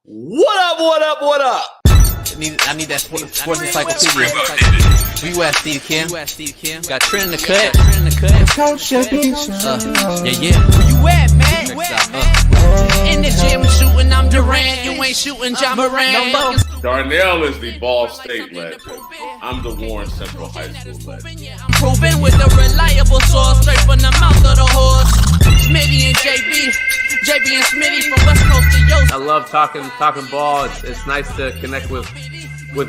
What up, what up, what up? I need that sports encyclopedia. Where you at, Steve Kim? Got Trent in the cut. Coach yeah. Where you at, man? In the gym shooting, I'm Durant. You ain't shooting John Moran. Darnell is the Ball State legend. I'm the Warren Central High School legend. Proven with a reliable source, straight from the mouth of the horse. Smitty and JB and Smitty from West Coast to Yost. I love talking ball. It's nice to connect with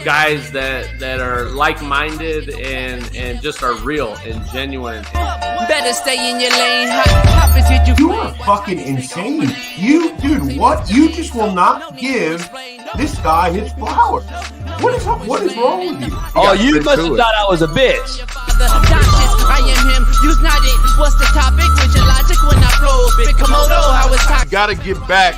guys that are like-minded and just are real and genuine. Better stay in your lane. Hop into You are fucking insane. Dude, what? You just will not give this guy his flowers. What is wrong with you? Oh, you must have thought I was a bitch. I am him. Use not it. What's the topic? With your logic when I flow. Big Komodo, I was talking. Gotta get back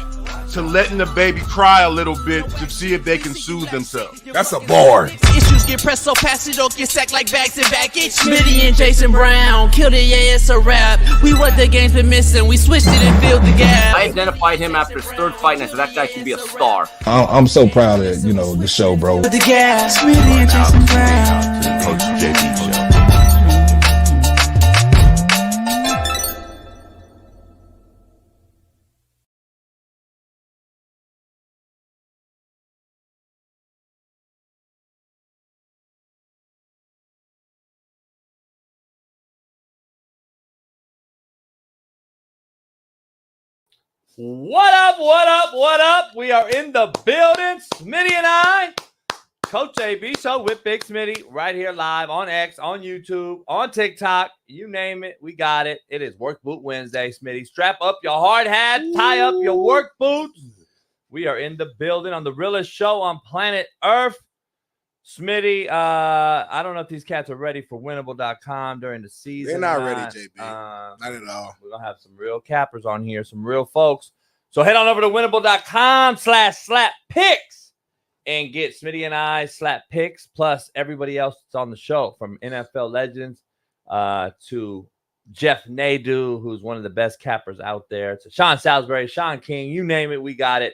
to letting the baby cry a little bit to see if they can soothe themselves. That's a bar. Issues get pressed so past it don't get sacked like bags and baggage. Smitty and Jason Brown killed it, yeah, it's a rap. We what the game's been missing. We switched it and filled the gap. I identified him after his third fight, and I said that guy should be a star. I'm so proud of the show, bro. The gap. Smitty and Jason Brown. To the Coach JB show. What up, what up, what up? We are in the building. Smitty and I, Coach AB Show with Big Smitty, right here live on X, on YouTube, on TikTok. You name it, we got it. It is Work Boot Wednesday, Smitty. Strap up your hard hat, tie up your work boots. We are in the building on the realest show on Planet ERF. Smitty, I don't know if these cats are ready for winnable.com during the season. They're not ready, JB. Not at all. We're going to have some real cappers on here, some real folks. So head on over to winnable.com/slap-picks and get Smitty and I slap picks, plus everybody else that's on the show, from NFL legends to Jeff Nadu, who's one of the best cappers out there, to Shaun Salisbury, Sean King, you name it, we got it.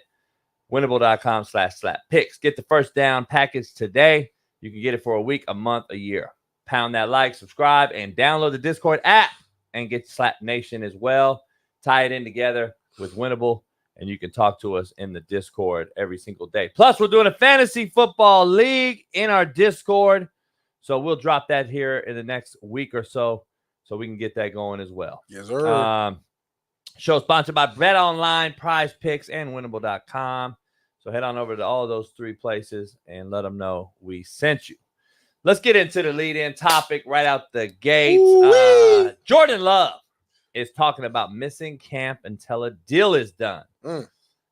Winnable.com/slap-picks. Get the first down package today. You can get it for a week, a month, a year. Pound that like, subscribe, and download the Discord app and get Slap Nation as well. Tie it in together with Winnable, and you can talk to us in the Discord every single day. Plus, we're doing a fantasy football league in our Discord, so we'll drop that here in the next week or so we can get that going as well. Yes, sir. Show sponsored by Bet Online, Prize Picks, and Winnable.com. So head on over to all those three places and let them know we sent you. Let's get into the lead-in topic right out the gate. Jordan Love is talking about missing camp until a deal is done.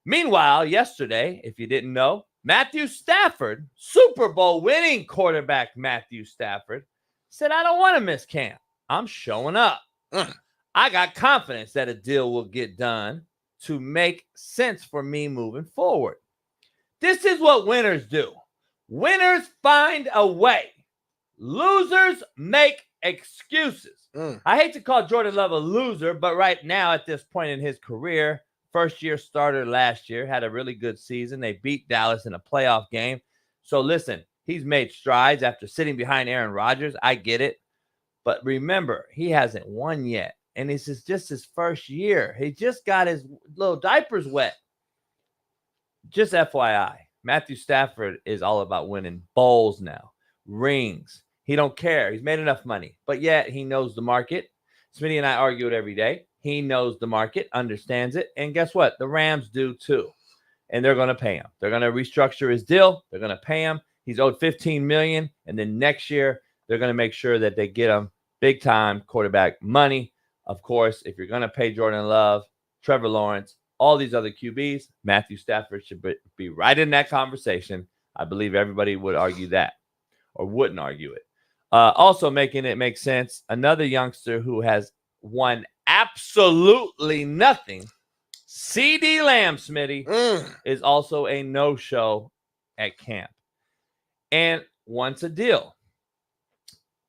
Meanwhile, yesterday, if you didn't know, Matthew Stafford, Super Bowl winning quarterback Matthew Stafford, said, I don't want to miss camp. I'm showing up. I got confidence that a deal will get done to make sense for me moving forward. This is what winners do. Winners find a way. Losers make excuses. I hate to call Jordan Love a loser, but right now at this point in his career, first-year starter last year, had a really good season. They beat Dallas in a playoff game. So listen, he's made strides after sitting behind Aaron Rodgers. I get it. But remember, he hasn't won yet. And this is just his first year. He just got his little diapers wet. Just FYI, Matthew Stafford is all about winning bowls now, rings. He don't care. He's made enough money, but yet he knows the market. Smitty and I argue it every day. He knows the market, understands it, and guess what? The Rams do too, and they're going to pay him. They're going to restructure his deal. They're going to pay him. He's owed $15 million, and then next year they're going to make sure that they get him big-time quarterback money. Of course, if you're going to pay Jordan Love, Trevor Lawrence, all these other QBs, Matthew Stafford should be right in that conversation. I believe everybody would argue that or wouldn't argue it. Also making it make sense, another youngster who has won absolutely nothing, CeeDee Lamb, Smitty, is also a no-show at camp and wants a deal.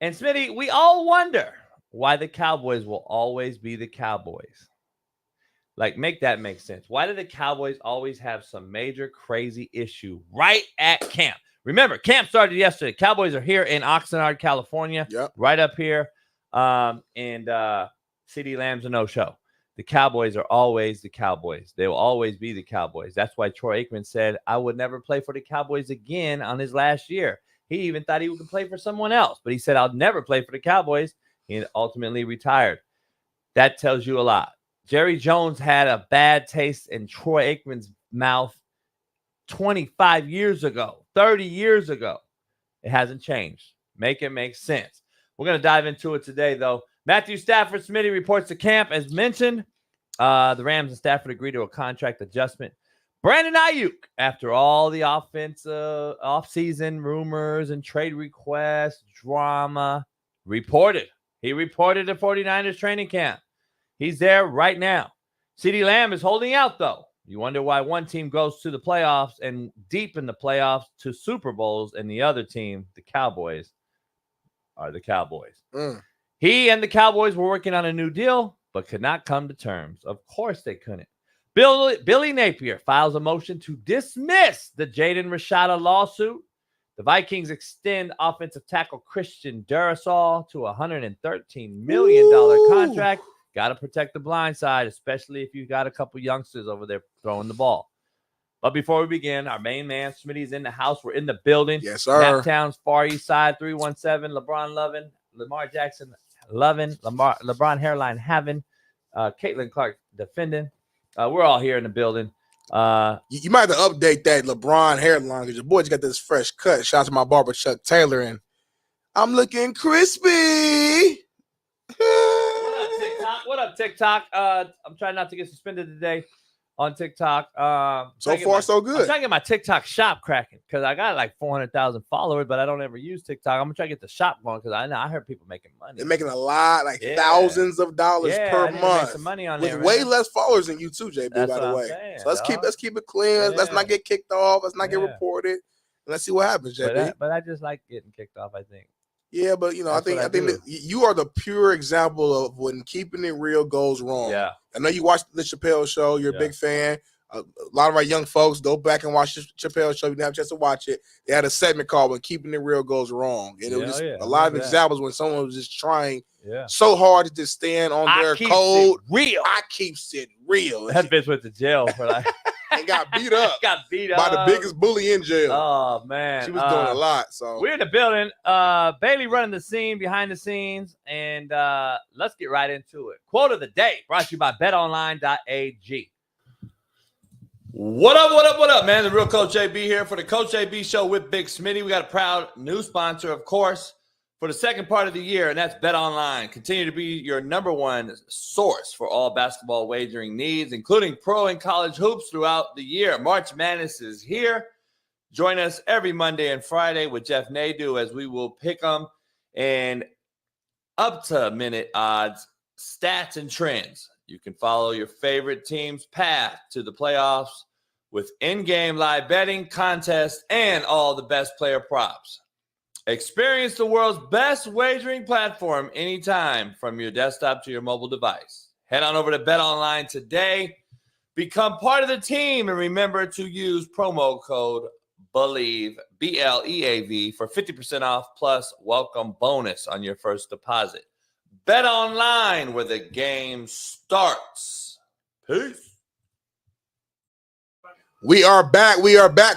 And Smitty, we all wonder why the Cowboys will always be the Cowboys. Like, make that make sense. Why do the Cowboys always have some major crazy issue right at camp? Remember, camp started yesterday. Cowboys are here in Oxnard, California. Yep. Right up here. And CD Lamb's a no-show. The Cowboys are always the Cowboys. They will always be the Cowboys. That's why Troy Aikman said, I would never play for the Cowboys again on his last year. He even thought he would play for someone else. But he said, I'll never play for the Cowboys. He ultimately retired. That tells you a lot. Jerry Jones had a bad taste in Troy Aikman's mouth 25 years ago, 30 years ago. It hasn't changed. Make it make sense. We're going to dive into it today, though. Matthew Stafford Smitty reports to camp. As mentioned, the Rams and Stafford agreed to a contract adjustment. Brandon Ayuk, after all the offensive offseason rumors and trade requests, drama, reported. He reported to 49ers training camp. He's there right now. CeeDee Lamb is holding out, though. You wonder why one team goes to the playoffs and deep in the playoffs to Super Bowls, and the other team, the Cowboys, are the Cowboys. He and the Cowboys were working on a new deal, but could not come to terms. Of course they couldn't. Billy Napier files a motion to dismiss the Jaden Rashada lawsuit. The Vikings extend offensive tackle Christian Darrisaw to a $113 million contract. Got to protect the blind side, especially if you've got a couple youngsters over there throwing the ball. But before we begin, our main man, Smitty's in the house. We're in the building. Yes, sir. Naptown's Far East Side, 317. LeBron loving. Lamar Jackson loving. LeBron hairline having. Caitlin Clark defending. We're all here in the building. You might have to update that LeBron hairline because your boy just got this fresh cut. Shout out to my barber, Chuck Taylor. And I'm looking crispy. What up, TikTok? I'm trying not to get suspended today on TikTok. So far, so good. I'm trying to get my TikTok shop cracking because I got like 400,000 followers, but I don't ever use TikTok. I'm gonna try to get the shop going because I heard people making money. They're making a lot, thousands of dollars per month. Make some money on with there, way less followers than you too, JB. That's by the what way, I'm saying, so let's keep it clean. Let's not get kicked off. Let's not get reported. Let's see what happens, JB. But I just like getting kicked off. I think. Yeah, but I think that you are the pure example of when keeping it real goes wrong. Yeah, I know you watched the Chappelle Show. You're a big fan. A lot of our young folks go back and watch the Chappelle Show. You didn't have a chance to watch it. They had a segment called "When Keeping It Real Goes Wrong," and it was just a lot of examples when someone was just trying so hard to just stand on their code. I keeps it real. That bitch went to jail for like. And got beat up. Got beat up by the biggest bully in jail. Oh man, she was doing a lot. So we're in the building. Bailey running the scene behind the scenes, and let's get right into it. Quote of the day brought to you by BetOnline.ag. What up, man? The real Coach JB here for the Coach JB Show with Big Smitty. We got a proud new sponsor, of course, for the second part of the year, and that's BetOnline. Continue to be your number one source for all basketball wagering needs, including pro and college hoops throughout the year. March Madness is here. Join us every Monday and Friday with Jeff Nadu as we will pick them and up-to-minute odds, stats, and trends. You can follow your favorite team's path to the playoffs with in-game live betting, contests, and all the best player props. Experience the world's best wagering platform anytime from your desktop to your mobile device. Head on over to BetOnline today. Become part of the team and remember to use promo code BELIEVE, BLEAV, for 50% off plus welcome bonus on your first deposit. BetOnline, where the game starts. Peace. We are back.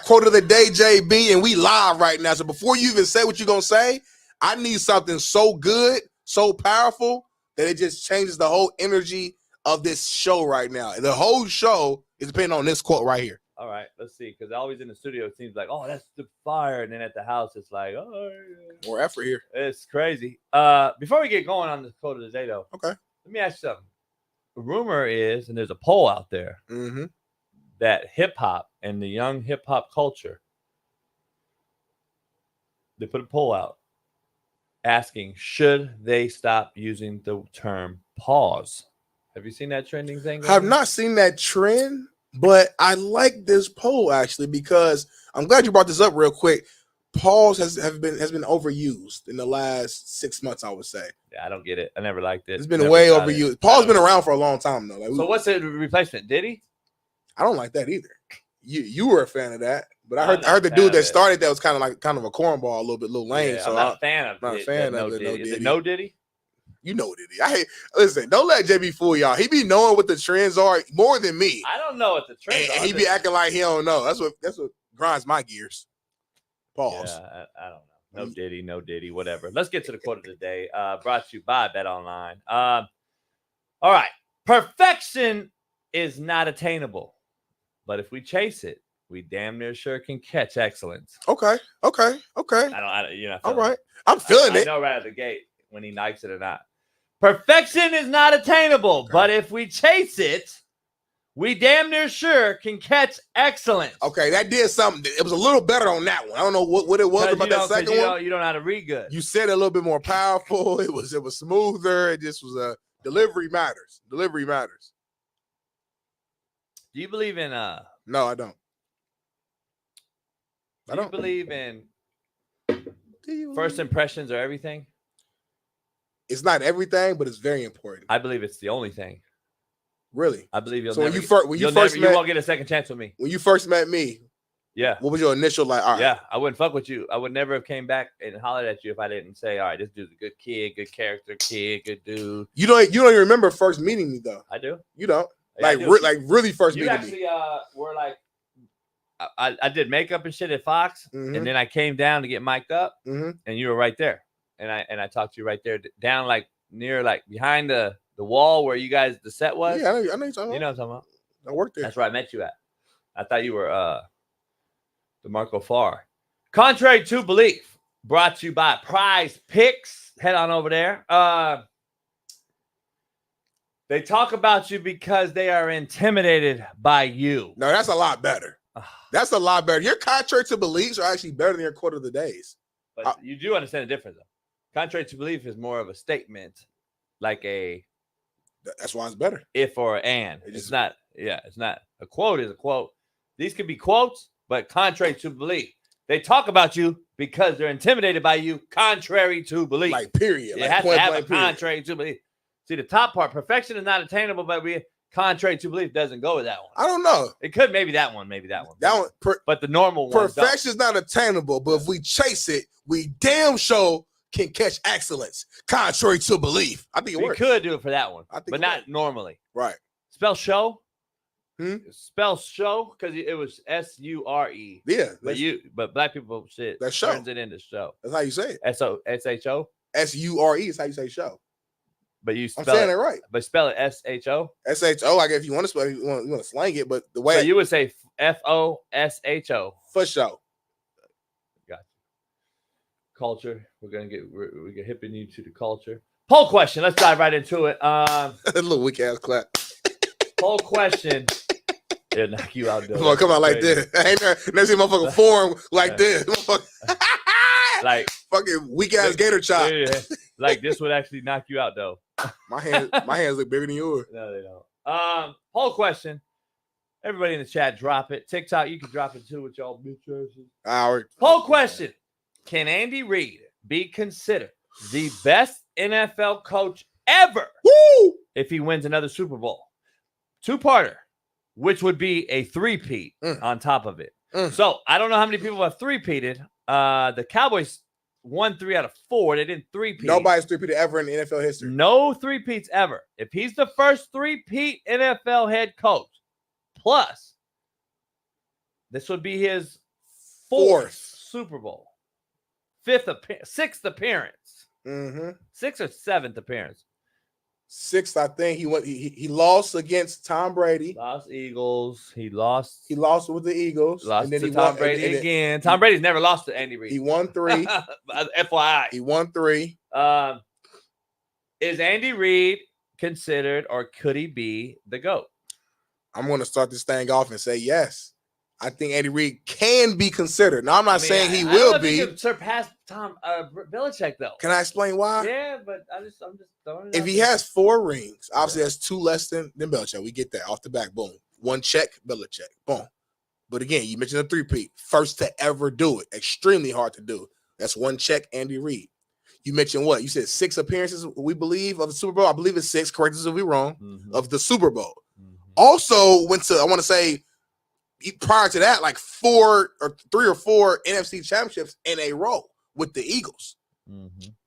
Quote of the day, JB, and we live right now. So before you even say what you're going to say, I need something so good, so powerful, that it just changes the whole energy of this show right now. The whole show is depending on this quote right here. All right, let's see. Because always in the studio, it seems like, oh, that's the fire. And then at the house, it's like, oh. More effort here. It's crazy. Before we get going on this quote of the day, though, okay, let me ask you something. The rumor is, and there's a poll out there, that hip-hop and the young hip-hop culture, they put a poll out asking, should they stop using the term pause? Have you seen that trending thing? I have not seen that trend, but I like this poll, actually, because I'm glad you brought this up real quick. pause has been overused in the last 6 months, I would say. Yeah, I don't get it. I never liked it. It's been way overused. Pause been around for a long time though. Like, so what's the replacement? Diddy? I don't like that either. You were a fan of that, but I heard the dude that started that was kind of a cornball, a little lame. Yeah, so I'm not a fan of it. Not a fan of it. Diddy. Is it no Diddy? You know Diddy. Listen, don't let JB fool y'all. He be knowing what the trends are more than me. I don't know what the trends are. And he be acting like he don't know. That's what grinds my gears. Pause. Yeah, I don't know. No Diddy, whatever. Let's get to the quote of the day. Brought to you by Bet Online. All right. Perfection is not attainable, but if we chase it, we damn near sure can catch excellence. Okay. I don't you know. All right. I'm feeling it. I know right out the gate when he likes it or not. Perfection is not attainable, but if we chase it, we damn near sure can catch excellence. Okay, that did something. It was a little better on that one. I don't know what it was about that second one. You don't know how to read good. You said it a little bit more powerful. It was smoother. It just was a delivery matters. Delivery matters. Do you believe in No, I don't. Do you believe in first impressions or everything? It's not everything, but it's very important. I believe it's the only thing. Really? I believe you'll. So never, you won't get a second chance with me. When you first met me, yeah. What was your initial like? All right. Yeah, I wouldn't fuck with you. I would never have came back and hollered at you if I didn't say, "All right, this dude's a good kid, good character, good dude." You don't even remember first meeting me though. I do. You don't Yeah, like really first you meeting actually, me. You actually were like, I did makeup and shit at Fox, and then I came down to get mic'd up, and you were right there, and I talked to you right there, down like near like behind the wall where you guys the set was. Yeah, I know you're talking about. You know what I'm talking about. I worked there. That's where I met you at. I thought you were DeMarco Farr. Contrary to belief, brought to you by Prize Picks. Head on over there. They talk about you because they are intimidated by you. No, that's a lot better. That's a lot better. Your contrary to beliefs are actually better than your quote of the days. But you do understand the difference, though. Contrary to belief is more of a statement, like a. That's why it's better. If or an. It's not. Yeah, it's not. A quote is a quote. These could be quotes, but contrary to belief. They talk about you because they're intimidated by you, contrary to belief. Like, period. It has to have a contrary to belief. See, the top part, perfection is not attainable, but contrary to belief doesn't go with that one. I don't know. It could maybe that one. That one. But the normal one. Perfection is not attainable, but if we chase it, we damn sure can catch excellence, contrary to belief. I think it works. We could do it for that one, but not works. normally. Right. Spell show. Spell show because it was SURE. Yeah. But black people shit that show turns it into show. That's how you say it. SHO. SURE is how you say show. But you spell I'm saying it right. But spell it SHO. SHO. I guess if you want to spell it, you want to slang it, but the way you would say FOSHO. For show. Gotcha. Culture. We're hipping you to the culture. Poll question. Let's dive right into it. A little weak ass clap. Poll question. It'll knock you out. Come on, come out like this. I ain't never seen motherfucker form like this. Like fucking weak ass gator chop. Yeah. Like this would actually knock you out though. My hands look bigger than yours. No, they don't. Poll question. Everybody in the chat, drop it. TikTok, you can drop it too with y'all bitches. Poll question. Can Andy Reid be considered the best NFL coach ever if he wins another Super Bowl? Two-parter, which would be a three-peat on top of it. So I don't know how many people have three-peated. The Cowboys won 3 out of 4. They didn't three-peat. Nobody's three-peated ever in NFL history. No three-peats ever. If he's the first three-peat NFL head coach, plus this would be his fourth Super Bowl, sixth appearance, 6th or 7th appearance. 6th, I think he lost against Tom Brady. Lost Eagles. He lost with the Eagles. Lost and then to Tom Brady again. Tom Brady's never lost to Andy Reid. He won 3. FYI. He won 3. Is Andy Reid considered or could he be the GOAT? I'm going to start this thing off and say yes. I think Andy Reid can be considered. Now, I'm not saying he will be. He could surpass Tom Belichick, though. Can I explain why? Yeah, but I'm just throwing it. If he has 4 rings, obviously that's 2 less than Belichick. We get that off the back. Boom. 1 check, Belichick. Boom. But again, you mentioned a three-peat. First to ever do it. Extremely hard to do. That's one check, Andy Reid. You mentioned what? You said 6 appearances, we believe, of the Super Bowl. I believe it's 6. Correct us if we're wrong. Of the Super Bowl. Also went to, I want to say, prior to that, like 3 or 4 NFC championships in a row with the Eagles.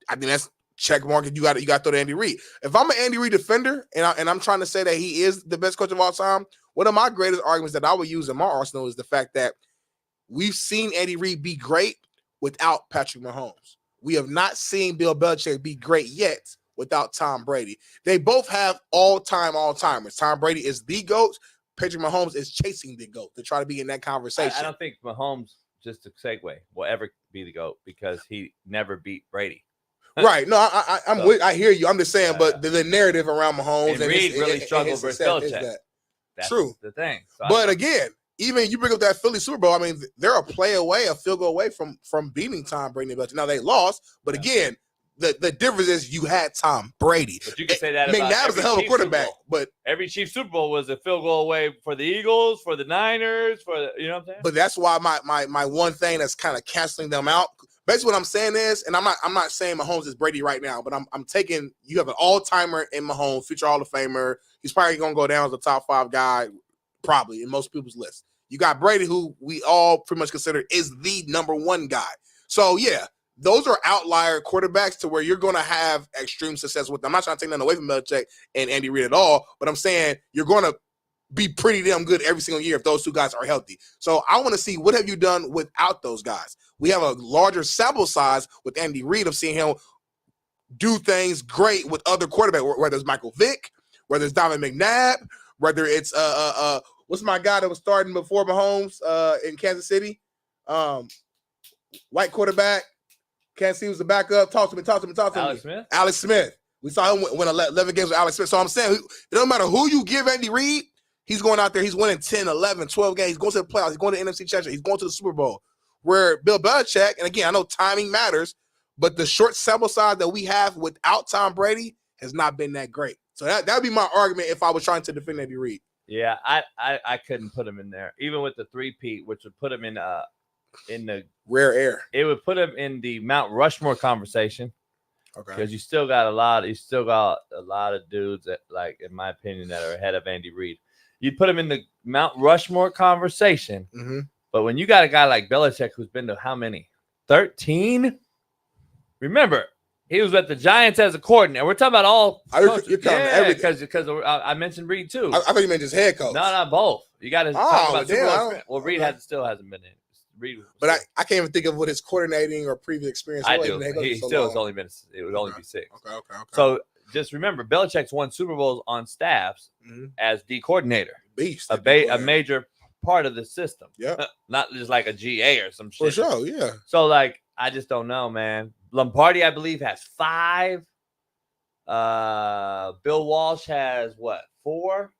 I think that's check mark. You got to throw to Andy Reid. If I'm an Andy Reid defender and I'm trying to say that he is the best coach of all time, one of my greatest arguments that I would use in my arsenal is the fact that we've seen Andy Reid be great without Patrick Mahomes. We have not seen Bill Belichick be great yet without Tom Brady. They both have all-timers. Tom Brady is the GOAT. Patrick Mahomes is chasing the GOAT to try to be in that conversation. I don't think Mahomes, just to segue, will ever be the GOAT because he never beat Brady. Right. No, I hear you. I'm just saying, but the narrative around Mahomes and Reid really struggled versus Belichick. That's true. The thing. So but again, even you bring up that Philly Super Bowl, I mean, they're a field goal away from beating Tom Brady and Belichick. Now they lost, but again, the difference is you had Tom Brady. But you can say that about McNabb's a hell of a quarterback, but every Chiefs Super Bowl was a field goal away for the Eagles, for the Niners, you know what I'm saying? But that's why my one thing that's kind of canceling them out. Basically, what I'm saying is, and I'm not saying Mahomes is Brady right now, but I'm taking, you have an all-timer in Mahomes, future Hall of Famer. He's probably going to go down as a top 5 guy, probably in most people's lists. You got Brady, who we all pretty much consider is the number 1 guy. So yeah, those are outlier quarterbacks to where you're going to have extreme success with them. I'm not trying to take nothing away from Belichick and Andy Reid at all, but I'm saying you're going to be pretty damn good every single year if those 2 guys are healthy. So I want to see, what have you done without those guys? We have a larger sample size with Andy Reid of seeing him do things great with other quarterbacks, whether it's Michael Vick, whether it's Donovan McNabb, whether it's what's my guy that was starting before Mahomes in Kansas City? White quarterback. Kansas City was the backup. Talk to me. Alex Smith. We saw him win 11 games with Alex Smith. So I'm saying, it doesn't matter who you give Andy Reid, he's going out there, he's winning 10, 11, 12 games. He's going to the playoffs. He's going to the NFC Championship. He's going to the Super Bowl. Where Bill Belichick, and again, I know timing matters, but the short sample size that we have without Tom Brady has not been that great. So that would be my argument if I was trying to defend Andy Reid. Yeah, I couldn't put him in there, even with the 3-peat, which would put him in the rare air. It would put him in the Mount Rushmore conversation. Okay, because you still got a lot of dudes that, like, in my opinion, that are ahead of Andy Reid. You'd put him in the Mount Rushmore conversation. But when you got a guy like Belichick, who's been to how many? 13? Remember, he was at the Giants as a coordinator. We're talking about all. You're counting everything. Because I mentioned Reid too. I thought you meant just head coach. No, both. You got to talk about Super Bowl. Reid still hasn't been in. Reid, but I can't even think of what his coordinating or previous experience was. I do. He still has only been. It would only be 6. Okay. So just remember, Belichick's won Super Bowls on staffs as D coordinator. Beast. A major part of the system. Yeah. Not just like a GA or some shit. For sure, yeah. So, like, I just don't know, man. Lombardi, I believe, has 5. Bill Walsh has what, 4?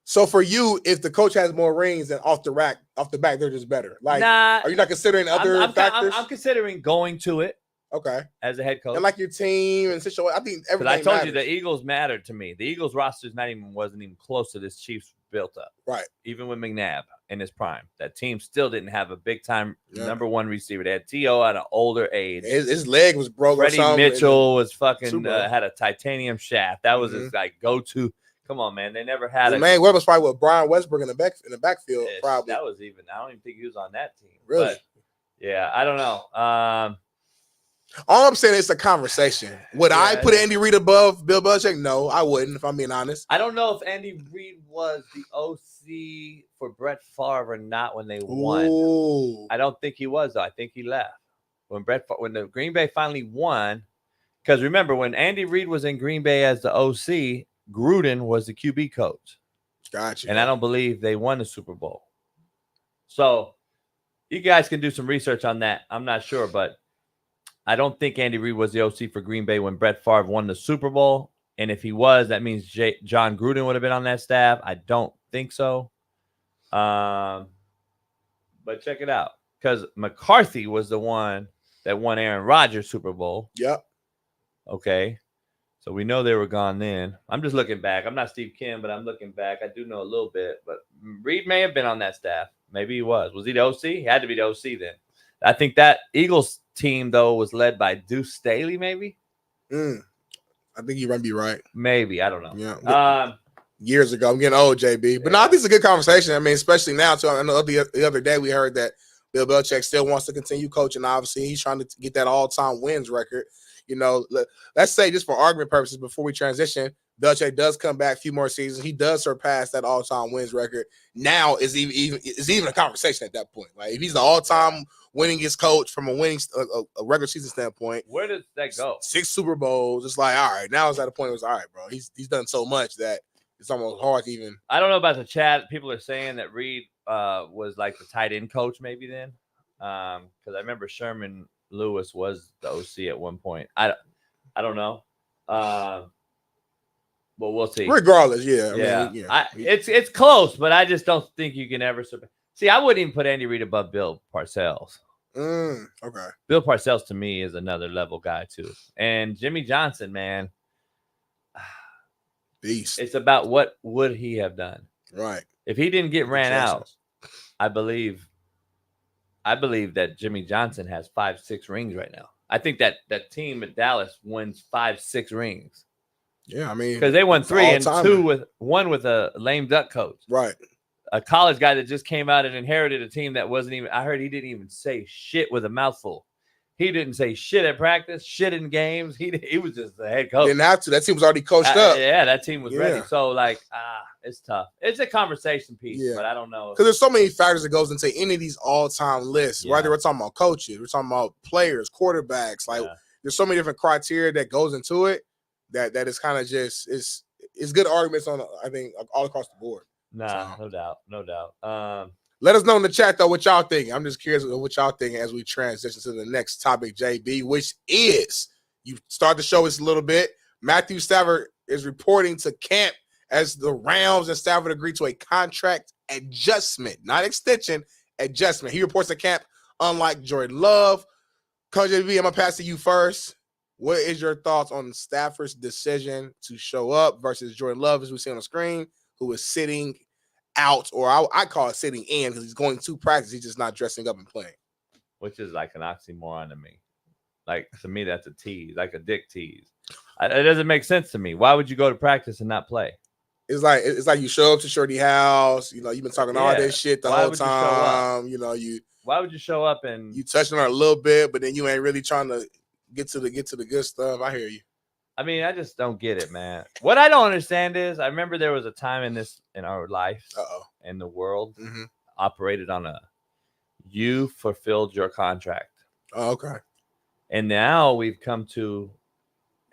So for you, if the coach has more rings than off the back, they're just better. Like, are you not considering other factors? I'm considering going to it. Okay. As a head coach. And like your team and situation. I think everything matters. I told matters. you the Eagles mattered to me. The Eagles roster wasn't even close to this Chiefs built up. Right. Even with McNabb in his prime. That team still didn't have a big time number 1 receiver. They had T.O. at an older age. His leg was broke. Freddie Mitchell was fucking had a titanium shaft. That was his like go-to. Come on, man. They never had a man. Webb was probably with Brian Westbrook in the backfield. Probably. That was even. I don't even think he was on that team. Really? But, yeah, I don't know. All I'm saying is a conversation. Would I put Andy Reid above Bill Belichick? No, I wouldn't, if I'm being honest. I don't know if Andy Reid was the OC for Brett Favre or not when they won. I don't think he was, though. I think he left. When the Green Bay finally won, because remember, when Andy Reid was in Green Bay as the OC, Gruden was the QB coach. Gotcha. And I don't believe they won the Super Bowl. So you guys can do some research on that. I'm not sure, but I don't think Andy Reid was the OC for Green Bay when Brett Favre won the Super Bowl. And if he was, that means John Gruden would have been on that staff. I don't think so. But check it out. Because McCarthy was the one that won Aaron Rodgers' Super Bowl. Yep. Okay. So we know they were gone then. I'm just looking back. I'm not Steve Kim, but I'm looking back. I do know a little bit. But Reid may have been on that staff. Maybe he was. Was he the OC? He had to be the OC then. I think that Eagles team, though, was led by Deuce Staley, maybe. I think you might be right. Maybe. I don't know. Yeah. Years ago. I'm getting old, JB. But no, I think it's a good conversation. I mean, especially now, too. I know the other day we heard that Bill Belichick still wants to continue coaching. Obviously, he's trying to get that all-time wins record. You know, let's say, just for argument purposes, before we transition, Belichick does come back a few more seasons. He does surpass that all-time wins record. Now is even a conversation at that point. Like, if he's the all-time winningest coach from a regular season standpoint, where does that go? 6 Super Bowls. It's like, all right, now it's at a point where it's all right, bro. He's done so much that it's almost hard to even. I don't know about the chat. People are saying that Reed was like the tight end coach maybe then, because I remember Sherman Lewis was the OC at one point. I don't know. But we'll see. Regardless, yeah. Yeah. I mean, it's close, but I just don't think you can ever surpass. See, I wouldn't even put Andy Reid above Bill Parcells. Okay. Bill Parcells to me is another level guy too. And Jimmy Johnson, man. Beast. It's about what would he have done. Right. If he didn't get ran out, I believe that Jimmy Johnson has 5-6 rings right now. I think that team at Dallas wins 5-6 rings. Yeah, I mean, because they won 3 and 2 with one with a lame duck coach. Right. A college guy that just came out and inherited a team that wasn't even. I heard he didn't even say shit with a mouthful. He didn't say shit at practice, shit in games. He was just the head coach. Didn't have to. That team was already coached up. Yeah, that team was ready. So, like, it's tough. It's a conversation piece, but I don't know. Because there's so many factors that goes into any of these all-time lists. Whether we're talking about coaches, we're talking about players, quarterbacks. Like, there's so many different criteria that goes into it that is kind of just it's good arguments on, I think, all across the board. Nah, so. No doubt. Let us know in the chat, though, what y'all think. I'm just curious what y'all think as we transition to the next topic, JB, which is, you start the show this a little bit. Matthew Stafford is reporting to camp as the Rams and Stafford agree to a contract adjustment, not extension, adjustment. He reports to camp, unlike Jordan Love. Coach JB, I'm going to pass to you first. What is your thoughts on Stafford's decision to show up versus Jordan Love, as we see on the screen, who is sitting out, or I call it sitting in, because he's going to practice. He's just not dressing up and playing. Which is like an oxymoron to me. Like, to me, that's a tease, like a dick tease. It doesn't make sense to me. Why would you go to practice and not play? It's like you show up to Shorty house. You know, you've been talking all this shit the whole time. Why would you show up and you touching on her a little bit, but then you ain't really trying to get to the good stuff? I hear you. I mean, I just don't get it, man. What I don't understand is, I remember there was a time in our life, in the world, operated on you fulfilled your contract. Oh, okay. And now we've come to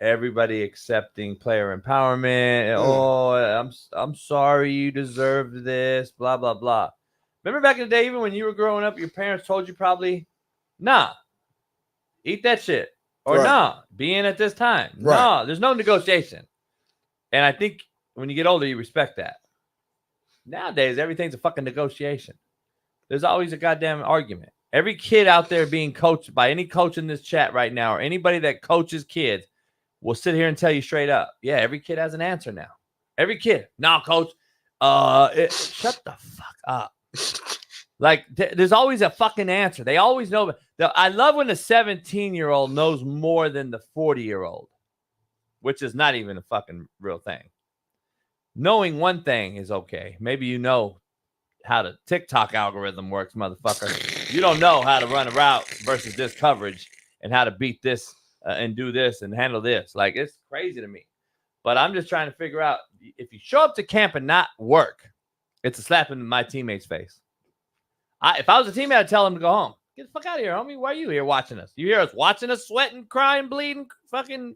everybody accepting player empowerment. Oh, I'm sorry, you deserved this, blah, blah, blah. Remember back in the day, even when you were growing up, your parents told you probably, nah, eat that shit. Or nah, be in at this time. Right. No, there's no negotiation. And I think when you get older, you respect that. Nowadays, everything's a fucking negotiation. There's always a goddamn argument. Every kid out there being coached by any coach in this chat right now, or anybody that coaches kids, will sit here and tell you straight up, yeah, every kid has an answer now. Every kid. Nah, coach, shut the fuck up. Like, there's always a fucking answer. They always know. I love when the 17-year-old knows more than the 40-year-old, which is not even a fucking real thing. Knowing one thing is okay. Maybe you know how the TikTok algorithm works, motherfucker. You don't know how to run a route versus this coverage and how to beat this and do this and handle this. Like, it's crazy to me. But I'm just trying to figure out, if you show up to camp and not work, it's a slap in my teammate's face. If I was a teammate, I'd tell him to go home. Get the fuck out of here, homie. Why are you here watching us? You hear us watching us sweating, crying, bleeding? Fucking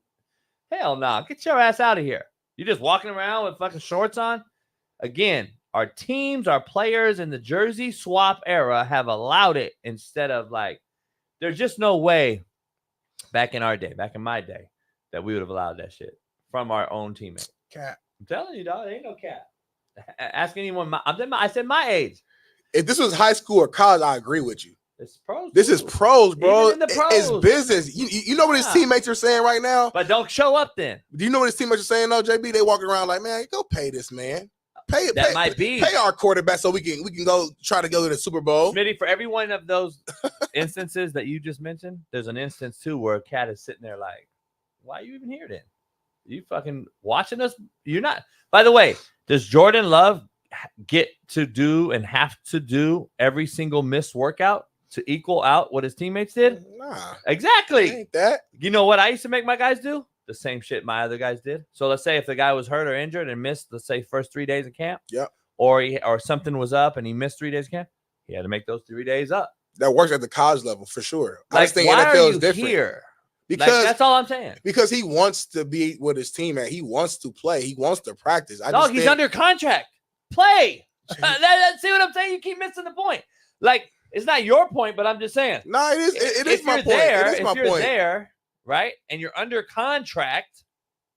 hell no. Nah. Get your ass out of here. You're just walking around with fucking shorts on? Again, our teams, our players in the jersey swap era have allowed it, instead of, like, there's just no way back in my day, that we would have allowed that shit from our own teammate. Cat. I'm telling you, dog, there ain't no cat. Ask anyone. I said my age. If this was high school or college, I agree with you. It's pros. This is pros, bro. Even in the pros. It's business. You know what his teammates are saying right now? But don't show up then. Do you know what his teammates are saying, though, JB? They walking around like, man, go pay this man. Pay our quarterback so we can go try to go to the Super Bowl. Smitty, for every one of those instances that you just mentioned, there's an instance too where a cat is sitting there like, why are you even here then? You fucking watching us? You're not. By the way, does Jordan Love get to do and have to do every single missed workout to equal out what his teammates did? Nah. Exactly. Ain't that. You know what I used to make my guys do? The same shit my other guys did. So let's say if the guy was hurt or injured and missed, let's say, first 3 days of camp. Yep. Or something was up and he missed 3 days of camp. He had to make those 3 days up. That works at the college level for sure. Like, I just think why NFL are you is different. Here? Because like, that's all I'm saying. Because he wants to be with his team and he wants to play. He wants to practice. He's under contract. Play. See what I'm saying? You keep missing the point. Like, it's not your point, but I'm just saying. No, it is. It is my point. If you're there, right, and you're under contract,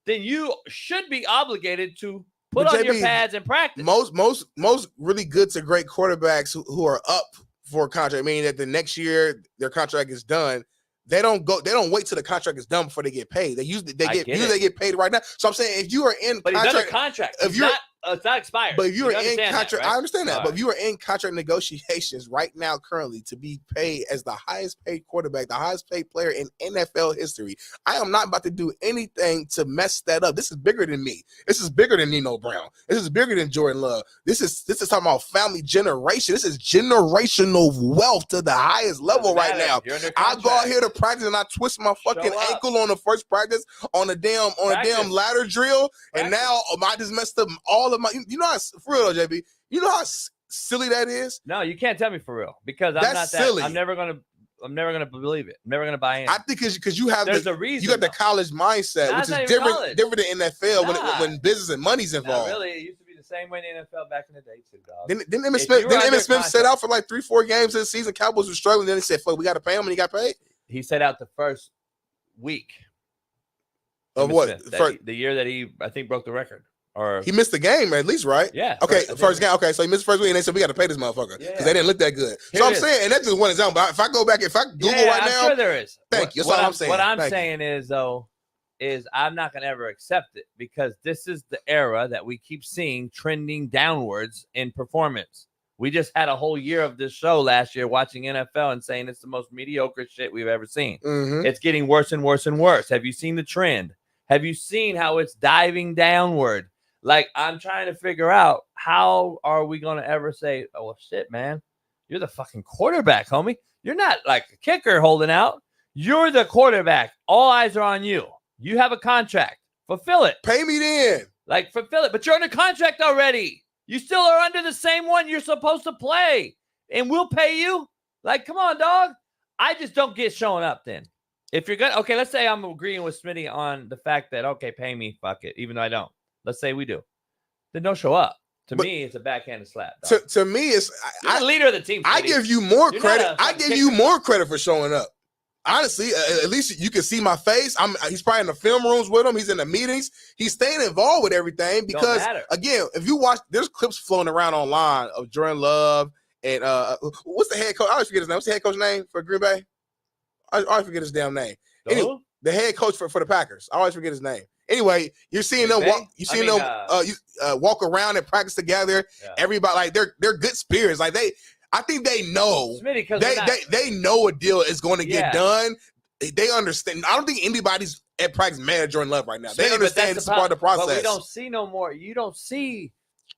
then you should be obligated to put on your pads and practice. Most really good to great quarterbacks who are up for a contract, meaning that the next year their contract is done. They don't wait till the contract is done before they get paid. They get paid right now. So I'm saying if you are in but contract, he's under contract. It's not expired. But if you are in contract, that, right? I understand that. All but right. if you are in contract negotiations right now, currently to be paid as the highest paid quarterback, the highest paid player in NFL history, I am not about to do anything to mess that up. This is bigger than me. This is bigger than Nino Brown. This is bigger than Jordan Love. This is talking about family generation. This is generational wealth to the highest level right now. I go out here to practice and I twist my fucking ankle on the first practice on a damn ladder drill, and now I just messed up all of my. You know how, for real though, JB. You know how silly that is. No, you can't tell me for real because I'm not silly. I'm never gonna believe it. I'm never gonna buy in. I think because you have a reason. You got the college mindset, which is different than NFL when business and money's involved. Really, it used to be the same way in the NFL back in the day too, dog. Didn't Emmitt Smith set out for like 3-4 games this season? Cowboys were struggling. Then he said, "Fuck, we got to pay him," and he got paid. He set out the first week of what? The year that he, I think, broke the record. Or he missed the game at least, right? Yeah. Okay, first game. Okay, so he missed the first week, and they said we got to pay this motherfucker because they didn't look that good. So I'm saying, and that's just one example. But if I go back, if I Google right now, sure there is. Thank you. That's all I'm saying. What I'm saying is I'm not gonna ever accept it because this is the era that we keep seeing trending downwards in performance. We just had a whole year of this show last year watching NFL and saying it's the most mediocre shit we've ever seen. Mm-hmm. It's getting worse and worse and worse. Have you seen the trend? Have you seen how it's diving downward? Like, I'm trying to figure out how are we going to ever say, oh, well, shit, man, you're the fucking quarterback, homie. You're not like a kicker holding out. You're the quarterback. All eyes are on you. You have a contract. Fulfill it. Pay me then. Like, fulfill it. But you're under contract already. You still are under the same one you're supposed to play. And we'll pay you. Like, come on, dog. I just don't get showing up then. If you're going to, okay, let's say I'm agreeing with Smitty on the fact that, okay, pay me, fuck it, even though I don't. Let's say we do. Then don't show up. To me, it's a backhanded slap. To me, it's you're the leader of the team. I give you more credit. I give you more credit for showing up. Honestly, at least you can see my face. He's probably in the film rooms with him. He's in the meetings. He's staying involved with everything because, again, if you watch, there's clips floating around online of Jordan Love and what's the head coach? I always forget his name. What's the head coach name for Green Bay? I always forget his damn name. Anyway, the head coach for the Packers. I always forget his name. Anyway, you're seeing them walk. You seeing them walk around and practice together. Yeah. Everybody, like they're good spirits. Like I think they know. They know a deal is going to get done. They understand. I don't think anybody's at practice mad at Jordan Love right now. They understand this is part of the process. But we don't see no more. You don't see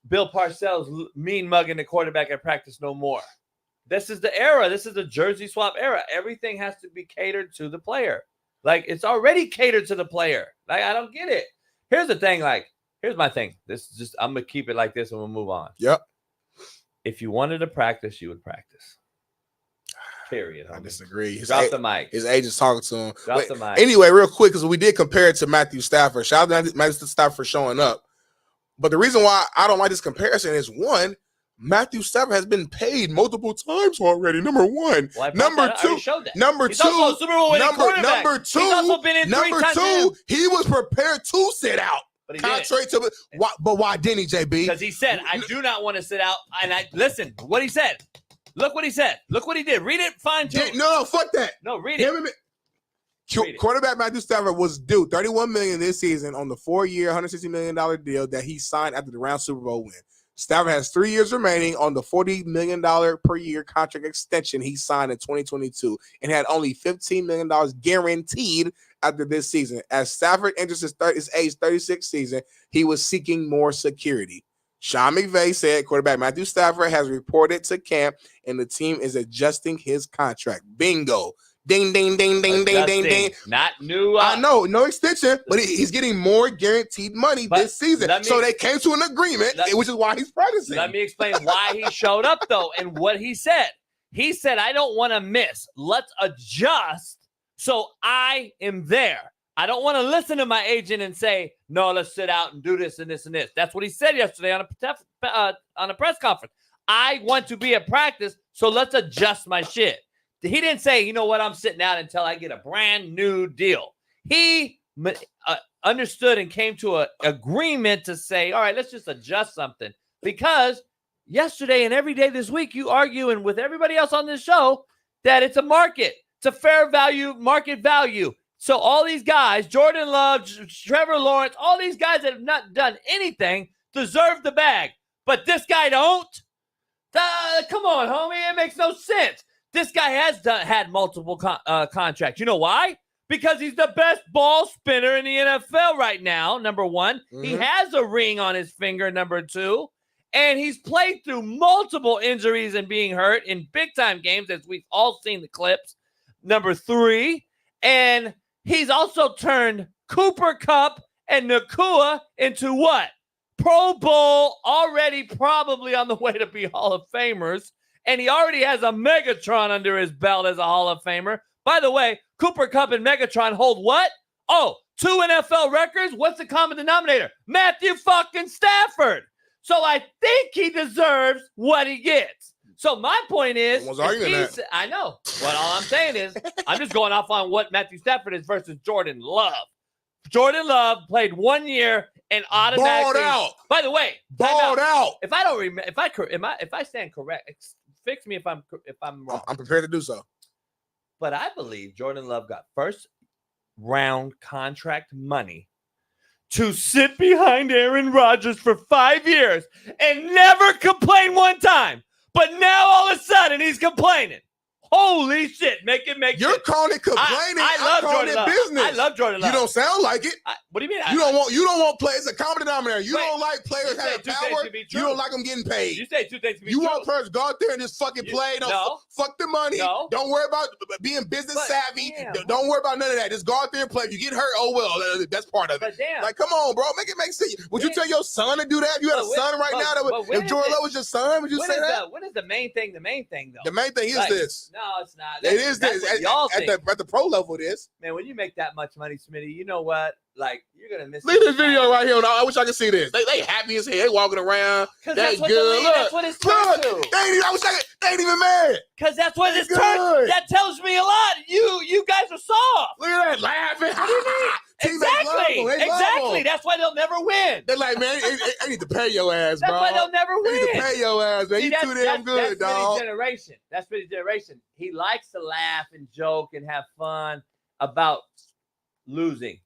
Bill Parcells mean mugging the quarterback at practice no more. This is the era. This is the jersey swap era. Everything has to be catered to the player. Like, it's already catered to the player. Like, I don't get it. Here's the thing. Like, here's my thing. This is just, I'm going to keep it like this and we'll move on. Yep. If you wanted to practice, you would practice. Period. I disagree. Drop the mic. His agent's talking to him. Drop the mic. Anyway, real quick, because we did compare it to Matthew Stafford. Shout out to Matthew Stafford for showing up. But the reason why I don't like this comparison is, one, Matthew Stafford has been paid multiple times already. Number one. Well, number two. Number He's two. Also a Super Bowl winning quarterback. Number two. He's also been in number 3 times. Two. He was prepared to sit out. But contrary to but why didn't he, JB? Because he said, I do not want to sit out. And listen, what he said. Look what he said. Look what he did. Read it, fine tune. No, fuck that. No, read it. Quarterback Matthew Stafford was due $31 million this season on the 4-year, $160 million deal that he signed after the round Super Bowl win. Stafford has 3 years remaining on the $40 million per year contract extension he signed in 2022 and had only $15 million guaranteed after this season. As Stafford enters his age 36 season, he was seeking more security. Sean McVay said quarterback Matthew Stafford has reported to camp and the team is adjusting his contract. Bingo. Ding, ding, ding, ding, ding, ding, ding. Not new. I know, no extension, but he's getting more guaranteed money this season. So they came to an agreement, which is why he's practicing. Let me explain why he showed up, though, and what he said. He said, I don't want to miss. Let's adjust so I am there. I don't want to listen to my agent and say, no, let's sit out and do this and this and this. That's what he said yesterday on a press conference. I want to be at practice, so let's adjust my shit. He didn't say, you know what, I'm sitting out until I get a brand new deal. He understood and came to an agreement to say, all right, let's just adjust something. Because yesterday and every day this week, you arguing with everybody else on this show that it's a market. It's a fair value, market value. So all these guys, Jordan Love, Trevor Lawrence, all these guys that have not done anything deserve the bag. But this guy don't? Come on, homie. It makes no sense. This guy has had multiple contracts. You know why? Because he's the best ball spinner in the NFL right now, number one. Mm-hmm. He has a ring on his finger, number two. And he's played through multiple injuries and being hurt in big-time games, as we've all seen the clips, number three. And he's also turned Cooper Kupp and Nakua into what? Pro Bowl, already probably on the way to be Hall of Famers. And he already has a Megatron under his belt as a Hall of Famer. By the way, Cooper Kupp and Megatron hold what? Oh, 2 NFL records? What's the common denominator? Matthew fucking Stafford. So I think he deserves what he gets. So my point is, I know. Well, all I'm saying is, I'm just going off on what Matthew Stafford is versus Jordan Love. Jordan Love played 1 year and automatically. Balled out. By the way, balled out. If I don't remember, if I stand correct, fix me if I'm wrong. I'm prepared to do so. But I believe Jordan Love got first round contract money to sit behind Aaron Rodgers for 5 years and never complain one time. But now all of a sudden he's complaining. Holy shit. You're calling it complaining. I love calling Jordan it business. I love Jordan Love. You don't sound like it. What do you mean? You don't want players a common denominator. You don't like players having power. You don't like them getting paid. You say two things to be true. You want players to go out there and just fucking play. Fuck the money. No. Don't worry about being business savvy. Don't worry about none of that. Just go out there and play. If you get hurt, oh well. That's part of it. Like, come on, bro. Make it make sense. Would you tell your son to do that? If you had a son right now if Jordan Love was your son, would you say that? What is the main thing? The main thing, though. The main thing is this. No, it's not. It is this. At the pro level, it is. Man, when you make that much money, Smitty, you know what? Like, you're going to miss Look at this video right here. I wish I could see this. They happy as hell. They walking around. That's good. That's what it's turned to. They ain't even mad. Because that's what it's turned. That tells me a lot. You guys are soft. Look at that. Laughing. What do you mean? Exactly. That's why they'll never win. They're like, man, I need to pay your ass, bro. That's why they'll never win. I need to pay your ass, man. You too damn good, dog. That's Smitty's generation. He likes to laugh and joke and have fun about losing.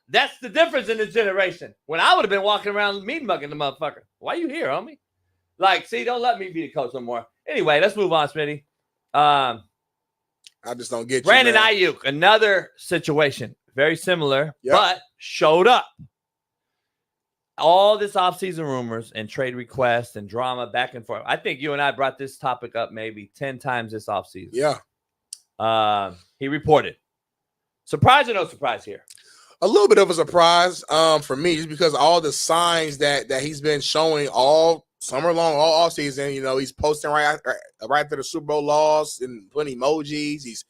That's the difference in this generation. When I would have been walking around mean mugging the motherfucker. Why you here, homie? Like, see, don't let me be the coach no more. Anyway, let's move on, Smitty. I just don't get you, Brandon Ayuk, another situation. Very similar, but showed up. All this offseason rumors and trade requests and drama back and forth. I think you and I brought this topic up maybe 10 times this offseason. Yeah. He reported. Surprise or no surprise here? A little bit of a surprise for me, just because all the signs that he's been showing all summer long, all offseason. You know, he's posting right after the Super Bowl loss and putting emojis. He's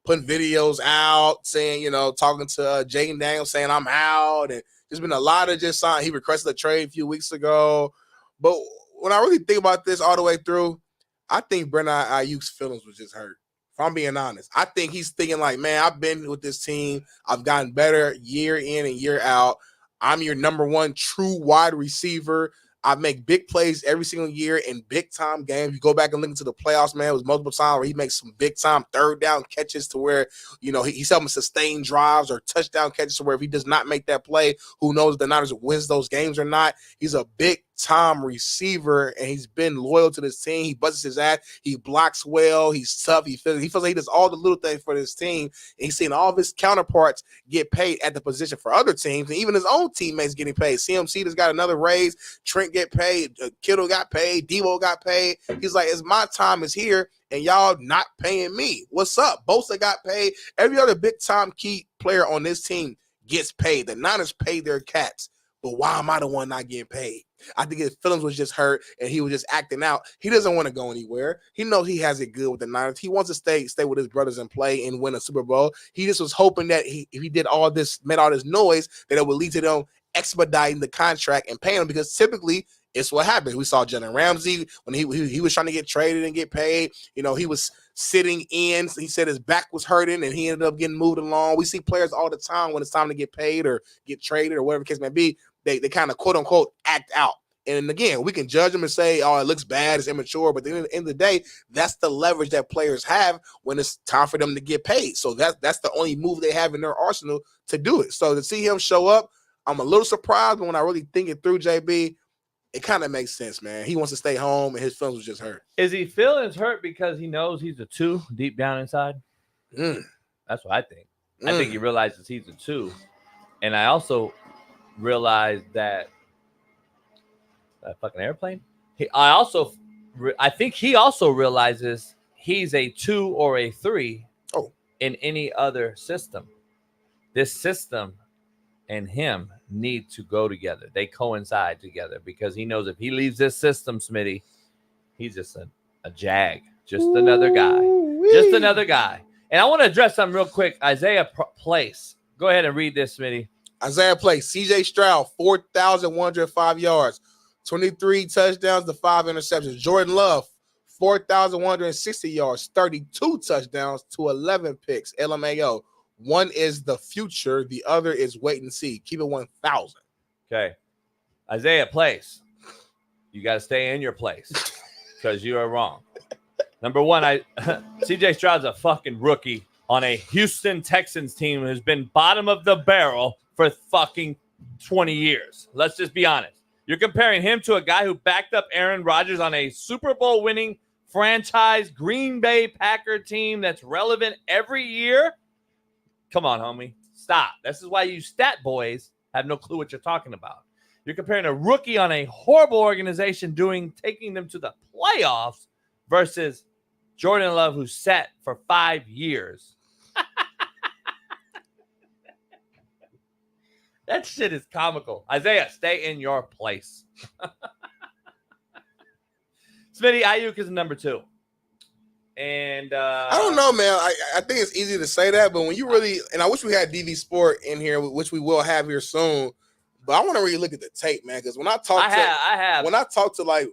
putting videos out saying, you know, talking to Jaden Daniels saying I'm out. And there's been a lot of just signs. He requested a trade a few weeks ago. But when I really think about this all the way through, I think Brandon Ayuk's feelings was just hurt. If I'm being honest, I think he's thinking like, man, I've been with this team. I've gotten better year in and year out. I'm your number one true wide receiver. I make big plays every single year in big-time games. You go back and look into the playoffs, man, it was multiple times where he makes some big-time third-down catches to where, you know, he's helping sustain drives or touchdown catches to where if he does not make that play, who knows if the Niners wins those games or not. He's a big time receiver, and he's been loyal to this team. He busts his ass. He blocks well. He's tough. He feels like he does all the little things for this team. And he's seen all of his counterparts get paid at the position for other teams, and even his own teammates getting paid. CMC just got another raise. Trent get paid. Kittle got paid. Devo got paid. He's like, it's my time is here, and y'all not paying me. What's up? Bosa got paid. Every other big-time key player on this team gets paid. The Niners pay their cats. But why am I the one not getting paid? I think his feelings was just hurt, and he was just acting out. He doesn't want to go anywhere. He knows he has it good with the Niners. He wants to stay with his brothers and play and win a Super Bowl. He just was hoping that if he did all this, made all this noise, that it would lead to them expediting the contract and paying him, because typically it's what happens. We saw Jalen Ramsey when he was trying to get traded and get paid. You know, he was sitting in. He said his back was hurting, and he ended up getting moved along. We see players all the time when it's time to get paid or get traded or whatever the case may be. They kind of quote unquote act out. And again, we can judge them and say, oh, it looks bad, it's immature. But at the end of the day, that's the leverage that players have when it's time for them to get paid. So that's the only move they have in their arsenal to do it. So to see him show up, I'm a little surprised, but when I really think it through, JB, it kind of makes sense, man. He wants to stay home, and his feelings was just hurt. Is he feeling hurt because he knows he's a 2 deep down inside? That's what I think. I think he realizes he's a 2. And I also realized that fucking airplane. I think he also realizes he's a 2 or a 3 in any other system. This system and him need to go together. They coincide together, because he knows if he leaves this system, Smitty, he's just a jag, just another guy, just another guy. And I want to address something real quick. Isaiah Place. Go ahead and read this, Smitty. Isaiah Place, C.J. Stroud, 4,105 yards, 23 touchdowns to 5 interceptions. Jordan Love, 4,160 yards, 32 touchdowns to 11 picks. LMAO. One is the future. The other is wait and see. Keep it 1,000. Okay. Isaiah Place. You got to stay in your place because you are wrong. Number one, CJ Stroud's a fucking rookie on a Houston Texans team who's been bottom of the barrel for fucking 20 years. Let's just be honest. You're comparing him to a guy who backed up Aaron Rodgers on a Super Bowl winning franchise Green Bay Packer team that's relevant every year. Come on, homie. Stop. This is why you stat boys have no clue what you're talking about. You're comparing a rookie on a horrible organization taking them to the playoffs versus Jordan Love, who's set for 5 years. That shit is comical. Isaiah, stay in your place. Smitty, Ayuk is number 2. And I don't know, man. I think it's easy to say that, but when you really, and I wish we had DV Sport in here, which we will have here soon. But I want to really look at the tape, man, because when I talk to like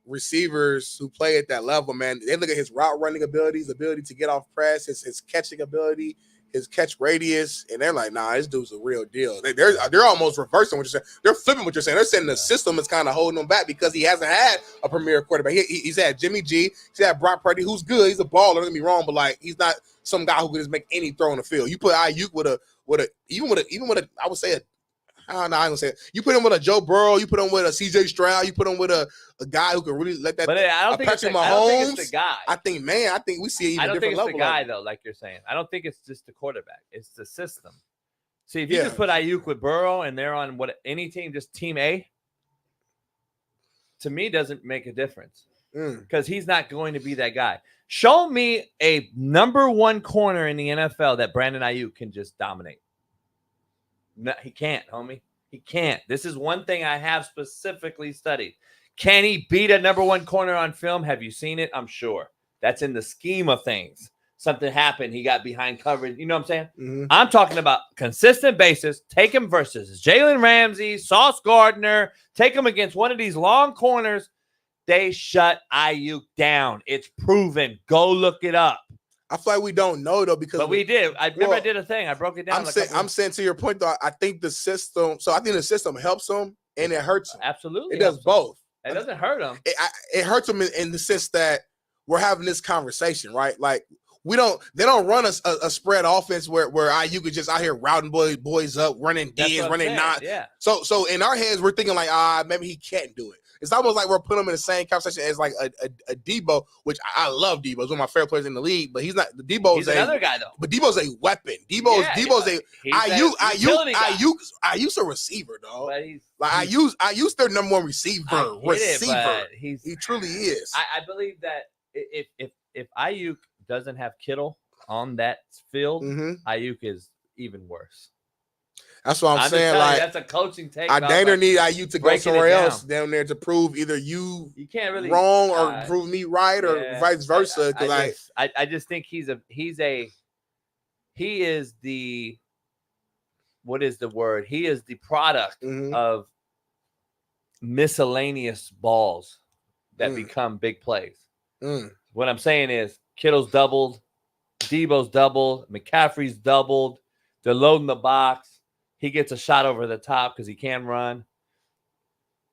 receivers who play at that level, man, they look at his route running abilities, ability to get off press, his catching ability, his catch radius, and they're like, nah, this dude's a real deal. They're almost reversing what you're saying. They're flipping what you're saying. They're saying the system is kind of holding him back because he hasn't had a premier quarterback. He's had Jimmy G. He's had Brock Purdy, who's good. He's a baller. Don't get me wrong, but like he's not some guy who can just make any throw on the field. You put Ayuk with a I would say I ain't gonna say it. You put him with a Joe Burrow, you put him with a CJ Stroud, you put him with a guy who can really let that. But I don't think it's the guy. I think we see an even different level. I don't think it's the guy though, like you're saying. I don't think it's just the quarterback. It's the system. See, if you just put Ayuk with Burrow and they're on any team, just team A, to me doesn't make a difference because he's not going to be that guy. Show me a number 1 corner in the NFL that Brandon Ayuk can just dominate. No, he can't, homie. He can't. This is one thing I have specifically studied. Can he beat a number 1 corner on film? Have you seen it? I'm sure. That's in the scheme of things. Something happened. He got behind coverage. You know what I'm saying? Mm-hmm. I'm talking about consistent basis. Take him versus Jalen Ramsey, Sauce Gardner. Take him against one of these long corners. They shut Ayuk down. It's proven. Go look it up. I feel like we don't know though because we did. I remember I did a thing. I broke it down. I'm saying to your point though. I think the system. So I think the system helps him and it hurts him. Absolutely, it does both. It doesn't hurt him. It hurts him in the sense that we're having this conversation, right? Like they don't run a spread offense where you could just out here routing boys up, running D's, running not. Yeah. So in our heads we're thinking like maybe he can't do it. It's almost like we're putting him in the same conversation as like a Debo, which I love. Debo. He's one of my favorite players in the league, but he's not. Debo's another guy though. But Debo's a weapon. Debo's Ayuk's a receiver, dog. Like Ayuk's their number one receiver. He truly is. I believe that if Ayuk doesn't have Kittle on that field, Ayuk is even worse. That's what I'm saying. Like that's a coaching take. I dang need Ayuk to go somewhere else down there to prove either you can't really wrong or prove me right or vice versa. I just think he is the what is the word? He is the product of miscellaneous balls that become big plays. What I'm saying is Kittle's doubled, Debo's doubled, McCaffrey's doubled. They're loading the box. He gets a shot over the top because he can run.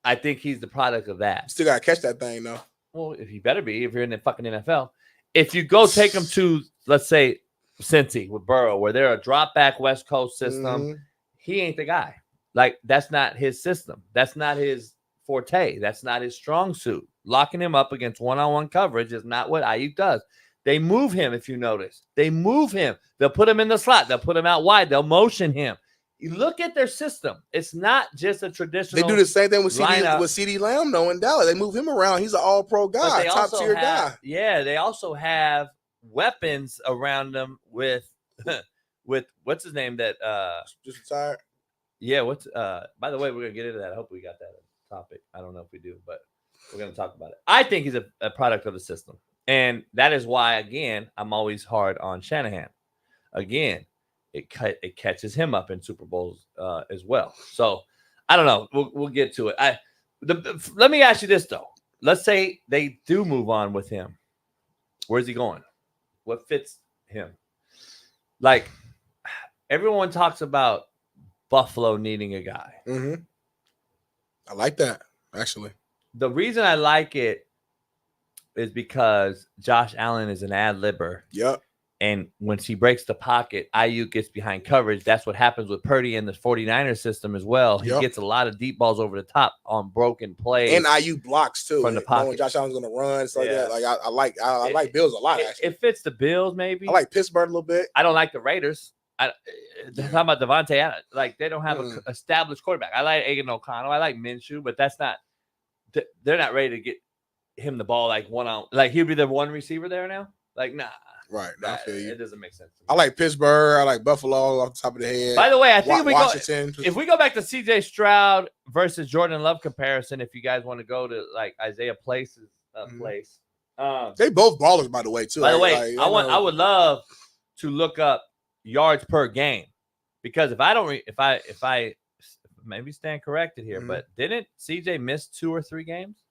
I think he's the product of that. Still got to catch that thing, though. Well, if he better be, if you're in the fucking NFL. If you go take him to, let's say, Cincy with Burrow, where they're a drop back West Coast system, he ain't the guy. Like, that's not his system. That's not his forte. That's not his strong suit. Locking him up against one-on-one coverage is not what Ayuk does. They move him, if you notice. They move him. They'll put him in the slot. They'll put him out wide. They'll motion him. You look at their system. It's not just a traditional. They do the same thing with CeeDee Lamb, though, in Dallas. They move him around. He's an all-pro guy, top-tier guy. Yeah, they also have weapons around them with what's his name that just retired? Yeah, by the way, we're going to get into that. I hope we got that topic. I don't know if we do, but we're going to talk about it. I think he's a product of the system. And that is why, again, I'm always hard on Shanahan. Again, it catches him up in Super Bowls as well. So I don't know. We'll get to it. Let me ask you this though. Let's say they do move on with him. Where's he going? What fits him? Like everyone talks about Buffalo needing a guy. I like that actually. The reason I like it is because Josh Allen is an ad-libber. Yep. And when he breaks the pocket, Ayuk gets behind coverage. That's what happens with Purdy in the 49ers system as well. He gets a lot of deep balls over the top on broken plays. And Ayuk blocks too. From the pocket. When Josh Allen's going to run, stuff like that. Like I like Bills a lot, actually. It fits the Bills, maybe. I like Pittsburgh a little bit. I don't like the Raiders. They're talking about Devontae Adams. Like, they don't have an established quarterback. I like Aiden O'Connell. I like Minshew, but that's not – they're not ready to get him the ball like one-on – like, he'll be the one receiver there now? Like, nah. Right. It doesn't make sense. I like Pittsburgh. I like Buffalo off the top of the head. By the way, I think if we go back to C.J. Stroud versus Jordan Love comparison, if you guys want to go to like Isaiah Place's place, they both ballers, by the way, too. By the way, I would love to look up yards per game because if I maybe stand corrected here, but didn't C.J. miss 2 or 3 games?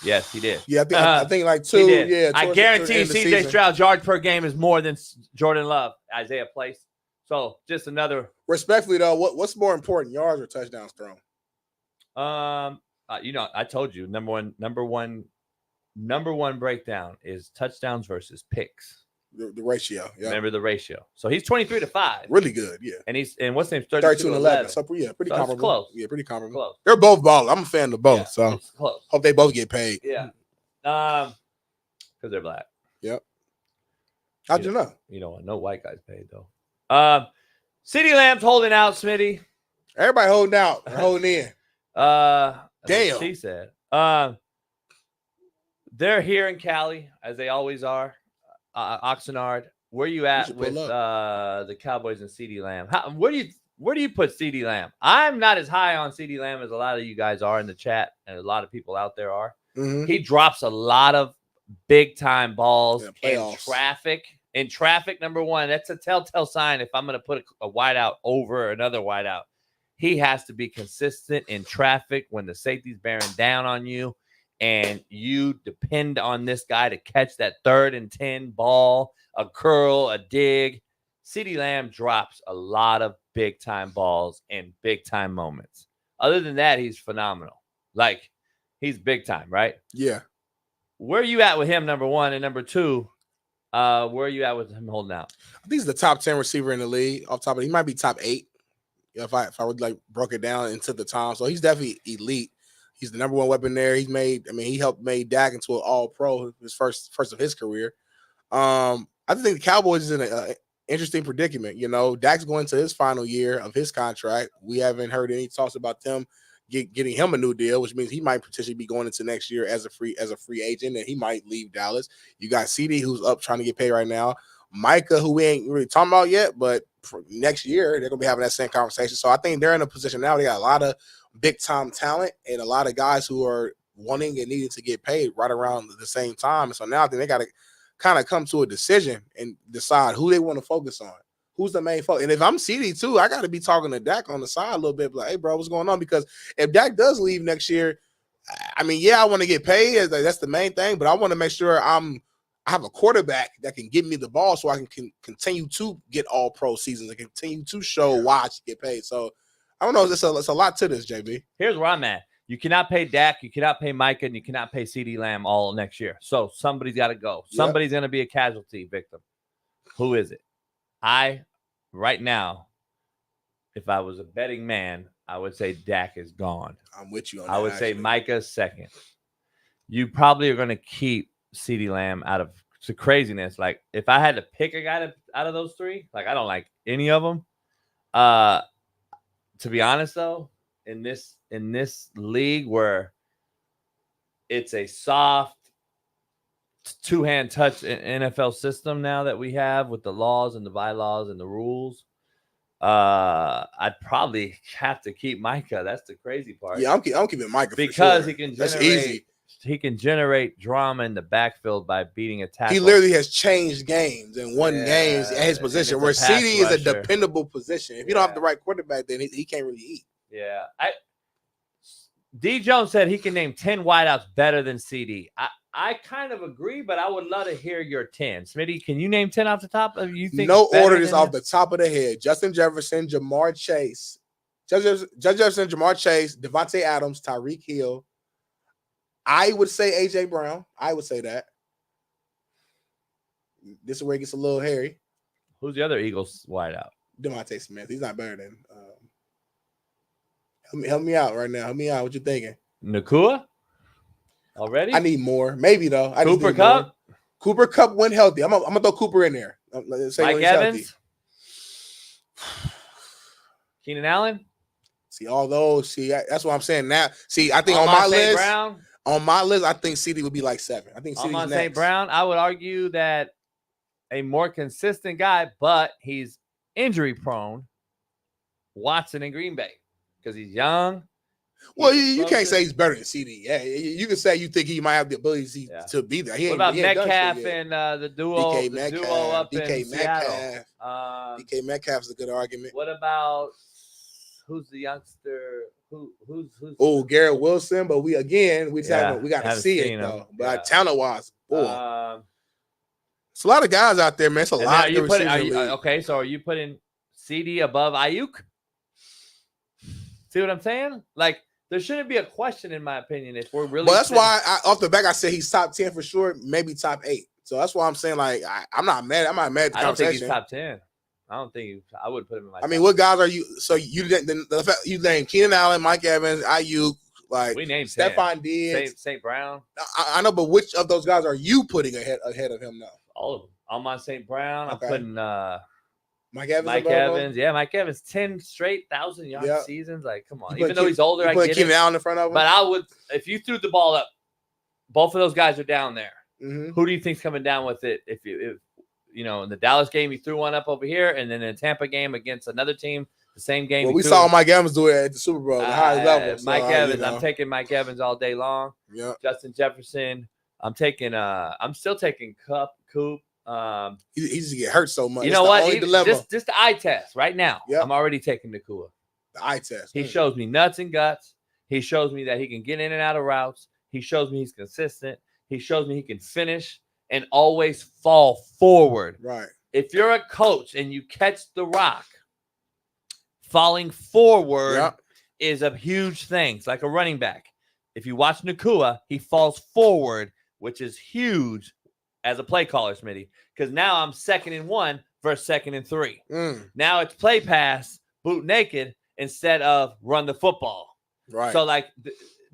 Yes, he did. Yeah, I think like 2. Yeah, I guarantee C.J. Stroud's yards per game is more than Jordan Love, Isaiah Place. So just another. Respectfully though, what's more important, yards or touchdowns thrown? I told you number one breakdown is touchdowns versus picks. The ratio. Yeah. Remember the ratio. So he's 23-5. Really good. Yeah. And what's his name? 32-11. So yeah, pretty comparable. Close. Yeah, pretty comparable. Close. They're both ballers. I'm a fan of both. So it's close. Hope they both get paid. Yeah. Because they're black. Yep. How'd you know? You know, no white guys paid though. CeeDee Lamb's holding out, Smitty. Everybody holding out. They're holding in. Damn. She said. They're here in Cali, as they always are. Oxnard, where you at with the Cowboys and CeeDee Lamb? Where do you put CeeDee Lamb? I'm not as high on CeeDee Lamb as a lot of you guys are in the chat, and a lot of people out there are. He drops a lot of big time balls in traffic. In traffic, number one, that's a telltale sign. If I'm going to put a wideout over another wideout, he has to be consistent in traffic when the safety's bearing down on you. And you depend on this guy to catch that 3rd and 10 ball, a curl, a dig. CeeDee Lamb drops a lot of big-time balls in big-time moments. Other than that, he's phenomenal. Like, he's big-time, right? Yeah. Where are you at with him, number one? And number two, where are you at with him holding out? I think he's the top 10 receiver in the league. Off top of it, he might be top 8 if I would like broke it down into the time. So he's definitely elite. He's the number one weapon there. He helped make Dak into an all-pro, his first of his career. I think the Cowboys is in an interesting predicament. You know, Dak's going to his final year of his contract. We haven't heard any talks about them getting him a new deal, which means he might potentially be going into next year as a free agent, and he might leave Dallas. You got CD, who's up trying to get paid right now. Micah, who we ain't really talking about yet, but for next year they're gonna be having that same conversation. So I think they're in a position now. They got a lot of big time talent and a lot of guys who are wanting and needing to get paid right around the same time. So now I think they got to kind of come to a decision and decide who they want to focus on. Who's the main focus? And if I'm CD too, I got to be talking to Dak on the side a little bit. Like, hey, bro, what's going on? Because if Dak does leave next year, I mean, yeah, I want to get paid. That's the main thing. But I want to make sure I have a quarterback that can give me the ball so I can continue to get all pro seasons and continue to show why I should get paid. So I don't know. It's a lot to this, JB. Here's where I'm at. You cannot pay Dak, you cannot pay Micah, and you cannot pay CD Lamb all next year. So somebody's got to go. Somebody's going to be a casualty victim. Who is it? Right now, if I was a betting man, I would say Dak is gone. I'm with you on that. I would say Micah's second. You probably are going to keep CD Lamb out of the craziness. Like, if I had to pick a guy out of those three, like, I don't like any of them. To be honest, though, in this league where it's a soft two-hand touch NFL system now that we have with the laws and the bylaws and the rules, I'd probably have to keep Micah. That's the crazy part. Yeah, I'm keeping Micah because for sure. he can That's easy. He can generate drama in the backfield by beating a tackle. He literally has changed games and won games at his position, where CD is a dependable position. If you don't have the right quarterback, then he can't really eat. Yeah. D. Jones said he can name 10 wideouts better than CD. I kind of agree, but I would love to hear your 10. Smitty, can you name 10 off the top? You think no order is off the top of the head. Justin Jefferson, Jamar Chase, Devontae Adams, Tyreek Hill. I would say AJ Brown. I would say that. This is where it gets a little hairy. Who's the other Eagles wideout? Devontae Smith. He's not better than. Help me out right now. Help me out. What you thinking? Nakua? Already? I need more. Maybe though. Cooper Kupp? More. Cooper Kupp went healthy. I'm gonna throw Cooper in there. Mike Evans? Keenan Allen? See all those. See, that's what I'm saying now. See, I think on my list. Brown? On my list, I think CD would be like 7. I think CD's next. St. Brown, I would argue that a more consistent guy, but he's injury prone, Watson in Green Bay, because he's young. Well, you can't say he's better than CD. Yeah, you can say you think he might have the ability to be there. What about Metcalf and the duo? DK duo up DK in Metcalf. Seattle. DK Metcalf's a good argument. What about who's the youngster? Who's Garrett Wilson, but we got to see it though. But talent wise, boy, it's a lot of guys out there, man. It's a lot. Okay, so are you putting CD above Ayuk? See what I'm saying? Like, there shouldn't be a question, in my opinion, if we're really. Well, that's why off the back I said he's top 10 for sure, maybe top 8. So that's why I'm saying, like, I'm not mad. I'm not mad at the conversation. I don't think he's top 10. I don't think I would put him in my. I mean, what guys are you? So you named Keenan Allen, Mike Evans, Ayuk, like we named Stephon Diggs, St. Brown. I know, but which of those guys are you putting ahead of him now? All of them. I'm St. Brown. Okay. I'm putting Mike Evans. Yeah, Mike Evans, 10 straight 1,000-yard seasons. Like, come on. Even though he's older, I get Keenan Allen in front of him. But I would, if you threw the ball up, both of those guys are down there. Mm-hmm. Who do you think's coming down with it? If you know, in the Dallas game, you threw one up over here, and then in the Tampa game against another team, the same game. Well, we saw Mike Evans do it at the Super Bowl, the highest level. So, Mike Evans, I'm taking Mike Evans all day long. Yeah. Justin Jefferson, I'm still taking Coop. He just get hurt so much. You know what? Just the eye test right now. Yep. I'm already taking Nakua. The eye test. He shows me nuts and guts. He shows me that he can get in and out of routes. He shows me he's consistent. He shows me he can finish and always fall forward. Right. If you're a coach and you catch the rock, falling forward is a huge thing. It's like a running back. If you watch Nakua, he falls forward, which is huge as a play caller, Smitty, because now I'm 2nd and 1 versus 2nd and 3. Now it's play pass, boot naked instead of run the football. Right. So like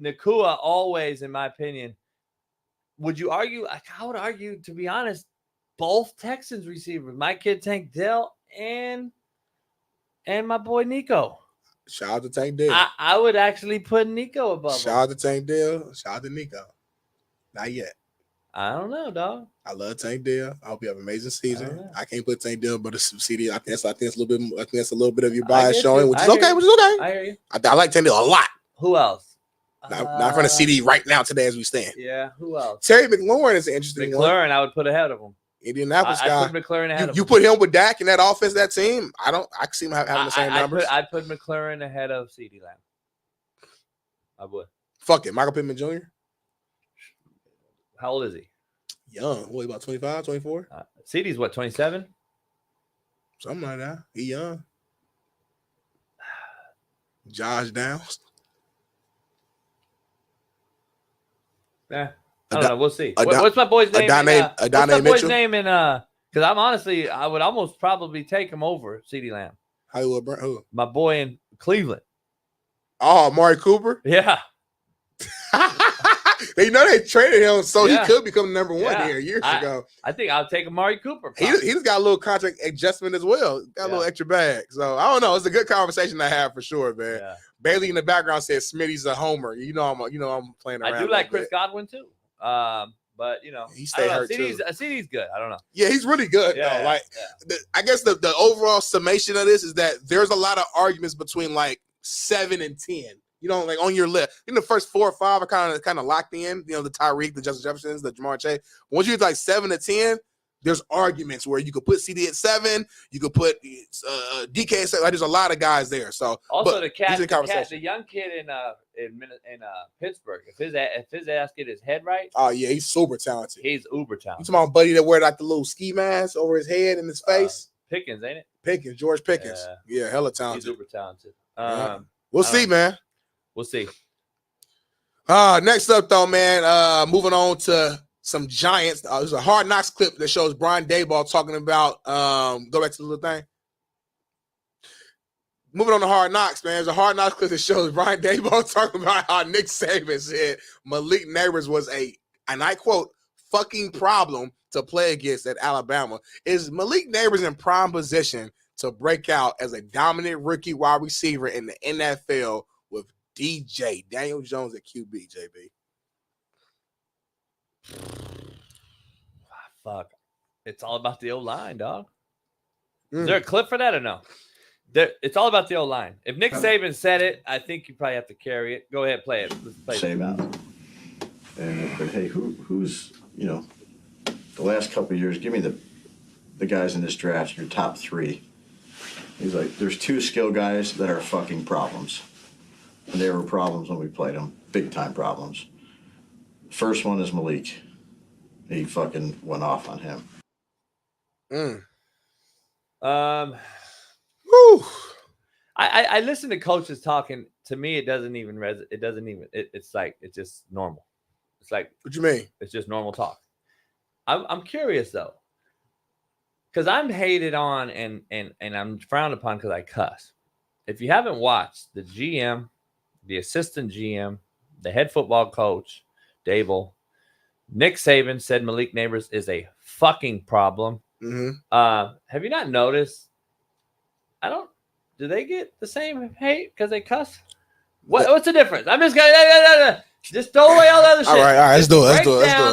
Nakua always, in my opinion, would you argue? I would argue, to be honest, both Texans receivers, my kid Tank Dell and my boy Nico. Shout out to Tank Dell. I would actually put Nico above. Shout out to Tank Dell. Shout out to Nico. Not yet. I don't know, dog. I love Tank Dell. I hope you have an amazing season. I can't put Tank Dell, but a CD. I think it's a little bit. I think that's a little bit of your bias showing, which is okay. Which is okay. I hear you. I like Tank Dell a lot. Who else? Not from the CD right now today as we stand. Yeah. Who else? Terry McLaurin is an interesting one. McLaurin, I would put ahead of him. Indianapolis guy. I put McLaurin ahead of him. You put him with Dak in that offense, that team. I can see him having the same numbers. I'd put McLaurin ahead of CeeDee Lamb. I would. Fuck it. Michael Pittman Jr. How old is he? Young. What, about 25, 24? CeeDee's what, 27? Something like that. He young. Josh Downs. Yeah. I don't know. We'll see. What's my boy's name? What's my boy's name in because I would almost probably take him over CeeDee Lamb. Who? My boy in Cleveland. Oh, Amari Cooper? Yeah. They traded him so he could become number one here years ago. I think I'll take Amari Cooper. He's got a little contract adjustment as well. Got a little extra bag. So I don't know. It's a good conversation to have for sure, man. Yeah. Bailey in the background says Smitty's a homer. I'm playing around. I do like Chris Godwin too. But he stayed hurt too. CeeDee's good. I don't know. Yeah, he's really good. Yeah, I guess the overall summation of this is that there's a lot of arguments between like 7 and 10. Like on your list, the first 4 or 5 are kind of locked in. The Tyreek, the Justin Jeffersons, the Jamar Chase. Once you get like 7 to 10, there's arguments where you could put CD at 7, you could put DK at 7. Like, there's a lot of guys there. So also the young kid in Pittsburgh. If his ass get his head right, oh yeah, he's super talented. He's uber talented. You talking about buddy that wear like the little ski mask over his head and his face? Pickens, ain't it? Pickens, George Pickens. Yeah, hella talented. He's uber talented. We'll see, man. We'll see. Next up, though, man, moving on to some Giants. There's a Hard Knocks clip that shows Brian Daboll talking about go back to the little thing. Moving on to Hard Knocks, man. There's a Hard Knocks clip that shows Brian Daboll talking about how Nick Saban said Malik Neighbors was and I quote, fucking problem to play against at Alabama. Is Malik Neighbors in prime position to break out as a dominant rookie wide receiver in the NFL with DJ Daniel Jones at QB, JB? Fuck. It's all about the O-line, dog. Is there a clip for that or no? It's all about the O-line. If Nick Saban said it, I think you probably have to carry it. Go ahead, play it. Let's play Saban. But hey, who's the last couple of years? Give me the guys in this draft. Your top 3. He's like, there's 2 skill guys that are fucking problems. And they were problems when we played them. Big time problems. First one is Malik. He fucking went off on him. I listen to coaches talking. To me, it doesn't even it's like it's just normal. It's like, what you mean? It's just normal talk. I'm curious though. Because I'm hated on and I'm frowned upon because I cuss. If you haven't watched, the GM, the assistant GM, the head football coach, Daboll, Nick Saban said Malik Neighbors is a fucking problem. Have you not noticed? Do they get the same hate because they cuss? What's the difference? I'm just gonna just throw away all the other shit. All right, let's do it.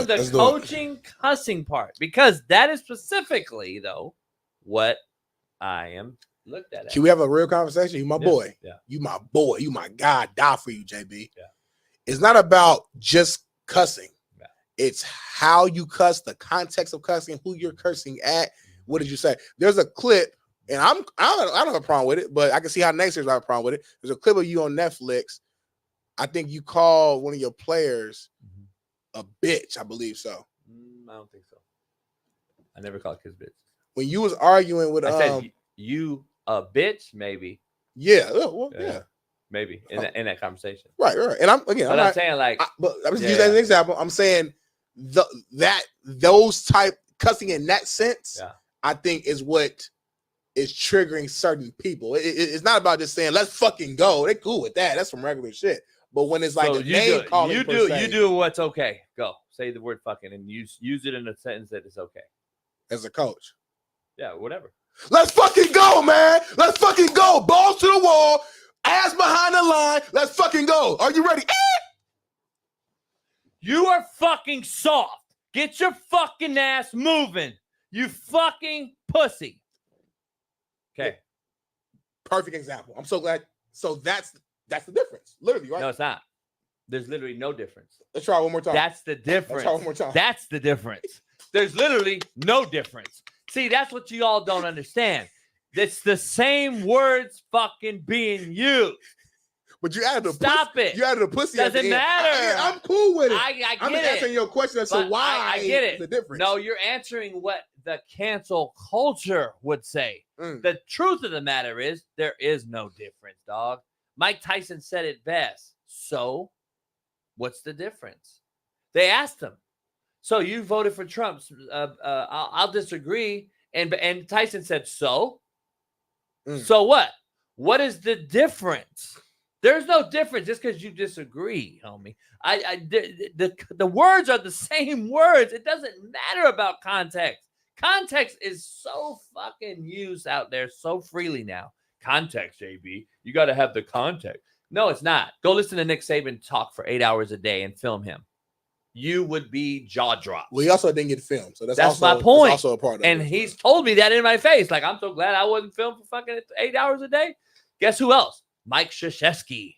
The coaching cussing part, because that is specifically though what I am looked at. Can we have a real conversation? You my boy. Yeah. You my boy. You my guy. Die for you, JB. Yeah. It's not about just cussing. Yeah. It's how you cuss, the context of cussing, who you're cursing at. What did you say? There's a clip, and I don't have a problem with it, but I can see how next year's I have a problem with it. There's a clip of you on Netflix. I think you called one of your players a bitch. I believe so. I don't think so. I never called kids bitch. When you was arguing with, I said you a bitch, maybe. Yeah. Well, yeah. Maybe in that conversation. Right. And I'm saying like, I'm just using an example. I'm saying those type cussing in that sense, I think is what is triggering certain people. It's not about just saying let's fucking go. They're cool with that. That's some regular shit. But when it's like So a name calling, you do what's okay. Go say the word fucking and use it in a sentence that is okay. As a coach. Yeah, whatever. Let's fucking go, man. Let's fucking go. Balls to the wall. Ass behind the line. Let's fucking go. Are you ready? You are fucking soft. Get your fucking ass moving. You fucking pussy. Okay. Perfect example. I'm so glad. So that's the difference. Literally, right? No, it's not. There's literally no difference. Let's try one more time. That's the difference. Let's try one more time. That's the difference. There's literally no difference. See, that's what you all don't understand. It's the same words fucking being used. But you added a Stop pussy. it. You added a pussy. Doesn't matter. I'm cool with it. I get I'm it. answering your question as to why I get it. the difference. No, you're answering what the cancel culture would say. The truth of the matter is there is no difference, dog. Mike Tyson said it best. So, what's the difference? They asked him. So you voted for Trump. I'll disagree. And Tyson said, so? So what? What is the difference? There's no difference just because you disagree, homie. The words are the same words. It doesn't matter about context. Context is so fucking used out there so freely now. Context, JB. You got to have the context. No, it's not. Go listen to Nick Saban talk for 8 hours a day and film him. You would be jaw dropped. Well, he also didn't get filmed, so that's also, my point. That's also a part of and it. He's told me that in my face. Like, I'm so glad I wasn't filmed for fucking 8 hours a day. Guess who else? Mike Krzyzewski.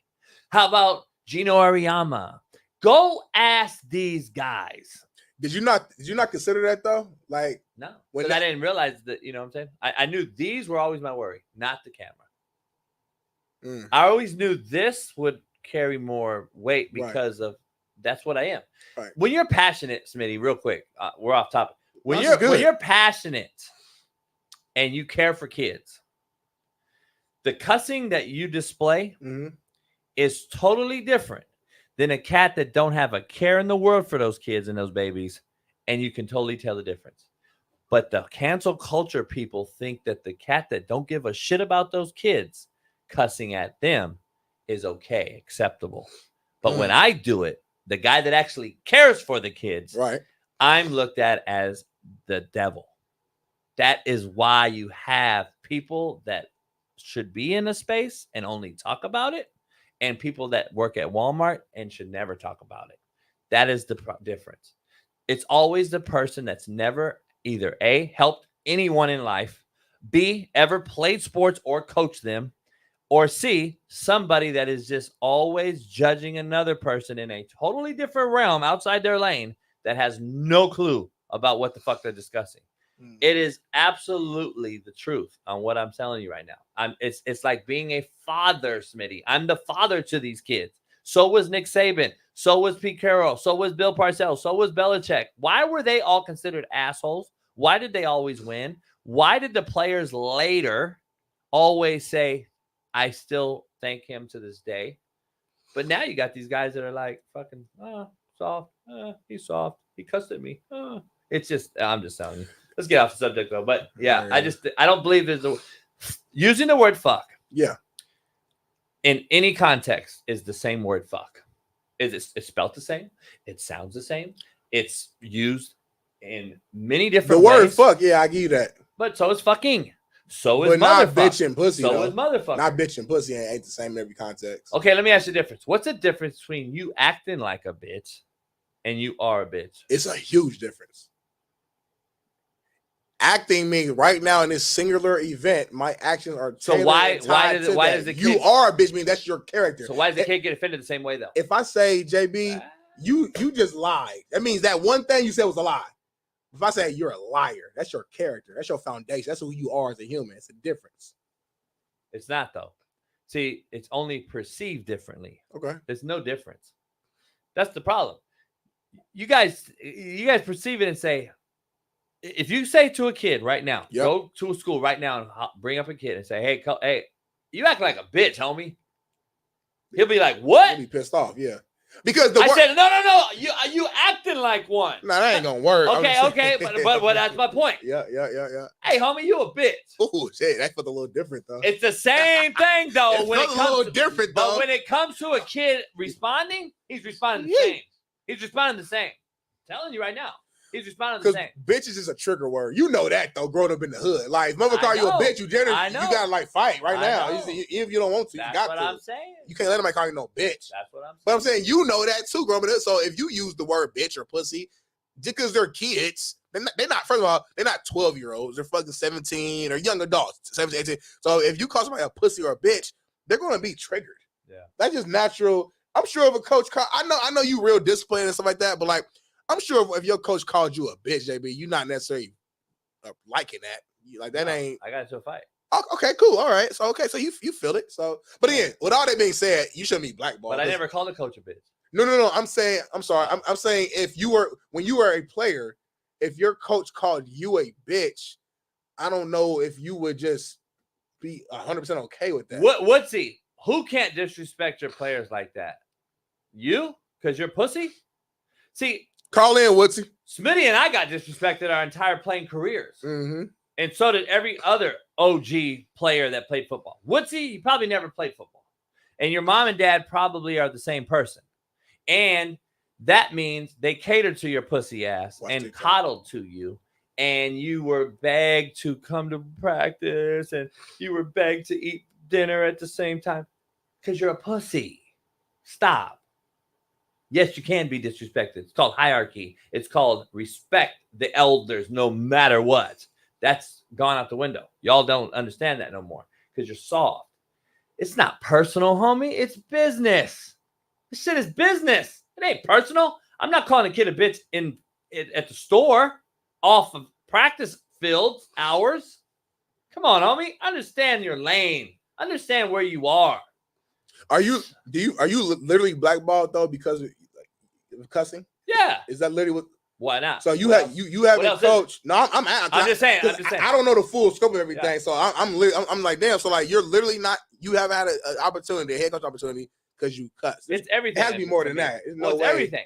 How about Gino Auriemma? Go ask these guys. Did you not consider that though? Like, no, when I didn't realize that. You know what I'm saying? I knew these were always my worry, not the camera. I always knew this would carry more weight because of that's what I am. Right. When you're passionate, Smitty, real quick, we're off topic. When you're passionate and you care for kids, the cussing that you display is totally different than a cat that don't have a care in the world for those kids and those babies, and you can totally tell the difference. But the cancel culture people think that the cat that don't give a shit about those kids cussing at them is okay, acceptable. But when I do it, the guy that actually cares for the kids, I'm looked at as the devil. That is why you have people that should be in a space and only talk about it, and people that work at Walmart and should never talk about it. That is the difference. It's always the person that's never either A, helped anyone in life, B, ever played sports or coached them, or C, somebody that is just always judging another person in a totally different realm outside their lane that has no clue about what the fuck they're discussing. It is absolutely the truth on what I'm telling you right now. It's like being a father, Smitty. I'm the father to these kids. So was Nick Saban. So was Pete Carroll. So was Bill Parcells. So was Belichick. Why were they all considered assholes? Why did they always win? Why did the players later always say, I still thank him to this day? But now you got these guys that are like, fucking, soft. He's soft. He cussed at me. It's just, I'm just telling you. Let's get off the subject though. But yeah, I don't believe there's using the word fuck. Yeah. In any context is the same word fuck. It's spelled the same. It sounds the same. It's used in many different ways. The word fuck, yeah, I give you that. But so is fucking. So is but not bitch and pussy. So is motherfucker. Not bitch and pussy ain't the same in every context. Okay, let me ask you the difference. What's the difference between you acting like a bitch and you are a bitch? It's a huge difference. Acting means right now in this singular event, my actions are so why does the kid, you are a bitch mean that's your character. So why does the kid get offended the same way though? If I say JB, you just lied. That means that one thing you said was a lie. If I say you're a liar, that's your character. That's your foundation. That's who you are as a human. It's a difference. It's not though. See, it's only perceived differently. Okay. There's no difference. That's the problem. You guys perceive it and say, if you say to a kid right now, go to a school right now and bring up a kid and say, hey, you act like a bitch, homie. He'll be like, what? He'll be pissed off, yeah. Because I said, no. You acting like one. No, that ain't gonna work. Okay, but that's my point. Yeah. Hey, homie, you a bitch. Oh shit, that felt a little different though. It's the same thing though. It felt a little different though. But when it comes to a kid responding, he's responding the same. He's responding the same. I'm telling you right now. He's responding the same. Bitches is a trigger word. You know that though, growing up in the hood. Like, if mother call you a bitch, you gotta like fight right now. If you don't want to, That's you got what to. I'm saying. You can't let anybody call you no bitch. That's what I'm saying. But I'm saying you know that too, growing up. So if you use the word bitch or pussy, just because they're kids, they're not. First of all, they're not 12-year-olds. They're fucking 17 or young adults, 17, 18. So if you call somebody a pussy or a bitch, they're gonna be triggered. Yeah, that's just natural. I'm sure if a coach I know you real disciplined and stuff like that, but like I'm sure if your coach called you a bitch, JB, you're not necessarily liking that. Like that ain't. I got into a fight. Okay, cool. All right. So you feel it. So, but again, with all that being said, you shouldn't be blackballed. But I never called a coach a bitch. No. I'm saying, I'm sorry. I'm saying when you were a player, if your coach called you a bitch, I don't know if you would just be 100% okay with that. What's he? Who can't disrespect your players like that? You? Because you're pussy? See, call in, Woodsy. Smitty and I got disrespected our entire playing careers. Mm-hmm. And so did every other OG player that played football. Woodsy, you probably never played football. And your mom and dad probably are the same person. And that means they catered to your pussy ass and coddled to you. And you were begged to come to practice. And you were begged to eat dinner at the same time. Because you're a pussy. Stop. Yes, you can be disrespected. It's called hierarchy. It's called respect the elders no matter what. That's gone out the window. Y'all don't understand that no more because you're soft. It's not personal, homie. It's business. This shit is business. It ain't personal. I'm not calling a kid a bitch at the store off of practice field hours. Come on, homie. Understand your lane. Understand where you are. Are you literally blackballed though because of cussing? Yeah. Is that literally what? Why not? So you have a coach. No, I'm just saying. I don't know the full scope of everything. Yeah. So I'm like, damn. So like, you're literally not. You haven't had an opportunity, a head coach opportunity, because you cuss. It's everything. It has to be more than that. It's everything.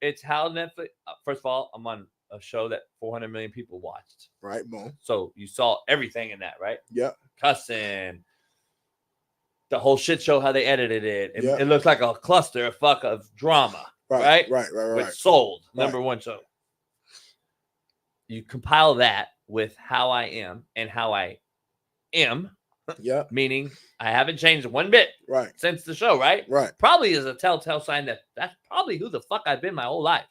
It's how Netflix. First of all, I'm on a show that 400 million people watched. Right. Boom. So you saw everything in that, right? Yeah. Cussing. The whole shit show, how they edited it. It looks like a cluster of drama. Right. Which sold number one show. You compile that with how I am and how I am. Yeah. Meaning I haven't changed one bit since the show, right? Right. Probably is a telltale sign that that's probably who the fuck I've been my whole life.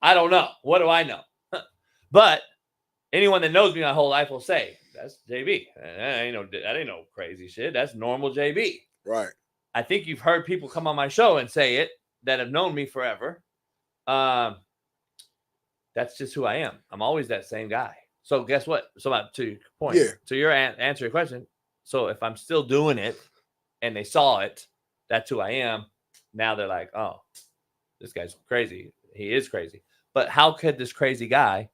I don't know. What do I know? But anyone that knows me my whole life will say, that's JB. That ain't no crazy shit. That's normal JB. Right. I think you've heard people come on my show and say it that have known me forever. That's just who I am. I'm always that same guy. So guess what? So to your point, to your answer your question. So if I'm still doing it and they saw it, that's who I am. Now they're like, oh, this guy's crazy. He is crazy. But how could this crazy guy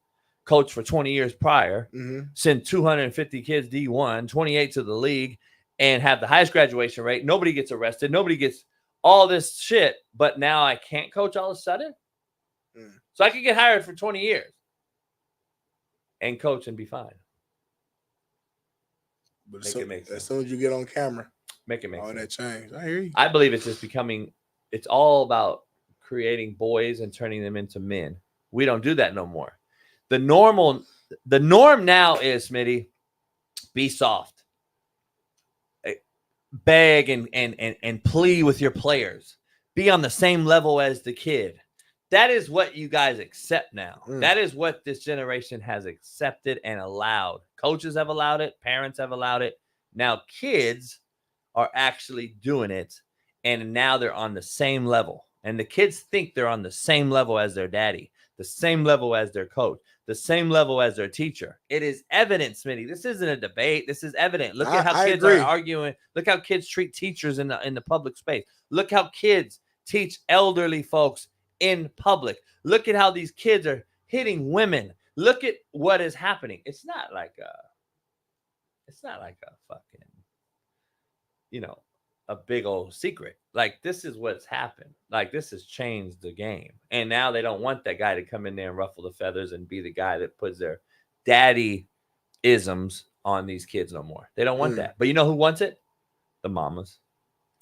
coach for 20 years prior, send 250 kids D1, 28 to the league, and have the highest graduation rate? Nobody gets arrested. Nobody gets all this shit. But now I can't coach all of a sudden? So I could get hired for 20 years and coach and be fine. But as soon as you get on camera, make it make all sense. That change. I hear you. I believe it's just becoming, it's all about creating boys and turning them into men. We don't do that no more. The norm now is, Smitty, be soft. Beg and plea with your players. Be on the same level as the kid. That is what you guys accept now. That is what this generation has accepted and allowed. Coaches have allowed it. Parents have allowed it. Now kids are actually doing it, and now they're on the same level. And the kids think they're on the same level as their daddy, the same level as their coach, the same level as their teacher. It is evident, Smitty. This isn't a debate. This is evident. Look at how kids are arguing. Look how kids treat teachers in the public space. Look how kids teach elderly folks in public. Look at how these kids are hitting women. Look at what is happening. It's not like a fucking, a big old secret. Like, this is what's happened. Like, this has changed the game. And now they don't want that guy to come in there and ruffle the feathers and be the guy that puts their daddy isms on these kids no more. They don't want that. But you know who wants it? The mamas.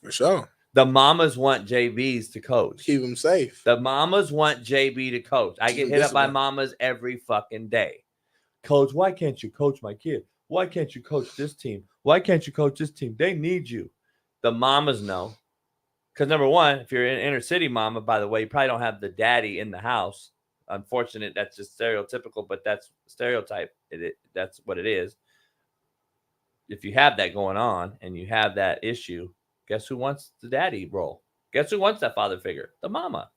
For sure. The mamas want JBs to coach. Keep them safe. The mamas want JB to coach. I get hit up by mamas every fucking day. Coach, why can't you coach my kid? Why can't you coach this team? Why can't you coach this team? They need you. The mamas know. Because number one, if you're an inner city mama, by the way, you probably don't have the daddy in the house. Unfortunate, that's just stereotypical, but that's stereotype. That's what it is. If you have that going on and you have that issue, guess who wants the daddy role? Guess who wants that father figure? The mama.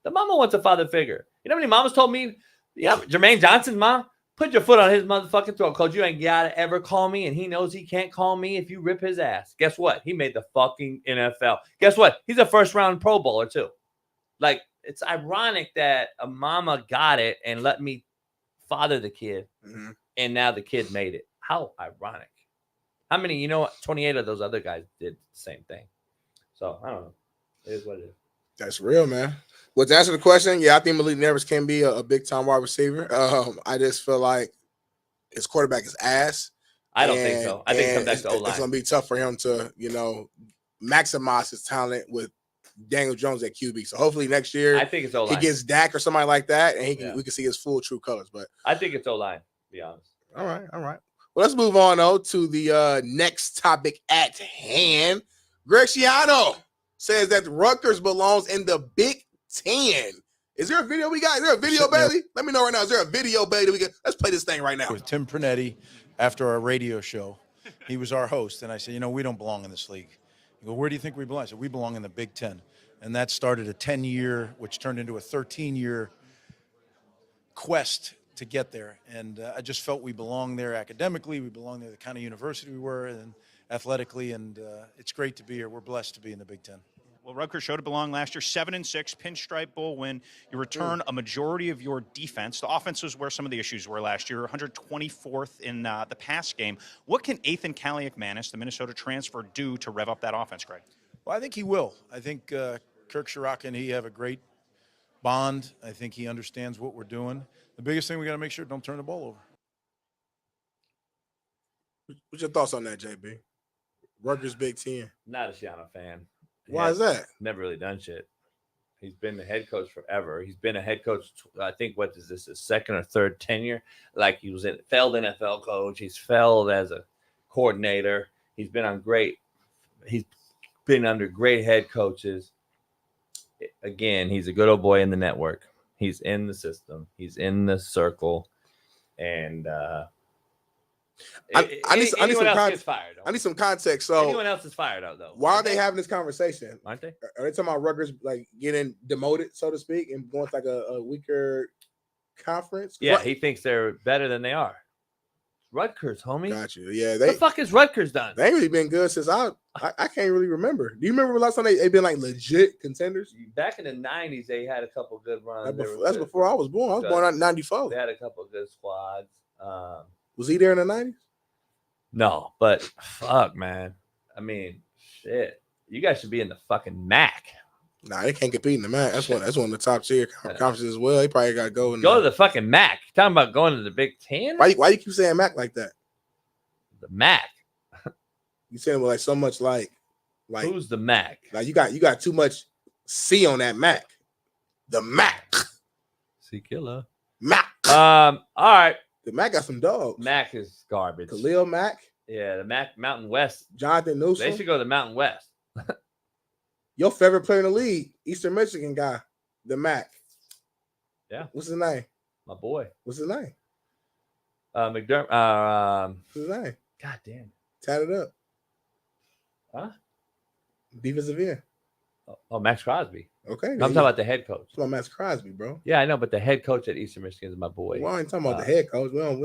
The mama wants a father figure. You know how many mamas told me, yeah, Jermaine Johnson's mom, put your foot on his motherfucking throat, coach. You ain't got to ever call me, and he knows he can't call me if you rip his ass. Guess what? He made the fucking NFL. Guess what? He's a first-round Pro Bowler, too. Like, it's ironic that a mama got it and let me father the kid, and now the kid made it. How ironic. How many, 28 of those other guys did the same thing. So, I don't know. It is what it is. That's real, man. Well, to answer the question, yeah, I think Malik Neighbors can be a big-time wide receiver. I just feel like his quarterback is ass. I don't think so. I think it comes back to O-line. It's going to be tough for him to, maximize his talent with Daniel Jones at QB. So hopefully next year I think it's O-line. he gets Dak or somebody like that, and we can see his full true colors. But I think it's O-line, to be honest. All right. Well, let's move on, though, to the next topic at hand. Greg Schiano says that Rutgers belongs in the Big Ten. Is there a video we got? Is there a video, Bailey? Let me know right now. Is there a video, Bailey? Let's play this thing right now. With Tim Pernetti after our radio show. He was our host, and I said, we don't belong in this league. He goes, where do you think we belong? I said, we belong in the Big Ten. And that started a 10-year, which turned into a 13-year quest to get there. And I just felt we belong there academically. We belong there the kind of university we were and athletically. And it's great to be here. We're blessed to be in the Big Ten. Well, Rutgers showed it belonged last year, 7-6, pinstripe bowl win. You return a majority of your defense. The offense was where some of the issues were last year, 124th in the pass game. What can Ethan Kaliak-Manis, the Minnesota transfer, do to rev up that offense, Greg? Well, I think he will. I think Kirk Shiraka and he have a great bond. I think he understands what we're doing. The biggest thing we got to make sure don't turn the ball over. What's your thoughts on that, JB? Rutgers Big Ten. Not a Schiano fan. Why is that? Never really done shit. He's been the head coach forever. He's been a head coach, I think, what is this, his second or third tenure? Like, he was a failed NFL coach. He's failed as a coordinator. He's been under great head coaches. Again, he's a good old boy in the network. He's in the system. He's in the circle. And I need some context. Fired, I need some context. So anyone else is fired out, though. Why are they having this conversation? Aren't they? Are they talking about Rutgers like getting demoted, so to speak, and going to like a weaker conference? Yeah, he thinks they're better than they are. Rutgers, homie. Got you. Yeah, what the fuck has Rutgers done? They ain't really been good since I can't really remember. Do you remember the last time they been like legit contenders? Back in the 90s, they had a couple good runs. That's before I was born. I was born in 94. They had a couple good squads. Was he there in the 90s? No, but fuck, man. I mean, shit. You guys should be in the fucking MAC. Nah, they can't compete in the MAC. That's one of the top tier conferences as well. They probably got to go. Go to the fucking MAC. Talking about going to the Big Ten? Why you keep saying MAC like that? The MAC. You saying it with like so much like who's the MAC? Like you got too much C on that MAC. The MAC. C killer. MAC. All right. The MAC got some dogs. MAC is garbage. Khalil Mack. Yeah, the MAC Mountain West. Jonathan Newsom. They should go to the Mountain West. Your favorite player in the league, Eastern Michigan guy, the MAC. Yeah. What's his name? My boy. What's his name? McDermott. What's his name? God damn. Tat it up. Huh? Defensive end. Oh, Max Crosby. Okay. I'm talking about the head coach. It's about Max Crosby, bro. Yeah, I know, but the head coach at Eastern Michigan is my boy. Well, I ain't talking about the head coach. I don't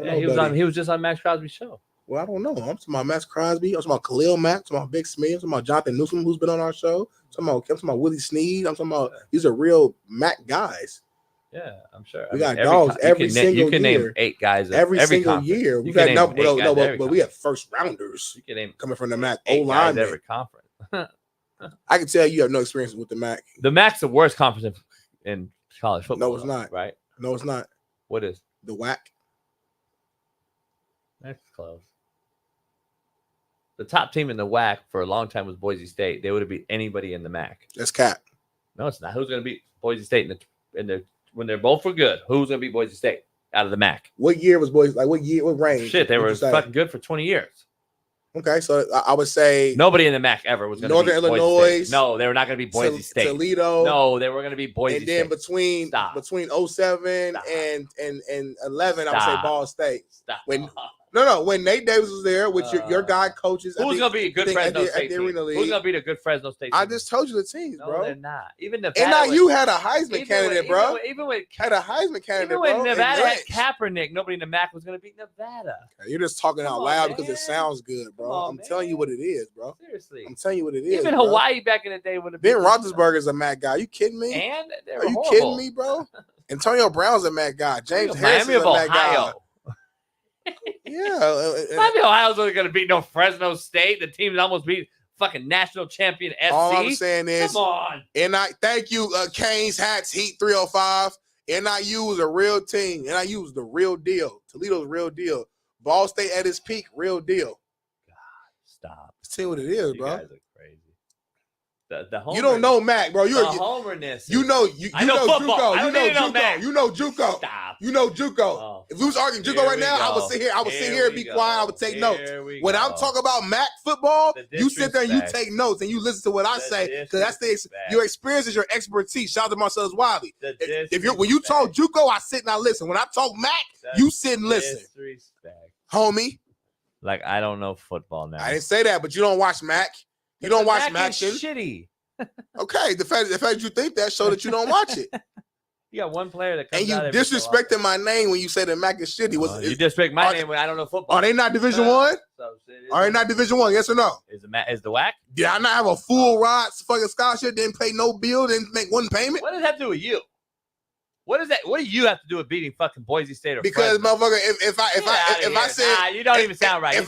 know. He was just on Max Crosby's show. Well, I don't know. I'm talking about Max Crosby. I'm talking about Khalil Mack. I'm talking about Big Smitty. I'm talking about Jonathan Newsom, who's been on our show. I'm talking about Willie Snead. I'm talking about these are real Mac guys. Yeah, I'm sure. We got dogs every single year. You can name 8 guys every single conference. year. We've had but we have first rounders. You can name coming from the Mac O line every conference. I can tell you have no experience with the MAC. The MAC's the worst conference in college football. No, it's not. Right? No, it's not. What is? The WAC. That's close. The top team in the WAC for a long time was Boise State. They would have beat anybody in the MAC. That's cap. No, it's not. Who's going to beat Boise State when they're both for good? Who's going to beat Boise State out of the MAC? What year was Boise? Like what year? What range? Shit, they were fucking good for 20 years. Okay, so I would say nobody in the MAC ever was going to beat Northern Boise Illinois. State. No, they were not going to beat Boise State. Toledo. No, they were going to beat Boise and then State. between 07 and 11, I would say Ball State. Stop. When Nate Davis was there with your guy coaches. Who's going to be a good Fresno State team? Who's going to be a good Fresno State team? I just told you the teams, bro. No, they're not. Even Nevada. NIU had a Heisman candidate, bro. Even with had a Heisman candidate, even when Nevada had Kaepernick, nobody in the MAC was going to beat Nevada. You're just talking out loud because it sounds good, bro. I'm telling you what it is, bro. Seriously. I'm telling you what it is. Even Hawaii back in the day would have been. Ben Roethlisberger's a MAC guy. Are you kidding me? And are you kidding me, bro? Antonio Brown's a MAC guy. James Harris is a MAC guy. Yeah, Miami, Ohio's only going to beat no Fresno State. The team's almost beat fucking national champion SC. All I'm saying is, come on. Thank you, Canes Hats Heat 305. NIU was a real team. NIU was the real deal. Toledo's real deal. Ball State at its peak, real deal. God, stop. See what it is, bro. You guys are crazy. The you don't know Mac, bro. You're homerness. You know football. JUCO. You know JUCO. Stop. You know JUCO. Oh. If we was arguing JUCO right now, I would sit here and be quiet. I would take notes. When I'm talking about MAC football, you sit there and you take notes and you listen to what I say because that's your experience is your expertise. Shout out to Marcellus Wiley. When you talk JUCO, I sit and I listen. When I talk MAC, you sit and listen. Homie. Like I don't know football now. I didn't say that, but you don't watch MAC. You don't watch MAC shit. Shitty. Okay, the fact you think that show that you don't watch it. You got one player that comes and you out disrespected my name when you said that MAC is shitty. You disrespect my name when I don't know football. Are they not Division One? Are they not Division One? Yes or no? Is the WAC? Did I not have a full ride fucking scholarship? Didn't pay no bill? Didn't make one payment? What does that have to do with you? What is that? What do you have to do with beating fucking Boise State or because Fresno? motherfucker, if I said you don't even sound right. If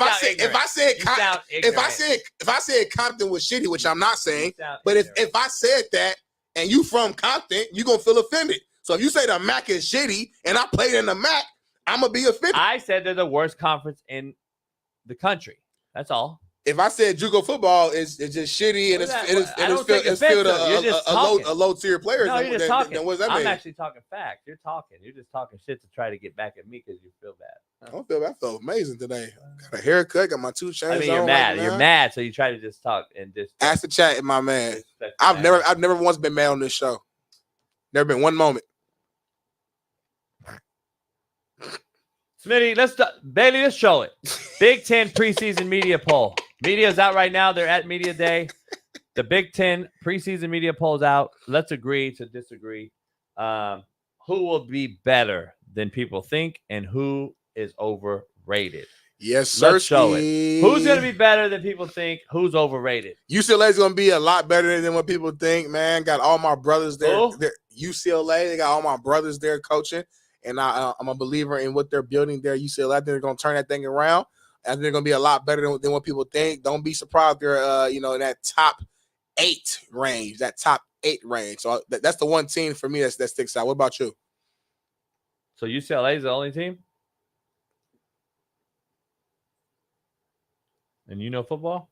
I said Compton was shitty, which I'm not saying, but if I said that and you from Compton, you gonna feel offended. So if you say the MAC is shitty and I played in the MAC, I'm gonna be offended. I said they're the worst conference in the country. That's all. If I said JUCO football is just shitty and it's filled a low tier players, no, you're just talking. Then what does that mean? I'm actually talking facts. You're talking. You're just talking shit to try to get back at me because you feel bad. I don't feel bad. I felt amazing today. Got a haircut. Got my 2 chains. I mean, you're mad. You're mad, so you try to just talk and just ask the chat, my man. I've never once been mad on this show. Never been one moment. Smitty, Bailey, let's show it. Big Ten preseason media poll. Media's out right now. They're at Media Day. The Big Ten preseason media poll's out. Let's agree to disagree. Who will be better than people think and who is overrated? Yes, sir. Let's show it. Who's going to be better than people think? Who's overrated? UCLA is going to be a lot better than what people think, man. Got all my brothers there. UCLA, they got all my brothers there coaching. And I'm a believer in what they're building there. UCLA, I think they're going to turn that thing around. I think they're going to be a lot better than what people think. Don't be surprised they're, in that top 8 range, So that's the one team for me that sticks out. What about you? So UCLA is the only team? And you know football?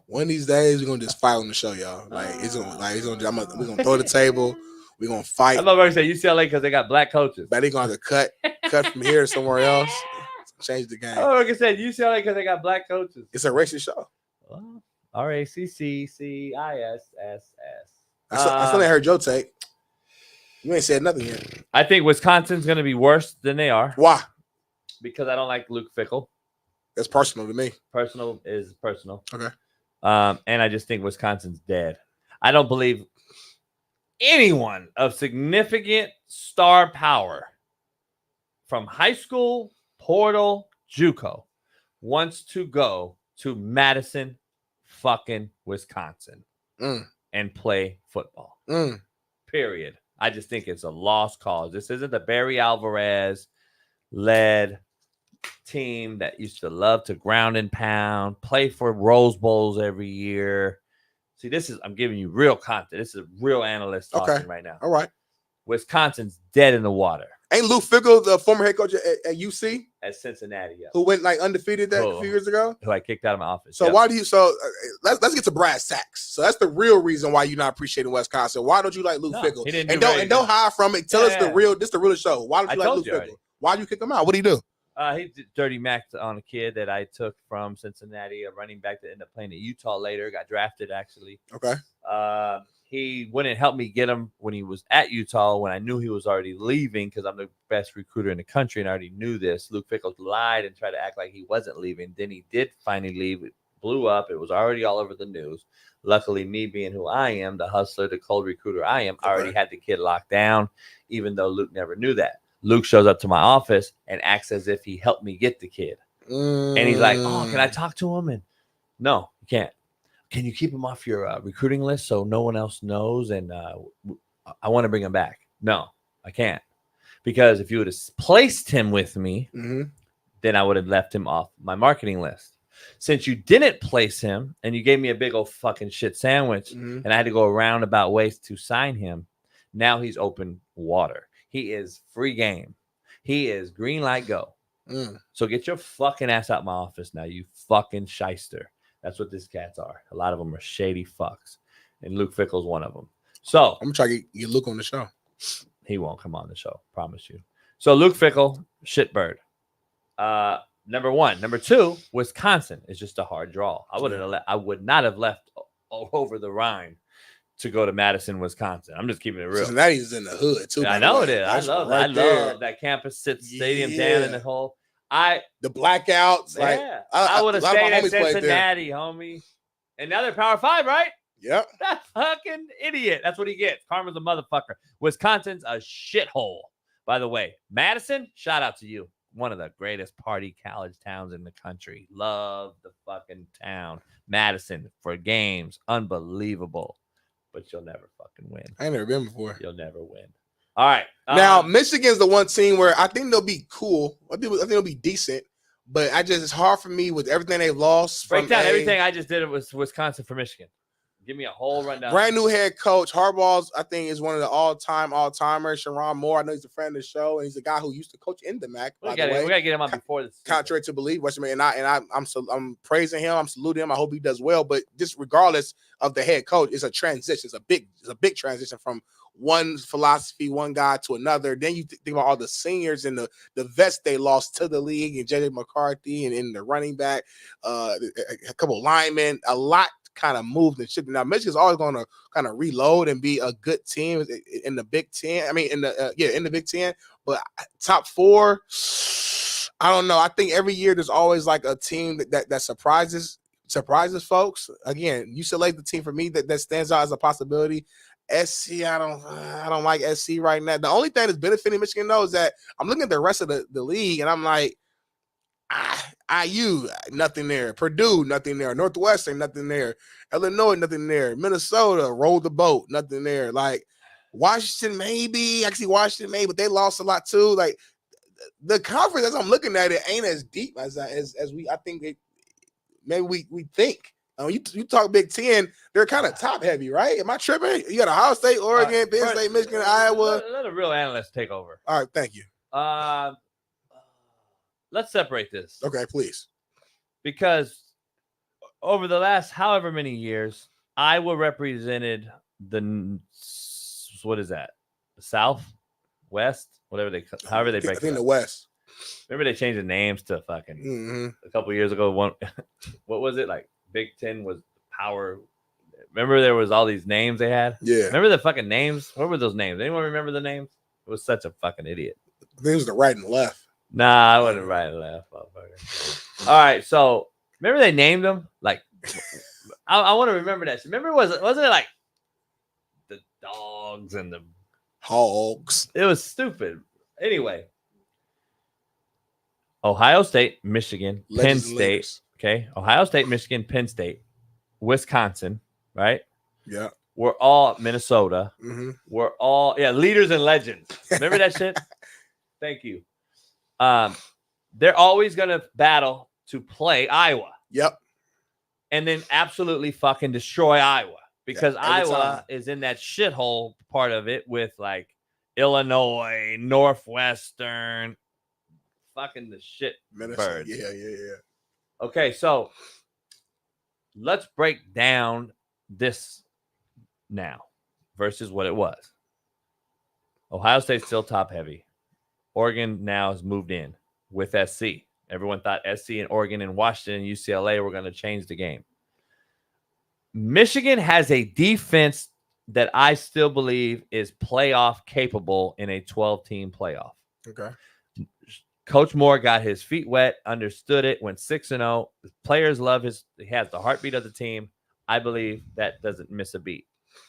One of these days, we're gonna just fight on the show, y'all. We're gonna throw the table. We're gonna fight. I'm about to say UCLA because they got black coaches. But they're gonna have to cut from here to somewhere else. Change the game. Oh, like I said, UCLA because they got black coaches. It's a racist show. RACCCISS. I still ain't heard your take. You ain't said nothing yet. I think Wisconsin's gonna be worse than they are. Why? Because I don't like Luke Fickell. That's personal to me. Personal is personal. Okay. And I just think Wisconsin's dead. I don't believe anyone of significant star power from high school, portal, JUCO wants to go to Madison fucking Wisconsin and play football. Period. I just think it's a lost cause. This isn't the Barry Alvarez led team that used to love to ground and pound, play for Rose Bowls every year. See, I'm giving you real content. This is a real analyst talking right now. All right. Wisconsin's dead in the water. Ain't Luke Fickell the former head coach at UC? At Cincinnati, yeah. Who went like undefeated a few years ago? Who I kicked out of my office. So why do you? So let's get to brass tacks. So that's the real reason why you're not appreciating Wisconsin. Why don't you like Luke Fickell? And don't hide from it. Tell us the real. This the real show. Why don't you like Luke Fickell? Why do you kick him out? What do you do? He did dirty max on a kid that I took from Cincinnati, a running back that ended up playing at Utah later, got drafted actually. Okay. He wouldn't help me get him when he was at Utah when I knew he was already leaving because I'm the best recruiter in the country and I already knew this. Luke Fickell lied and tried to act like he wasn't leaving. Then he did finally leave. It blew up. It was already all over the news. Luckily, me being who I am, the hustler, the cold recruiter I am, I already had the kid locked down, even though Luke never knew that. Luke shows up to my office and acts as if he helped me get the kid. And he's like, oh, can I talk to him? And no, you can't. Can you keep him off your recruiting list so no one else knows? And I want to bring him back. No, I can't. Because if you would have placed him with me, then I would have left him off my marketing list. Since you didn't place him and you gave me a big old fucking shit sandwich and I had to go around about ways to sign him, now he's open water. He is free game. He is green light go. So get your fucking ass out my office now, you fucking shyster. That's what these cats are. A lot of them are shady fucks. And Luke Fickell's one of them. So I'm trying to get Luke on the show. He won't come on the show. Promise you. So Luke Fickell, shitbird. Number one. Number two, Wisconsin is just a hard draw. I would not have left over the Rhine to go to Madison, Wisconsin. I'm just keeping it real. Cincinnati's in the hood too. Yeah, I know it is. I love that campus stadium down in the hole. The blackouts. Yeah. I would have stayed at Cincinnati, homie. And now they're Power 5, right? Yep. That fucking idiot. That's what he gets. Karma's a motherfucker. Wisconsin's a shithole. By the way, Madison, shout out to you. One of the greatest party college towns in the country. Love the fucking town. Madison for games. Unbelievable. But you'll never fucking win. I ain't never been before. You'll never win. All right. Now, Michigan's the one team where I think they'll be cool. I think they'll be decent. But it's hard for me with everything they've lost. Break down everything I just did. It was Wisconsin for Michigan. Give me a whole rundown. Brand new head coach. Harbaugh's, I think, is one of the all-timers. Shaun Moore, I know he's a friend of the show, and he's a guy who used to coach in the MAC. We got to get him on before this. Contrary to belief, I'm praising him. I'm saluting him. I hope he does well. But just regardless of the head coach, it's a transition. It's a big transition from one philosophy, one guy to another. Then you think about all the seniors and the vets they lost to the league, and J.J. McCarthy and the running back, a couple of linemen, a lot kind of moved and shifted. Now Michigan's always going to kind of reload and be a good team in the Big Ten. I mean, in the Big Ten, but top four, I don't know. I think every year there's always like a team that surprises folks. Again, UCLA, the team for me that stands out as a possibility. SC, I don't like SC right now. The only thing that's benefiting Michigan though is that I'm looking at the rest of the league and I'm like, IU, nothing there. Purdue, nothing there. Northwestern, nothing there. Illinois, nothing there. Minnesota, rolled the boat, nothing there. Like Washington, maybe. I can see Washington, maybe, but they lost a lot too. Like the conference, as I'm looking at it, ain't as deep as we. I think maybe we think. You talk Big Ten, they're kind of top heavy, right? Am I tripping? You got Ohio State, Oregon, Penn State, Michigan, Iowa. Let a real analyst take over. All right, thank you. Let's separate this. Okay, please. Because over the last however many years, Iowa represented the South, West, however they break it. I think the West. Remember they changed the names to fucking a couple years ago. What was it like? Big Ten was power. Remember there was all these names they had? Yeah. Remember the fucking names? What were those names? Anyone remember the names? It was such a fucking idiot. I think it was the right and the left. Nah, I wasn't right and left, motherfucker. All right, so remember they named them? Like, I want to remember that. Remember, wasn't it like the dogs and the hogs? It was stupid. Anyway, Ohio State, Michigan, Penn State. Okay, Ohio State, Michigan, Penn State, Wisconsin, right? Yeah. We're all Minnesota. We're all leaders and legends. Remember that shit? Thank you. they're always going to battle to play Iowa. Yep. And then absolutely fucking destroy Iowa because Iowa time. is in that shithole part of it with like Illinois, Northwestern, fucking the shit birds. Yeah. Okay, so let's break down this now versus what it was. Ohio State's still top heavy. Oregon now has moved in with SC. Everyone thought SC and Oregon and Washington and UCLA were going to change the game. Michigan has a defense that I still believe is playoff capable in a 12-team playoff. Okay. Coach Moore got his feet wet, understood it, went 6-0. The players love he has the heartbeat of the team. I believe that doesn't miss a beat.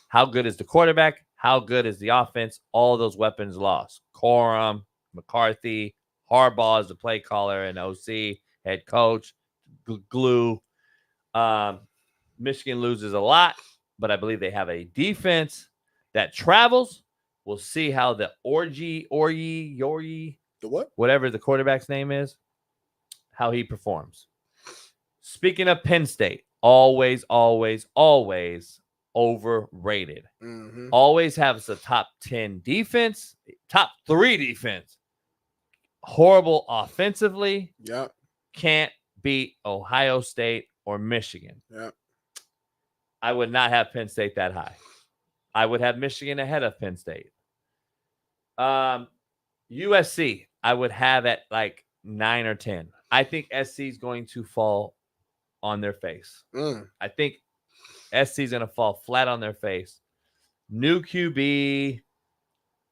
How good is the quarterback? How good is the offense? All those weapons lost. Corum, McCarthy, Harbaugh is the play caller and OC, head coach, glue. Michigan loses a lot, but I believe they have a defense that travels. We'll see how the Yorgi, the what? Whatever the quarterback's name is, how he performs. Speaking of Penn State, always overrated. Mm-hmm. Always has a top 10 defense, top 3 defense. Horrible offensively. Yep. Can't beat Ohio State or Michigan. Yep. I would not have Penn State that high. I would have Michigan ahead of Penn State. USC, I would have at like 9 or 10. I think SC is going to fall on their face. I think SC is going to fall flat on their face. New QB,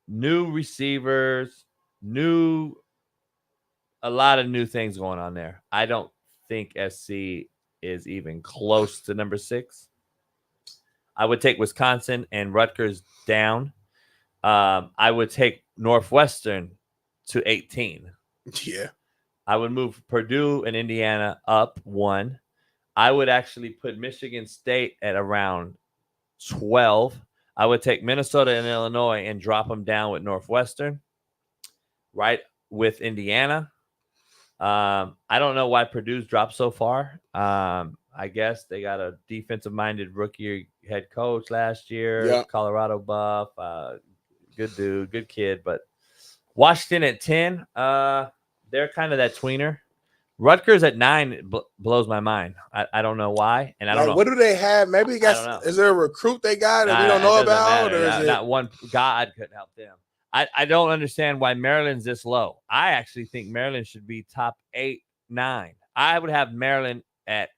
new receivers, a lot of new things going on there. I don't think SC is even close to number 6. I would take Wisconsin and Rutgers down. I would take Northwestern to 18. Yeah. I would move Purdue and Indiana up 1. I would actually put Michigan State at around 12. I would take Minnesota and Illinois and drop them down with Northwestern, right with Indiana. I don't know why Purdue's dropped so far. I guess they got a defensive-minded rookie head coach last year. Yeah. Colorado buff. Good dude, good kid. But Washington at 10, they're kind of that tweener. Rutgers at 9 blows my mind. I don't know why, and I don't know. What do they have? Maybe they got. Is there a recruit they got that we don't know about, or is it not one? God couldn't help them. I don't understand why Maryland's this low. I actually think Maryland should be top 8, 9. I would have Maryland at.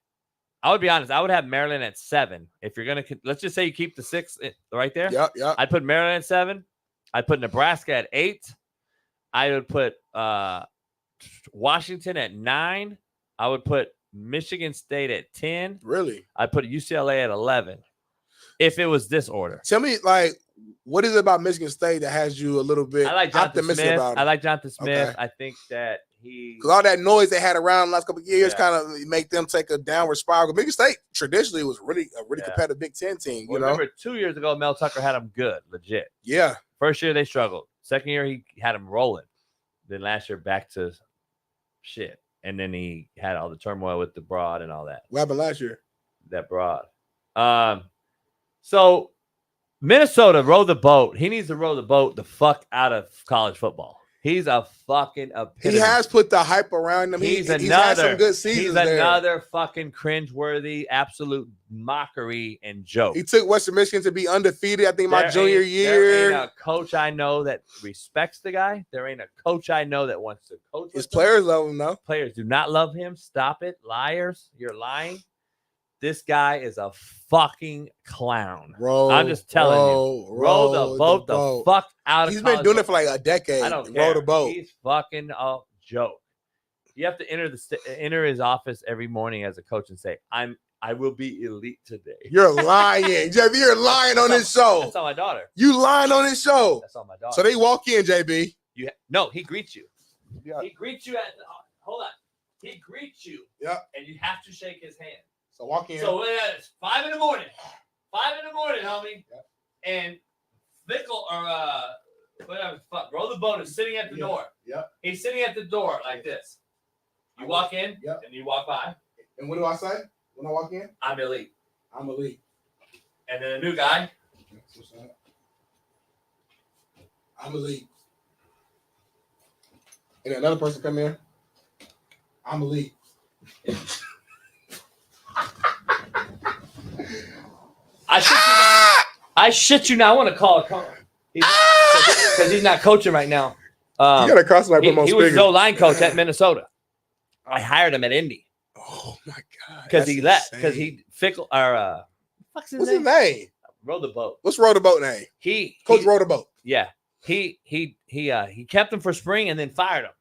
I would be honest. I would have Maryland at 7. If you're gonna, let's just say you keep the 6 right there. Yep. I'd put Maryland at 7. I'd put Nebraska at 8. I would put Washington at 9. I would put Michigan State at 10. Really? I'd put UCLA at 11. If it was this order. Tell me, like, what is it about Michigan State that has you a little bit optimistic about it? I like Jonathan Smith. Okay. I think that because all that noise they had around the last couple of years kind of make them take a downward spiral. Michigan State traditionally was really competitive Big Ten team. You know, remember 2 years ago, Mel Tucker had them good, legit. Yeah. First year they struggled. Second year he had them rolling. Then last year back to shit, and then he had all the turmoil with the Broad and all that. What happened last year? That Broad. So Minnesota row the boat. He needs to row the boat the fuck out of college football. He's a fucking epitome. He has put the hype around him. He's had some good seasons. He's another fucking cringeworthy, absolute mockery and joke. He took Western Michigan to be undefeated, I think, my junior year. There ain't a coach I know that respects the guy. There ain't a coach I know that wants to coach. His players love him, though. Players do not love him. Stop it. Liars. You're lying. This guy is a fucking clown. I'm just telling you. Row the boat the fuck out of. He's been doing it for like a decade. I don't care. Row the boat. He's fucking a joke. You have to enter his office every morning as a coach and say, I will be elite today. You're lying. JB, you're lying on this show. That's on my daughter. You lying on this show. That's on my daughter. So they walk in, JB. No, he greets you. Yeah. He greets you at hold on. He greets you. Yeah. And you have to shake his hand. So walk in. So it's 5 in the morning. 5 in the morning, homie. Yep. And Fickle or whatever, row the boat is sitting at the door. Yep. He's sitting at the door like this. You walk in, Yep. and you walk by. And what do I say when I walk in? I'm elite. I'm elite. And then a new guy. I'm elite. And another person come in. I'm elite. I shit you not. I want to call a call. Because he's not coaching right now. You gotta cross my He was his O-line coach at Minnesota. I hired him at Indy. Oh my god! Because he left. Because he fickle or what's his name? Rowed the boat. What's Row the Boat name? Coach Row the Boat. Yeah. He kept him for spring and then fired him.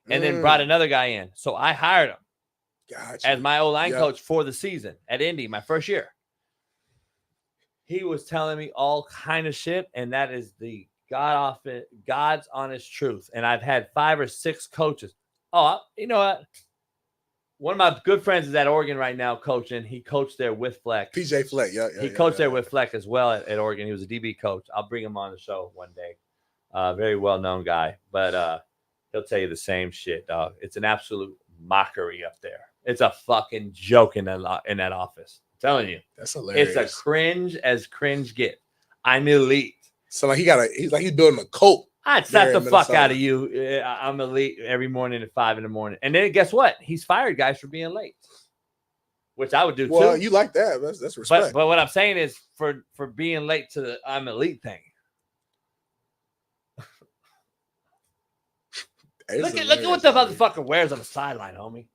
And then brought another guy in. So I hired him as my O-line coach for the season at Indy, my first year. He was telling me all kind of shit, and that is the God's honest truth. And I've had 5 or 6 coaches. Oh, you know what? One of my good friends is at Oregon right now coaching. He coached there with Fleck. PJ Fleck, He coached there with Fleck as well at Oregon. He was a DB coach. I'll bring him on the show one day. Very well-known guy. But he'll tell you the same shit, dog. It's an absolute mockery up there. It's a fucking joke in that office. I'm telling you. That's hilarious. It's a cringe as cringe get. I'm elite. So like he's like he's building a cult. I'd slap the fuck out of you. I'm elite every morning at 5 a.m. And then guess what? He's fired guys for being late, which I would do too. Well, you like that. That's respect. But what I'm saying is for being late to the I'm elite thing. Look at what the motherfucker wears on the sideline, homie.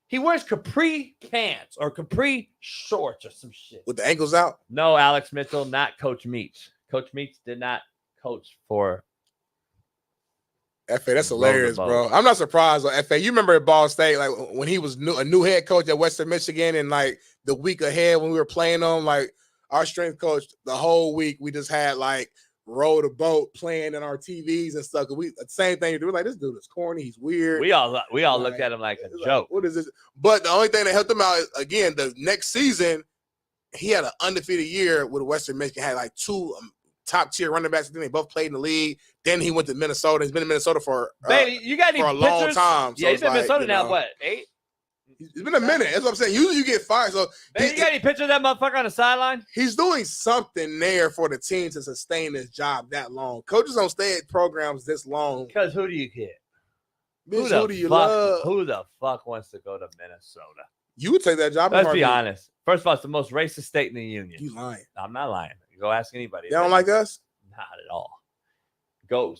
He wears capri pants or capri shorts or some shit. With the ankles out? No, Alex Mitchell, not Coach Meach. Coach Meach did not coach for FA. That's hilarious, bro. I'm not surprised on FA. You remember at Ball State, like when he was a new head coach at Western Michigan, and like the week ahead when we were playing them, like our strength coach the whole week, we just had like Row the Boat playing in our TVs and stuff. We the same thing. We're like, this dude is corny. He's weird. We all looked at him like a joke. What is this? But the only thing that helped him out is, again, the next season, he had an undefeated year with Western Michigan. Had like 2 top tier running backs. Then they both played in the league. Then he went to Minnesota. He's been in Minnesota for you got any for a pictures? long time. So yeah, he's been in Minnesota now. Know, What 8? It's been a minute. That's what I'm saying. Usually you get fired. So you got any picture of that motherfucker on the sideline? He's doing something there for the team to sustain this job that long. Coaches don't stay at programs this long. Because who do you get? Bitch, who do you love? Who the fuck wants to go to Minnesota? You would take that job. Let's be honest. First of all, it's the most racist state in the union. You lying. I'm not lying. Go ask anybody. They don't like us? Not at all. Go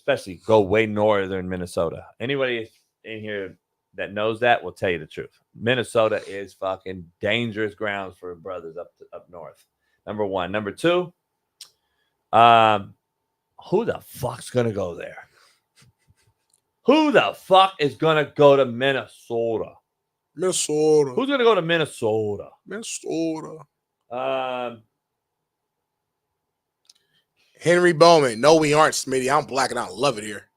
way northern Minnesota. Anybody in here that knows that will tell you the truth. Minnesota is fucking dangerous grounds for brothers up north. Number 1. Number 2, who the fuck's gonna go there? Who the fuck is gonna go to Minnesota? Minnesota. Who's gonna go to Minnesota? Minnesota. Henry Bowman. No, we aren't, Smitty. I'm black and I love it here.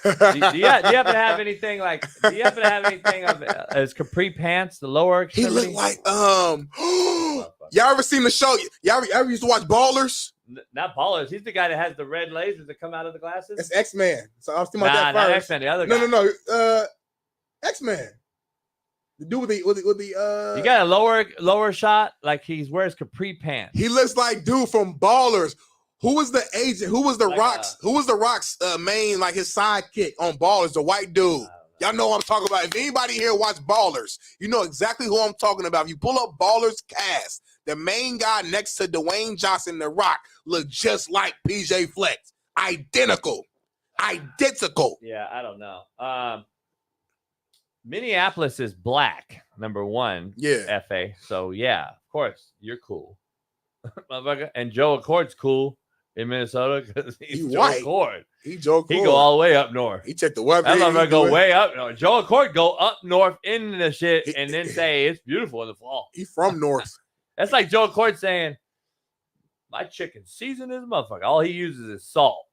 do you happen to have anything like? Do you happen to have anything of as capri pants, the lower extremity? He looked like y'all ever seen the show? Y'all ever used to watch Ballers? Not Ballers. He's the guy that has the red lasers that come out of the glasses. It's X-Men. So I was thinking about that not first. X-Men. The other guy. No. X-Men. The dude with the You got a lower shot, like he wears capri pants. He looks like dude from Ballers. Who was the agent? Who was the Rock's? Who was the Rock's main, like his sidekick on Ballers? The white dude. Y'all know what I'm talking about. If anybody here watch Ballers, you know exactly who I'm talking about. If you pull up Ballers cast, the main guy next to Dwayne Johnson, The Rock, looked just like PJ Flex. Identical. Yeah, I don't know. Minneapolis is black, number 1. Yeah. FA. So yeah, of course you're cool, motherfucker. And Joe Accord's cool in Minnesota because he's Joe white. Accord. He Joe Accord. He go all the way up north. He checked the weather. That motherfucker go way up north. Joe Accord go up north in the shit and then say it's beautiful in the fall. He from north. That's like Joe Accord saying, "My chicken seasoned as a motherfucker. All he uses is salt."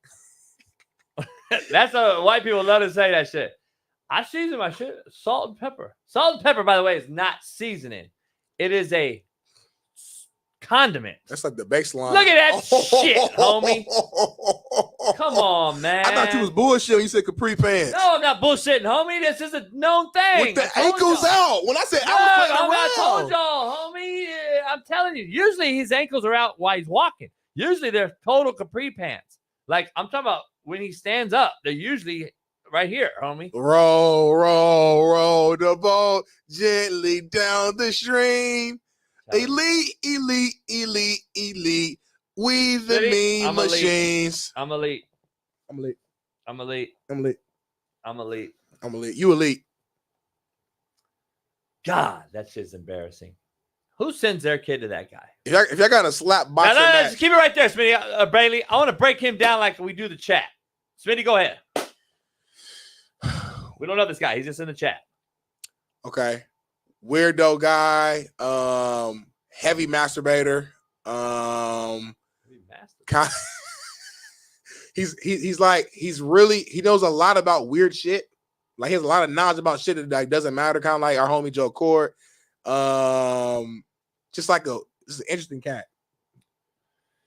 That's what white people love to say that shit. I season my shit salt and pepper. Salt and pepper, by the way, is not seasoning. It is a condiments. That's like the baseline. Look at that shit, homie. Come on, man. I thought you was bullshit when you said capri pants. No, I'm not bullshitting, homie. This is a known thing. With the ankles out. When I said no, I told y'all, homie. I'm telling you. Usually his ankles are out while he's walking. Usually they're total capri pants. Like, I'm talking about when he stands up. They're usually right here, homie. Roll the boat gently down the stream. Elite. We the mean machines. I'm elite. You elite. God, that shit's embarrassing. Who sends their kid to that guy? If y'all got a slap boxing no, match, just keep it right there, Smitty. Bailey, I want to break him down like we do the chat. Smitty, go ahead. We don't know this guy. He's just in the chat. Okay. Weirdo guy. Heavy masturbator. He knows a lot about weird shit. Like, he has a lot of knowledge about shit that like doesn't matter. Kind of like our homie Joe Court. Just an interesting cat.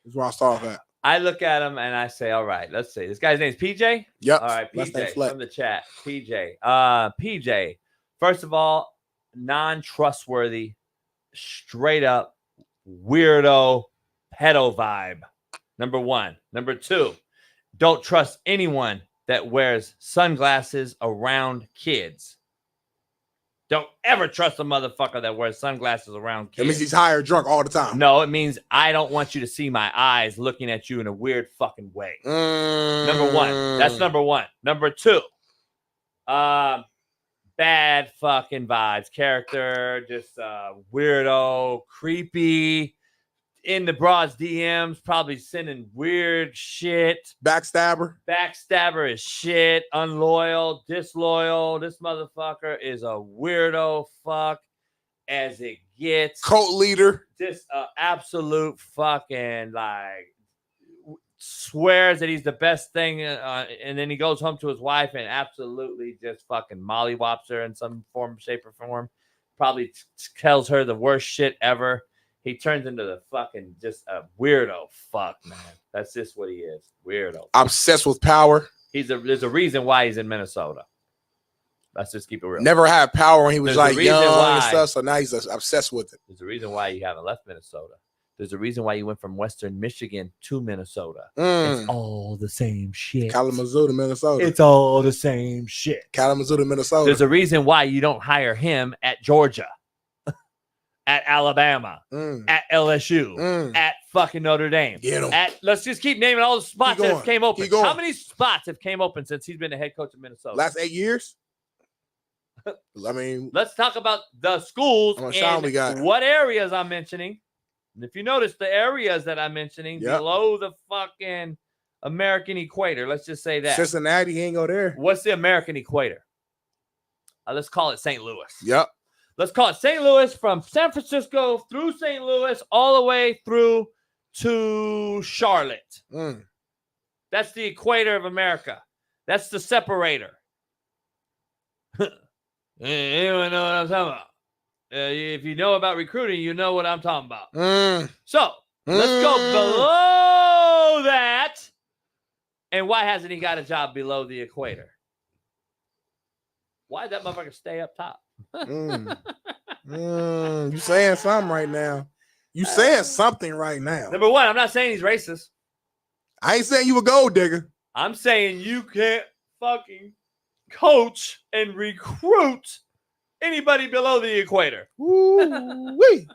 That's where I'll start off at. I look at him and I say, all right, let's see. This guy's name's PJ? Yep. All right, PJ from the chat. PJ. First of all, non-trustworthy, straight up weirdo pedo vibe. Number one. Number two, don't trust anyone that wears sunglasses around kids. Don't ever trust a motherfucker that wears sunglasses around kids. It means he's high or drunk all the time. No, it means I don't want you to see my eyes looking at you in a weird fucking way. Number one. That's number one. Number two, bad fucking vibes. Character, just weirdo, creepy, in the broad's DMs, probably sending weird shit. Backstabber is shit. Unloyal, disloyal. This motherfucker is a weirdo fuck as it gets. Cult leader. Just absolute fucking like swears that he's the best thing, and then he goes home to his wife and absolutely just fucking mollywops her in some form, shape, or form. Probably tells her the worst shit ever. He turns into the fucking just a weirdo fuck, man. That's just what he is. Weirdo. Obsessed with power. There's a reason why he's in Minnesota. Let's just keep it real. Never had power when he was young and stuff, so now he's obsessed with it. There's a reason why you haven't left Minnesota. There's a reason why you went from Western Michigan to Minnesota. It's all the same shit. Kalamazoo to Minnesota. It's all the same shit. Kalamazoo to Minnesota. There's a reason why you don't hire him at Georgia, at Alabama, at LSU, at fucking Notre Dame. Let's just keep naming all the spots that have came open. How many spots have came open since he's been the head coach of Minnesota? Last 8 years? I mean, let's talk about the schools and what areas I'm mentioning. And if you notice the areas that I'm mentioning below the fucking American equator, let's just say that. Cincinnati, he ain't go there. What's the American equator? Let's call it St. Louis. Yep. Let's call it St. Louis, from San Francisco through St. Louis all the way through to Charlotte. That's the equator of America. That's the separator. Anyone know what I'm talking about? If you know about recruiting, you know what I'm talking about. So let's go below that. And why hasn't he got a job below the equator? Why did that motherfucker stay up top? You saying something right now. You saying something right now. Number one, I'm not saying he's racist. I ain't saying you a gold digger. I'm saying you can't fucking coach and recruit anybody below the equator. Woo-wee.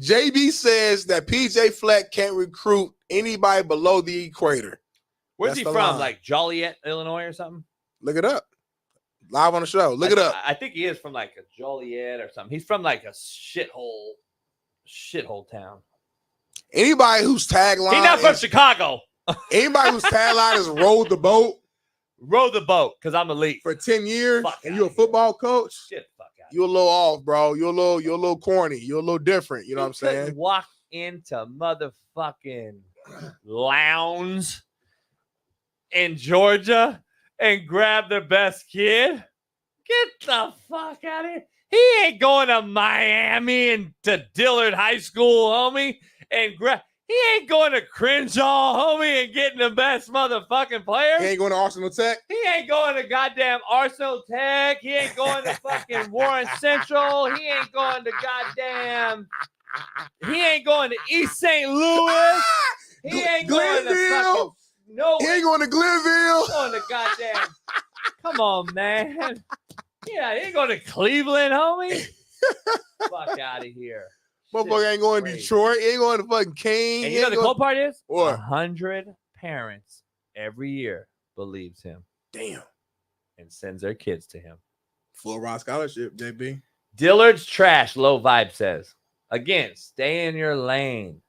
JB says that PJ Fleck can't recruit anybody below the equator. Where's he from? Line. Like Joliet, Illinois or something? Look it up. Live on the show. Look it up. I think he is from like a Joliet or something. He's from like a shithole town. Anybody whose tagline He's not from Chicago. Anybody whose tagline is roll the boat. Row the boat, because I'm elite. For 10 years and you're a football coach. Shit, fuck out. You're a little off, bro. You're a little corny. You're a little different. You know what I'm saying? Walk into motherfucking Lowndes in Georgia and grab their best kid. Get the fuck out of here. He ain't going to Miami and to Dillard High School, homie. And he ain't going to Crenshaw, homie, and getting the best motherfucking players. He ain't going to Arsenal Tech. He ain't going to goddamn Arsenal Tech. He ain't going to fucking Warren Central. He ain't going to goddamn. He ain't going to East St. Louis. He ain't going to fucking. No. He ain't going to Glenville. He's going to goddamn. Come on, man. Yeah, he ain't going to Cleveland, homie. Fuck out of here. Motherfucker ain't going to Detroit. He ain't going to fucking Kane. And you know the cool part is? What? 100 parents every year believes him. Damn. And sends their kids to him. Full ride scholarship, JB. Dillard's trash, Low Vibe says. Again, stay in your lane.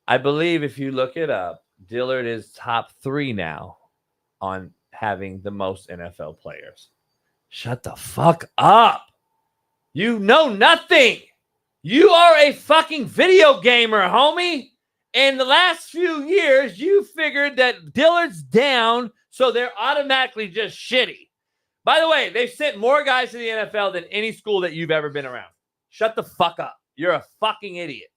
I believe if you look it up, Dillard is top 3 now on having the most NFL players. Shut the fuck up. You know nothing. You are a fucking video gamer, homie. In the last few years, you figured that Dillard's down, so they're automatically just shitty. By the way, they've sent more guys to the NFL than any school that you've ever been around. Shut the fuck up. You're a fucking idiot.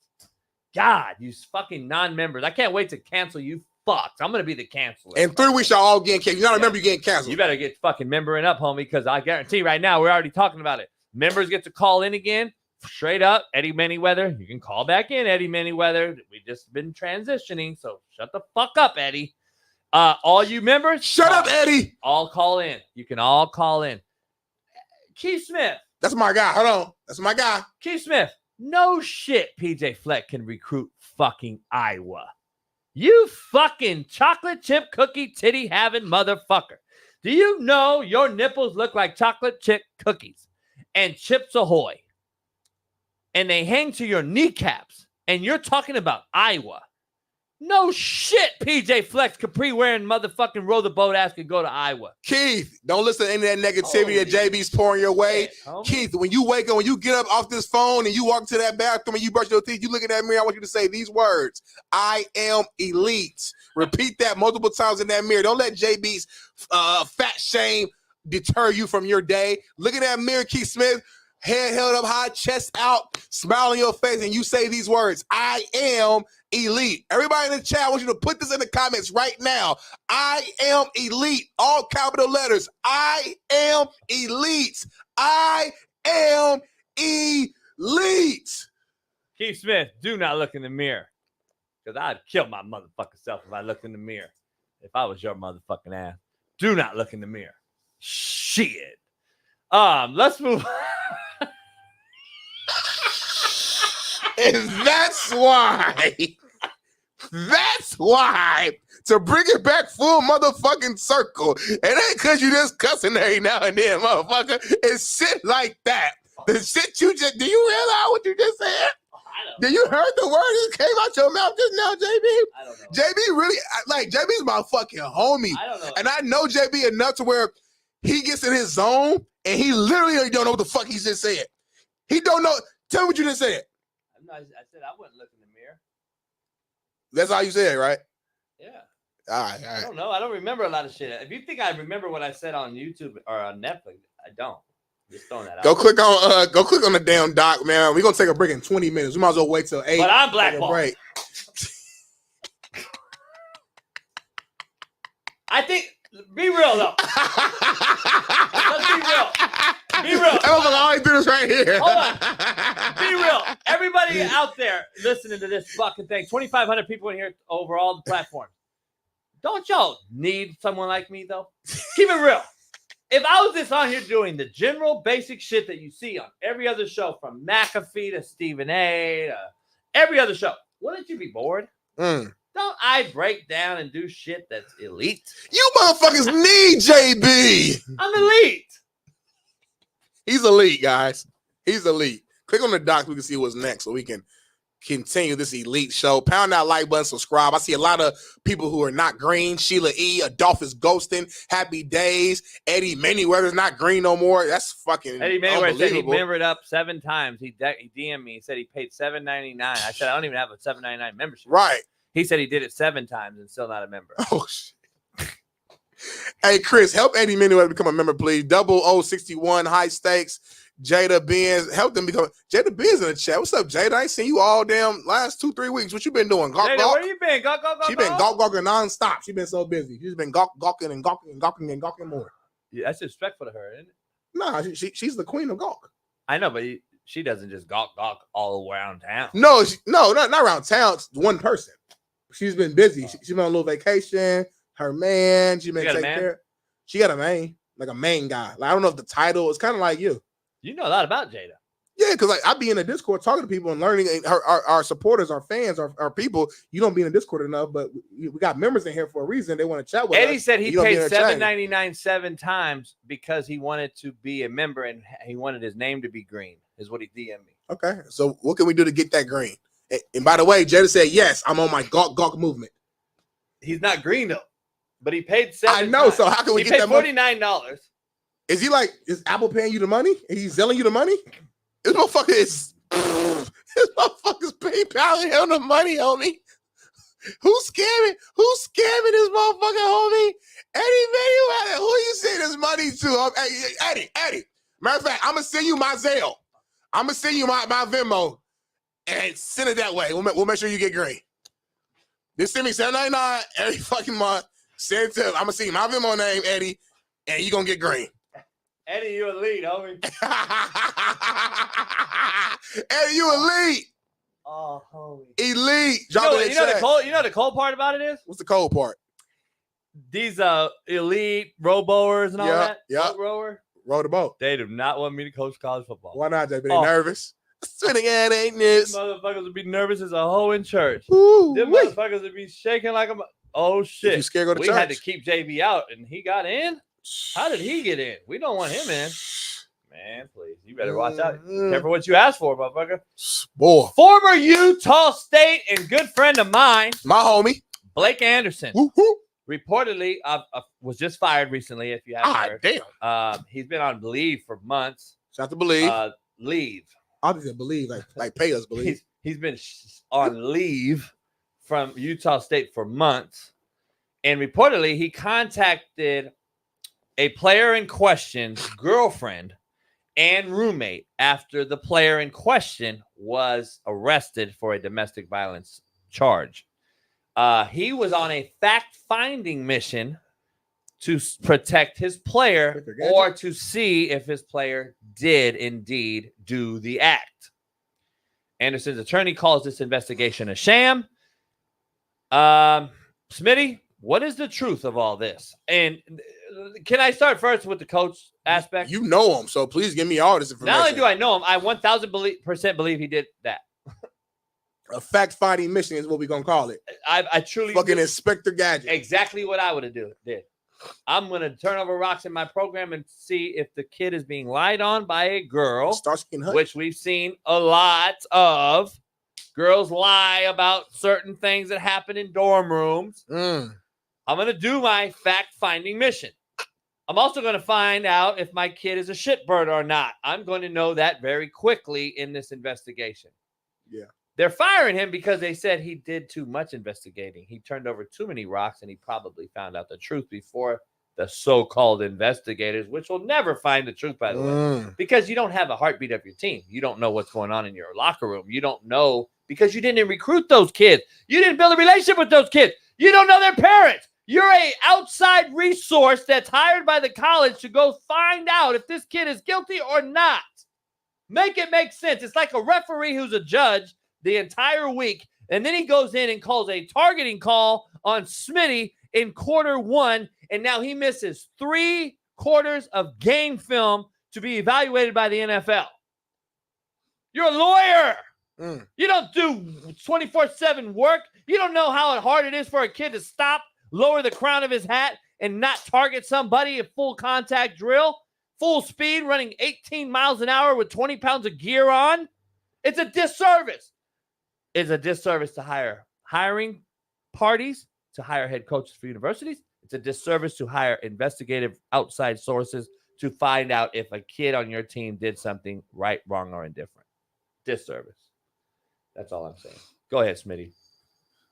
God, you fucking non-members. I can't wait to cancel you fucks. I'm going to be the canceler. In 3 weeks, y'all all getting canceled. You got to remember you're getting canceled. You better get fucking membering up, homie, because I guarantee right now, we're already talking about it. Members get to call in again. Straight up, Eddie Manyweather. You can call back in, Eddie Manyweather. We've just been transitioning, so shut the fuck up, Eddie. All you members, shut up, Eddie. All call in. You can all call in. Keith Smith. That's my guy. Hold on. That's my guy. Keith Smith. No shit, PJ Fleck can recruit fucking Iowa. You fucking chocolate chip cookie titty having motherfucker. Do you know your nipples look like chocolate chip cookies and Chips Ahoy? And they hang to your kneecaps, and you're talking about Iowa. No shit, PJ Flex, Capri wearing motherfucking row the boat ass could go to Iowa. Keith, don't listen to any of that negativity that JB's pouring your way. Shit, Keith, when you wake up, when you get up off this phone and you walk to that bathroom and you brush your teeth, you look in that mirror, I want you to say these words. I am elite. Repeat that multiple times in that mirror. Don't let JB's fat shame deter you from your day. Look in that mirror, Keith Smith. Head held up high, chest out, smile on your face, and you say these words, I am elite. Everybody in the chat, I want you to put this in the comments right now. I am elite. All capital letters. I am elite. I am elite. Keith Smith, do not look in the mirror. Because I'd kill my motherfucking self if I looked in the mirror. If I was your motherfucking ass. Do not look in the mirror. Shit. Let's move on. And that's why, to bring it back full motherfucking circle, it ain't because you just cussing every now and then, motherfucker. It's shit like that. The shit you just, do you realize what you just said? Did you heard the word that came out your mouth just now, JB? I don't know. JB really, like, JB's my fucking homie. I don't know. And I know JB enough to where he gets in his zone and he literally don't know what the fuck he just said. He don't know. Tell me what you just said. I said I wouldn't look in the mirror. That's all you said, right? Yeah. All right. I don't know. I don't remember a lot of shit. If you think I remember what I said on YouTube or on Netflix, I don't. Just throwing that out. Go click on the damn doc, man. We're gonna take a break in 20 minutes. We might as well wait till 8. But I'm blackballed. Break. I think be real though. Let's be real. Be real. I always do this right here. Hold on. Be real. Everybody out there listening to this fucking thing, 2,500 people in here over all the platforms. Don't y'all need someone like me, though? Keep it real. If I was just on here doing the general basic shit that you see on every other show, from McAfee to Stephen A. to every other show, wouldn't you be bored? Don't I break down and do shit that's elite? You motherfuckers need JB. I'm elite. He's elite, guys. He's elite. Click on the doc so we can see what's next so we can continue this elite show. Pound that like button, subscribe. I see a lot of people who are not green. Sheila E. Adolphus Ghostin. Happy Days. Eddie Manyweather's not green no more. That's fucking Eddie Manyweather said he unbelievable. membered up 7 times. He DM'd me. He said he paid $7.99. I said, I don't even have a $7.99 membership. Right. He said he did it 7 times and still not a member. Oh, shit. Hey, Chris, help Eddie Manyweather become a member, please. 0061 high stakes. Jada Benz, help them become Jada Benz in the chat. What's up, Jada? I ain't seen you all damn last 2-3 weeks. What you been doing? Jada, where you been? She been gawking nonstop. She been so busy. She's been gawking and gawking more. Yeah, that's disrespectful to her, isn't it? Nah, she's the queen of gawk. I know, but she doesn't just gawk all around town. No, not around town. It's one person. She's been busy. She's been on a little vacation. Her man, she been taking care. She got a man, like a main guy. Like, I don't know if the title is kind of like you. You know a lot about Jada. Yeah, because like I be in the Discord talking to people and learning. And our supporters, our fans, our people. You don't be in the Discord enough, but we got members in here for a reason. They want to chat with us. Eddie said he paid $7.99 7 times because he wanted to be a member and he wanted his name to be green. Is what he DM'd me. Okay, so what can we do to get that green? And by the way, Jada said yes. I'm on my gawk movement. He's not green though, but he paid $7. I know. So how can we get that money? $49. Is he like, is Apple paying you the money? Is he selling you the money? This motherfucker is this motherfucker's PayPal him the money, homie. Who's scamming? Who's scamming this motherfucker, homie? Eddie, who you send this money to? Eddie. Matter of fact, I'm gonna send you my Zelle. I'm gonna send you my Venmo and send it that way. We'll make sure you get green. Just send me $7.99 every fucking month. Send it to I'm gonna see my Venmo name, Eddie, and you gonna get green. Eddie, you elite, homie. Eddie, you elite. Oh, homie. Elite. You know the cold part about it is? What's the cold part? These elite rowboers and all that. Yeah. Row the boat. They do not want me to coach college football. Why not, JB? They nervous. Sitting at ain't this. Motherfuckers would be nervous as a hoe in church. Ooh, Them motherfuckers would be shaking like a. Oh shit! You scared to go to we church? had to keep JB out, and he got in. How did he get in? We don't want him in. Man, please, you better watch out. Careful what you ask for, motherfucker. Boy, former Utah State and good friend of mine, my homie Blake Anderson. Woo-hoo. Reportedly, was just fired recently. If you haven't heard, damn. He's been on leave for months. Shout out to Believe. Leave. I didn't believe, like pay us, Believe. He's been on leave from Utah State for months, and reportedly he contacted a player in question's girlfriend and roommate after the player in question was arrested for a domestic violence charge. He was on a fact-finding mission to protect his player or to see if his player did indeed do the act. Anderson's attorney calls this investigation a sham. Smitty, what is the truth of all this? And can I start first with the coach aspect? You know him, so please give me all this information. Not only do I know him, I 1,000% believe he did that. A fact-finding mission is what we're going to call it. I truly fucking Inspector Gadget. Exactly what I would have did. I'm going to turn over rocks in my program and see if the kid is being lied on by a girl, which we've seen a lot of. Girls lie about certain things that happen in dorm rooms. I'm going to do my fact-finding mission. I'm also going to find out if my kid is a shitbird or not. I'm going to know that very quickly in this investigation. Yeah. They're firing him because they said he did too much investigating. He turned over too many rocks, and he probably found out the truth before the so-called investigators, which will never find the truth, by the way, because you don't have a heartbeat of your team. You don't know what's going on in your locker room. You don't know because you didn't recruit those kids. You didn't build a relationship with those kids. You don't know their parents. You're an outside resource that's hired by the college to go find out if this kid is guilty or not. Make it make sense. It's like a referee who's a judge the entire week, and then he goes in and calls a targeting call on Smitty in quarter one, and now he misses 3 quarters of game film to be evaluated by the NFL. You're a lawyer. You don't do 24/7 work. You don't know how hard it is for a kid to stop, lower the crown of his hat, and not target somebody at full contact drill, full speed, running 18 miles an hour with 20 pounds of gear on. It's a disservice. It's a disservice to hiring parties, to hire head coaches for universities. It's a disservice to hire investigative outside sources to find out if a kid on your team did something right, wrong, or indifferent. Disservice. That's all I'm saying. Go ahead, Smitty.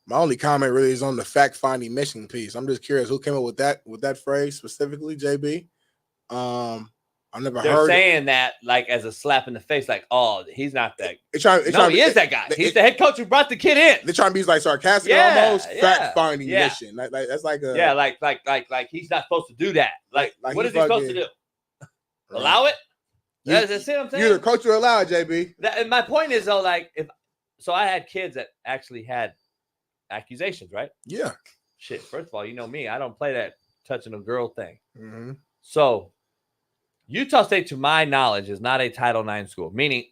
My only comment really is on the fact-finding mission piece. I'm just curious who came up with that phrase specifically, JB. I've never They're heard saying that like as a slap in the face, like, oh, he's not that. No, he is that guy. He's the head coach who brought the kid in. They're trying to be like sarcastic, almost fact finding mission. Like that's like a like he's not supposed to do that. Like what is he supposed to do? Right. Allow it? That's what I'm saying. You're the coach or allow it, JB. And my point is though, like so I had kids that actually had accusations, right? Yeah. Shit. First of all, you know me, I don't play that touching a girl thing. Mm-hmm. So Utah State, to my knowledge, is not a Title IX school, meaning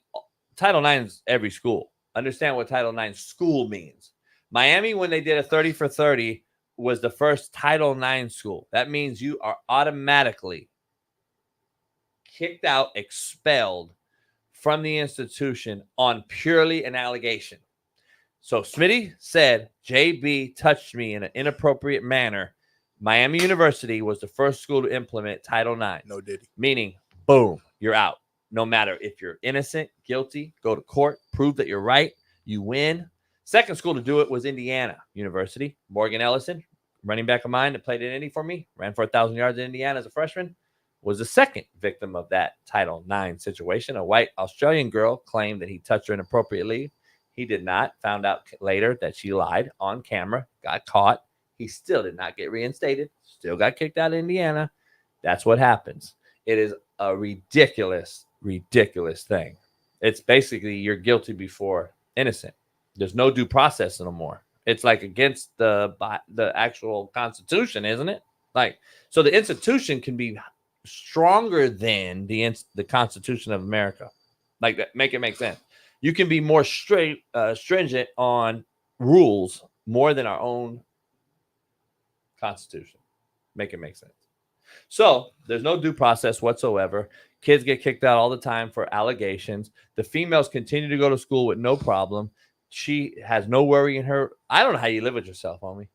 Title IX is every school. Understand what Title IX school means. Miami, when they did a 30 for 30, was the first Title IX school. That means you are automatically kicked out, expelled from the institution on purely an allegation. So Smitty said, JB touched me in an inappropriate manner. Miami University was the first school to implement Title IX. No did he. Meaning, boom, you're out. No matter if you're innocent, guilty, go to court, prove that you're right, you win. Second school to do it was Indiana University. Morgan Ellison, running back of mine that played in Indy for me, ran for 1,000 yards in Indiana as a freshman, was the second victim of that Title IX situation. A white Australian girl claimed that he touched her inappropriately. He did not. Found out later that she lied on camera, got caught. He still did not get reinstated, still got kicked out of Indiana. That's what happens. It is a ridiculous, ridiculous thing. It's basically you're guilty before innocent. There's no due process no more. It's like against the actual Constitution, isn't it? Like, so the institution can be stronger than the Constitution of America. Like that, make it make sense. You can be more stringent on rules more than our own Constitution. Make it make sense. So there's no due process whatsoever. Kids get kicked out all the time for allegations. The females continue to go to school with no problem. She has no worry in her. I don't know how you live with yourself, homie,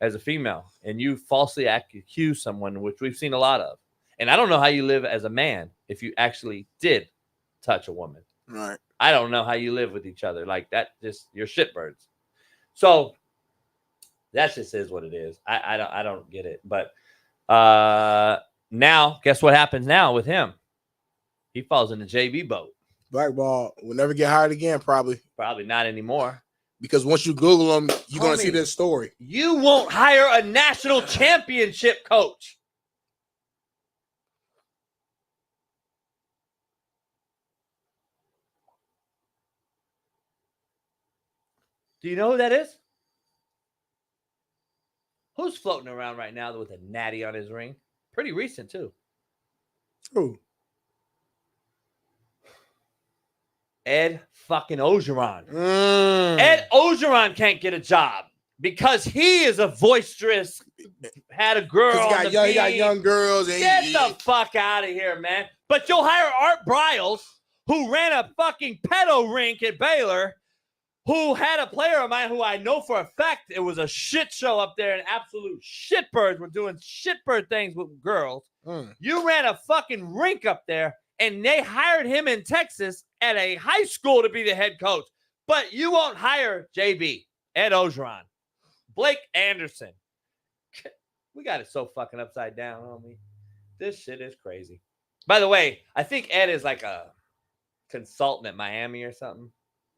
as a female, and you falsely accuse someone, which we've seen a lot of. And I don't know how you live as a man if you actually did touch a woman. Right. I don't know how you live with each other like that. Just you're shitbirds. So that just is what it is. I don't get it. But now, guess what happens now with him? He falls in the JV boat. Blackball will never get hired again, probably. Probably not anymore. Because once you Google him, you're going to see this story. You won't hire a national championship coach. Do you know who that is? Who's floating around right now with a natty on his ring? Pretty recent, too. Who? Ed fucking Ogeron. Ed Ogeron can't get a job because he is a boisterous, had a girl on the he got young girls. And get the fuck out of here, man. But you'll hire Art Briles, who ran a fucking pedo rink at Baylor, who had a player of mine who I know for a fact it was a shit show up there and absolute shitbirds were doing shitbird things with girls. You ran a fucking rink up there and they hired him in Texas at a high school to be the head coach. But you won't hire JB, Ed Ogeron, Blake Anderson. We got it so fucking upside down, homie. This shit is crazy. By the way, I think Ed is like a consultant at Miami or something.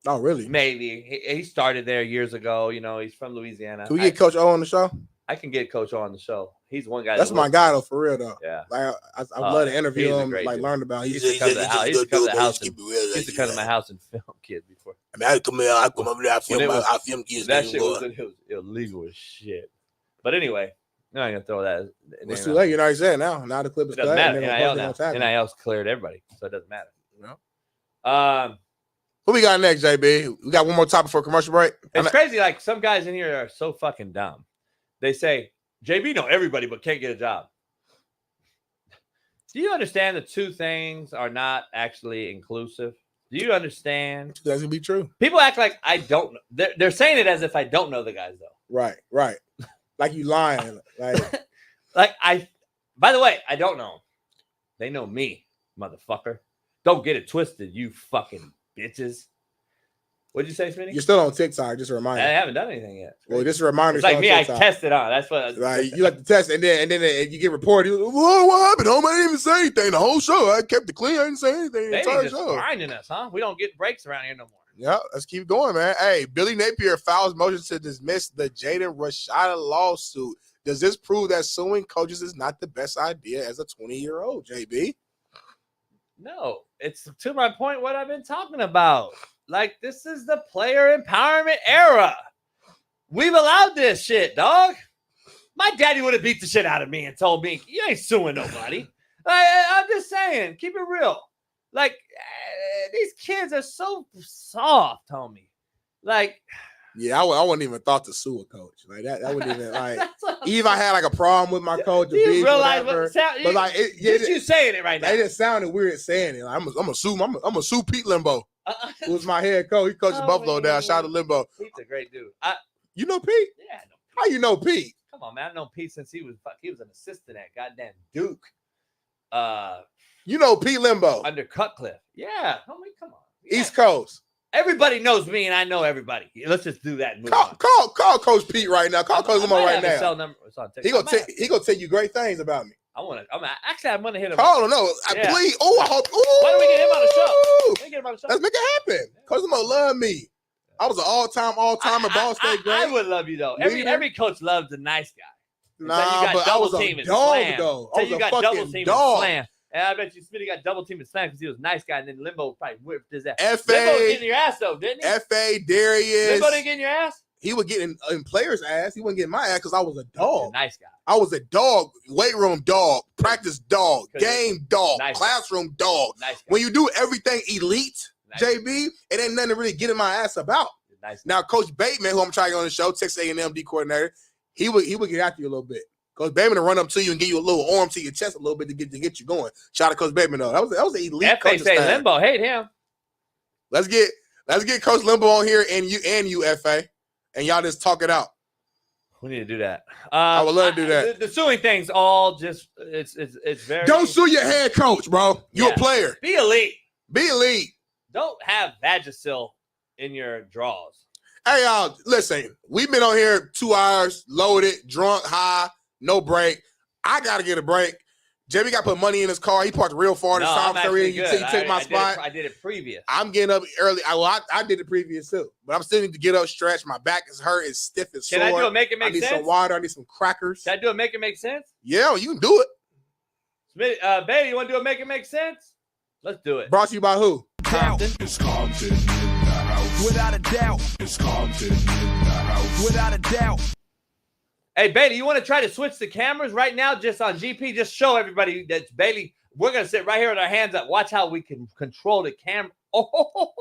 Oh, really? Maybe. He started there years ago. You know, he's from Louisiana. Can we get Coach O on the show? I can get Coach O on the show. He's one guy. That's my guy, though, for real, though. Yeah. Like, I love to interview him, like, learn about him. He used to come to the house. He used to come to my house and film kids before. I mean, I come over there, I film kids. That shit was illegal as shit. But anyway, I'm not going to throw that. It's too late. You know what I said now. Now the clip is doesn't matter. NIL's cleared everybody, so it doesn't matter. No. Who we got next, JB? We got one more topic for a commercial break. It's crazy. Like, some guys in here are so fucking dumb. They say, JB know everybody but can't get a job. Do you understand the two things are not actually inclusive? Do you understand? That's going to be true. People act like I don't know. They're saying it as if I don't know the guys, though. Right. Like you lying. Like by the way, I don't know. They know me, motherfucker. Don't get it twisted, you fucking bitches. What'd you say, Smitty? You're still on TikTok. Just a reminder. I haven't done anything yet. Well, just a reminder. It's like me. I tested on. That's what. Like you like to test, and then you get reported. Whoa, what happened? Home? I didn't even say anything. The whole show, I kept it clean. I didn't say anything. The entire just show. grinding us, huh? We don't get breaks around here no more. Yeah, let's keep going, man. Hey, Billy Napier files motion to dismiss the Jaden Rashada lawsuit. Does this prove that suing coaches is not the best idea as a 20-year-old, JB? No, it's to my point what I've been talking about. Like, this is the player empowerment era. We've allowed this shit, dog. My daddy would have beat the shit out of me and told me, you ain't suing nobody. I'm just saying, keep it real. Like, these kids are so soft, homie. Like, yeah, I wouldn't even thought to sue a coach. Like that wouldn't even like even if I had like a problem with my coach. Do you realize whatever, what but like you saying it right now? It just sounded weird saying it. Like, I'm gonna sue Pete Limbo. Who was my head coach? He coaches Buffalo down. Shout out to Limbo. Pete's a great dude. You know Pete? Yeah, I know Pete. How you know Pete? Come on, man. I've known Pete since he was an assistant at goddamn Duke. You know Pete Limbo under Cutcliffe. Yeah, homie, come on. Yeah. East Coast. Everybody knows me, and I know everybody. Let's just do that. And move on. Call Coach Pete right now. Call Coach Limbo right now. Cell number. He gonna tell you great things about me. I'm gonna hit him. Call him. No, please. Oh, I hope. Why don't we get him on the show? Let me get him on the show. Let's make it happen. Coach Limbo love me. I was an all-time at Ball State great. I would love you though. Every coach loves a nice guy. Nah, but I was a dog though. I was a fucking dog. And I bet you Smitty got double team and slam because he was a nice guy, and then Limbo probably whipped his ass. F.A. Limbo getting your ass though, didn't he? F.A. Darius. Limbo didn't get in your ass? He would get in players' ass. He wouldn't get in my ass because I was a dog. Nice guy. I was a dog, weight room dog, practice dog, game dog, classroom dog. Nice when you do everything elite, JB, it ain't nothing to really get in my ass about. Now, Coach Bateman, who I'm trying to get on the show, Texas A&M D coordinator, he would get after you a little bit. Coach Bateman to run up to you and give you a little arm to your chest a little bit to get you going. Shout out to Coach Bateman though. That was an elite coach. F.A. say Limbo, hate him. Let's get Coach Limbo on here and you F.A. and y'all just talk it out. We need to do that. I would love to do that. The suing thing's all just it's very. Don't sue your head coach, bro. You're a player. Be elite. Be elite. Don't have Vagisil in your drawers. Hey y'all, listen. We've been on here 2 hours, loaded, drunk, high. No break. I got to get a break. JB got to put money in his car. He parked real far this time. So you take my spot. I did it previous. I'm getting up early. I did it previous too. But I'm still need to get up, stretch. My back is hurt. It's stiff. It's sore. Can I do it? Make it make sense? I need some water. I need some crackers. Can I do it? Make it make sense? Yeah, you can do it. Bailey, you want to do it? Make it make sense? Let's do it. Brought to you by who? Compton. It's Compton in the house. Without a doubt. It's Compton in the house. Without a doubt. Hey, Bailey, you want to try to switch the cameras right now just on GP? Just show everybody that Bailey, we're going to sit right here with our hands up. Watch how we can control the camera. Oh,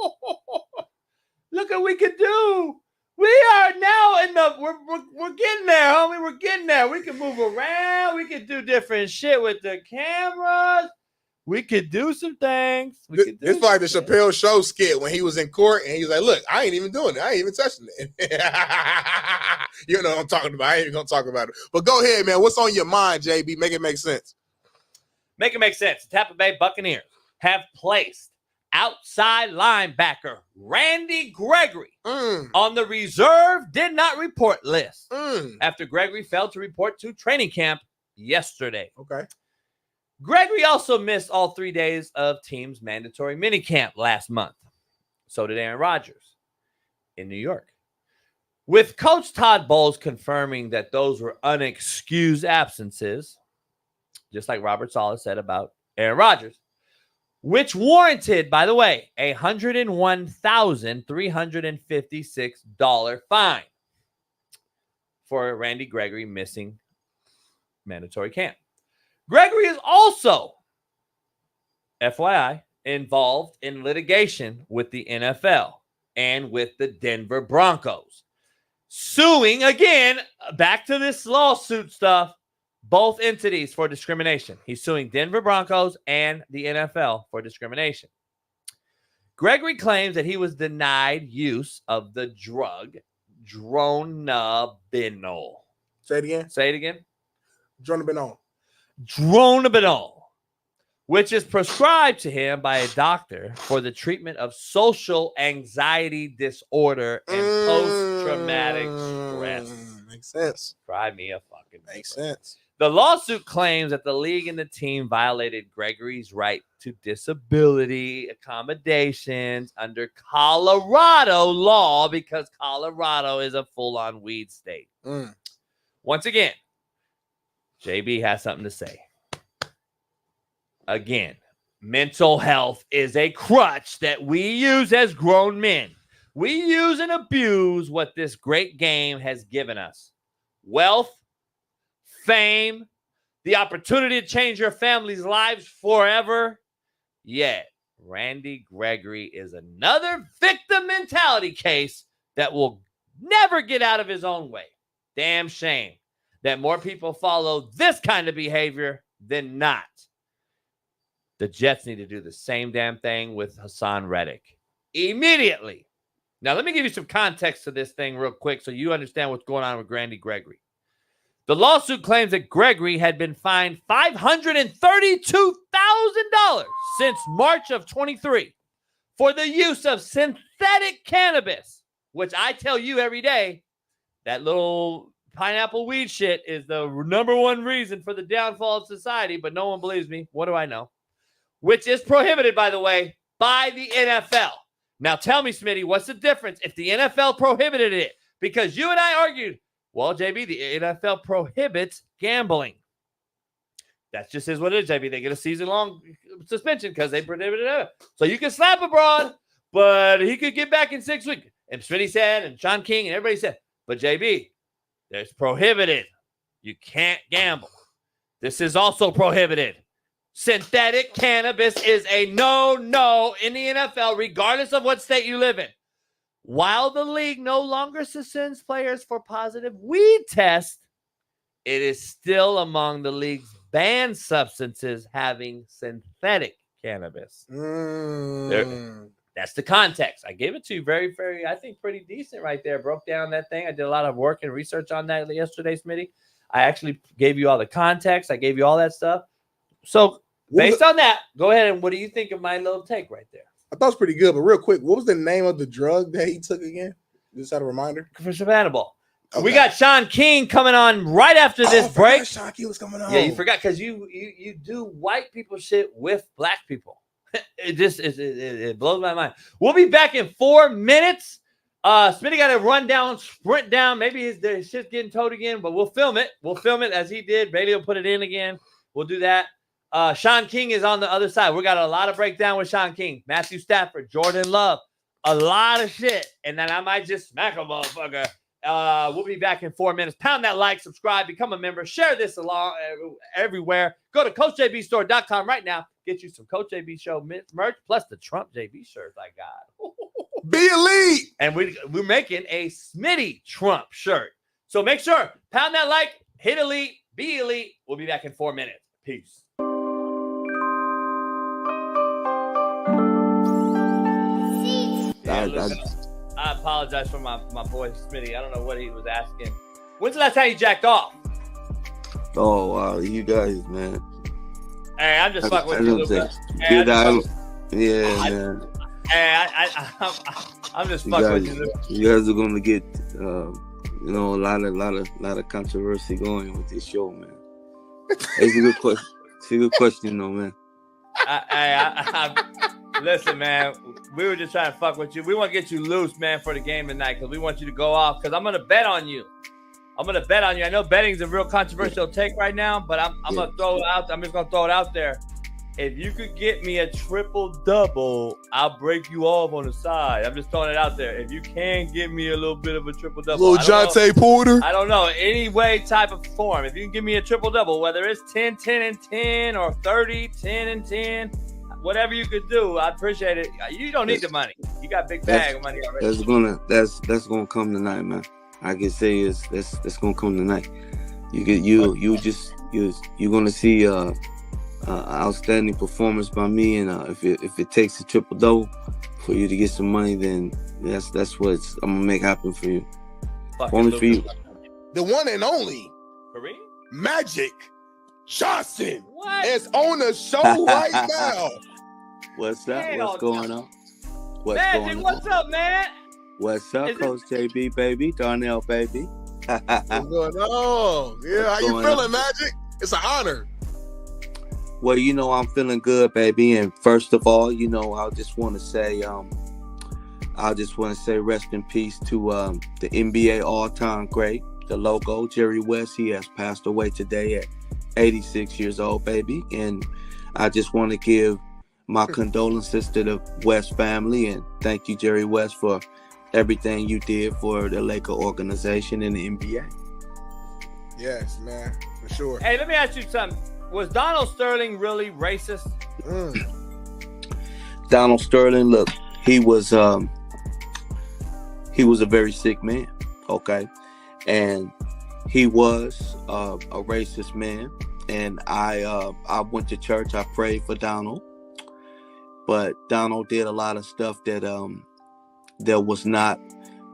look what we can do. We are now in the, we're getting there, homie. We're getting there. We can move around. We can do different shit with the cameras. We could do some things. It's like the Chappelle Show skit when he was in court and he was like, look, I ain't even doing it. I ain't even touching it. You know what I'm talking about. I ain't even going to talk about it. But go ahead, man. What's on your mind, JB? Make it make sense. Make it make sense. Tampa Bay Buccaneers have placed outside linebacker Randy Gregory on the reserve did not report list after Gregory failed to report to training camp yesterday. Okay. Gregory also missed all 3 days of team's mandatory minicamp last month. So did Aaron Rodgers in New York. With Coach Todd Bowles confirming that those were unexcused absences, just like Robert Saleh said about Aaron Rodgers, which warranted, by the way, a $101,356 fine for Randy Gregory missing mandatory camp. Gregory is also, FYI, involved in litigation with the NFL and with the Denver Broncos. Suing, again, back to this lawsuit stuff, both entities for discrimination. He's suing Denver Broncos and the NFL for discrimination. Gregory claims that he was denied use of the drug Dronabinol. Say it again. Say it again. Dronabinol. Dronabinol, which is prescribed to him by a doctor for the treatment of social anxiety disorder and post-traumatic stress. Makes sense. Try me a fucking makes sense. The lawsuit claims that the league and the team violated Gregory's right to disability accommodations under Colorado law because Colorado is a full-on weed state. Once again, JB has something to say. Again, mental health is a crutch that we use as grown men. We use and abuse what this great game has given us. Wealth, fame, the opportunity to change your family's lives forever. Yet, Randy Gregory is another victim mentality case that will never get out of his own way. Damn shame that more people follow this kind of behavior than not. The Jets need to do the same damn thing with Hassan Reddick immediately. Now, let me give you some context to this thing real quick so you understand what's going on with Randy Gregory. The lawsuit claims that Gregory had been fined $532,000 since March of 23 for the use of synthetic cannabis, which I tell you every day, that little pineapple weed shit is the number one reason for the downfall of society, but no one believes me. What do I know? Which is prohibited, by the way, by the NFL. Now tell me, Smitty, what's the difference if the NFL prohibited it? Because you and I argued, well, JB, the NFL prohibits gambling. That just is what it is, JB. They get a season-long suspension because they prohibited it. So you can slap abroad, but he could get back in 6 weeks. And Smitty said, and Sean King, and everybody said, but JB, there's prohibited. You can't gamble. This is also prohibited. Synthetic cannabis is a no-no in the NFL, regardless of what state you live in. While the league no longer suspends players for positive weed tests, it is still among the league's banned substances having synthetic cannabis. That's the context. I gave it to you very, very, I think, pretty decent right there. Broke down that thing. I did a lot of work and research on that yesterday, Smitty. I actually gave you all the context. I gave you all that stuff. So based on that, go ahead and what do you think of my little take right there? I thought it was pretty good, but real quick, what was the name of the drug that he took again? Just had a reminder. For Savanaball. Okay. We got Shaun King coming on right after this break. Shaun King was coming on. Yeah, you forgot because you do white people shit with black people. It blows my mind. We'll be back in 4 minutes. Smitty got to run down, sprint down. Maybe his shit's getting towed again, but we'll film it. We'll film it as he did. Bailey will put it in again. We'll do that. Shaun King is on the other side. We got a lot of breakdown with Shaun King, Matthew Stafford, Jordan Love, a lot of shit. And then I might just smack a motherfucker. We'll be back in 4 minutes. Pound that like, subscribe, become a member, share this along everywhere. Go to CoachJBStore.com right now. Get you some Coach JB Show merch plus the Trump JB shirts I got. Be elite. And we're making a Smitty Trump shirt. So make sure, pound that like, hit elite, be elite. We'll be back in 4 minutes. Peace. I apologize for my boy Smitty. I don't know what he was asking. When's the last time you jacked off? Oh, wow. You guys, man. Hey, I'm just fucking with you a little bit. Man. Hey, I'm just fucking with you. You guys are going to get, a lot of controversy going with this show, man. It's a good question. It's a good question, though, man. Listen, man, we were just trying to fuck with you. We want to get you loose, man, for the game tonight because we want you to go off because I'm going to bet on you. I know betting's a real controversial take right now, but I'm going to throw it out. I'm just going to throw it out there. If you could get me a triple-double, I'll break you off on the side. I'm just throwing it out there. If you can give me a little bit of a triple-double. Little Jonte Porter? I don't know. Any way, type of form. If you can give me a triple-double, whether it's 10, 10, and 10 or 30, 10, and 10, whatever you could do, I appreciate it. You don't need the money. You got big bag of money already. That's gonna come tonight, man. I can say that's gonna come tonight. You're gonna see outstanding performance by me, and if it takes a triple double for you to get some money, then that's what I'm gonna make happen for you. Only for you. The one and only Kareem Magic Johnson. What? It's on the show right now. What's up? Hell What's going on? What's Magic, going what's on? up, man? What's up, Is it- Coach JB, baby? Darnell, baby. What's going on? Yeah, What's how you going feeling, on? Magic? It's an honor. Well, you know, I'm feeling good, baby. And first of all, you know, I just want to say rest in peace to the NBA all-time great, the logo, Jerry West. He has passed away today at 86 years old, baby. And I just want to give my condolences to the West family and thank you, Jerry West, for everything you did for the Laker organization and the NBA. Yes, man, for sure. Hey, let me ask you something. Was Donald Sterling really racist? Donald Sterling, look, he was a very sick man, okay? And he was a racist man. And I went to church, I prayed for Donald. But Donald did a lot of stuff that was not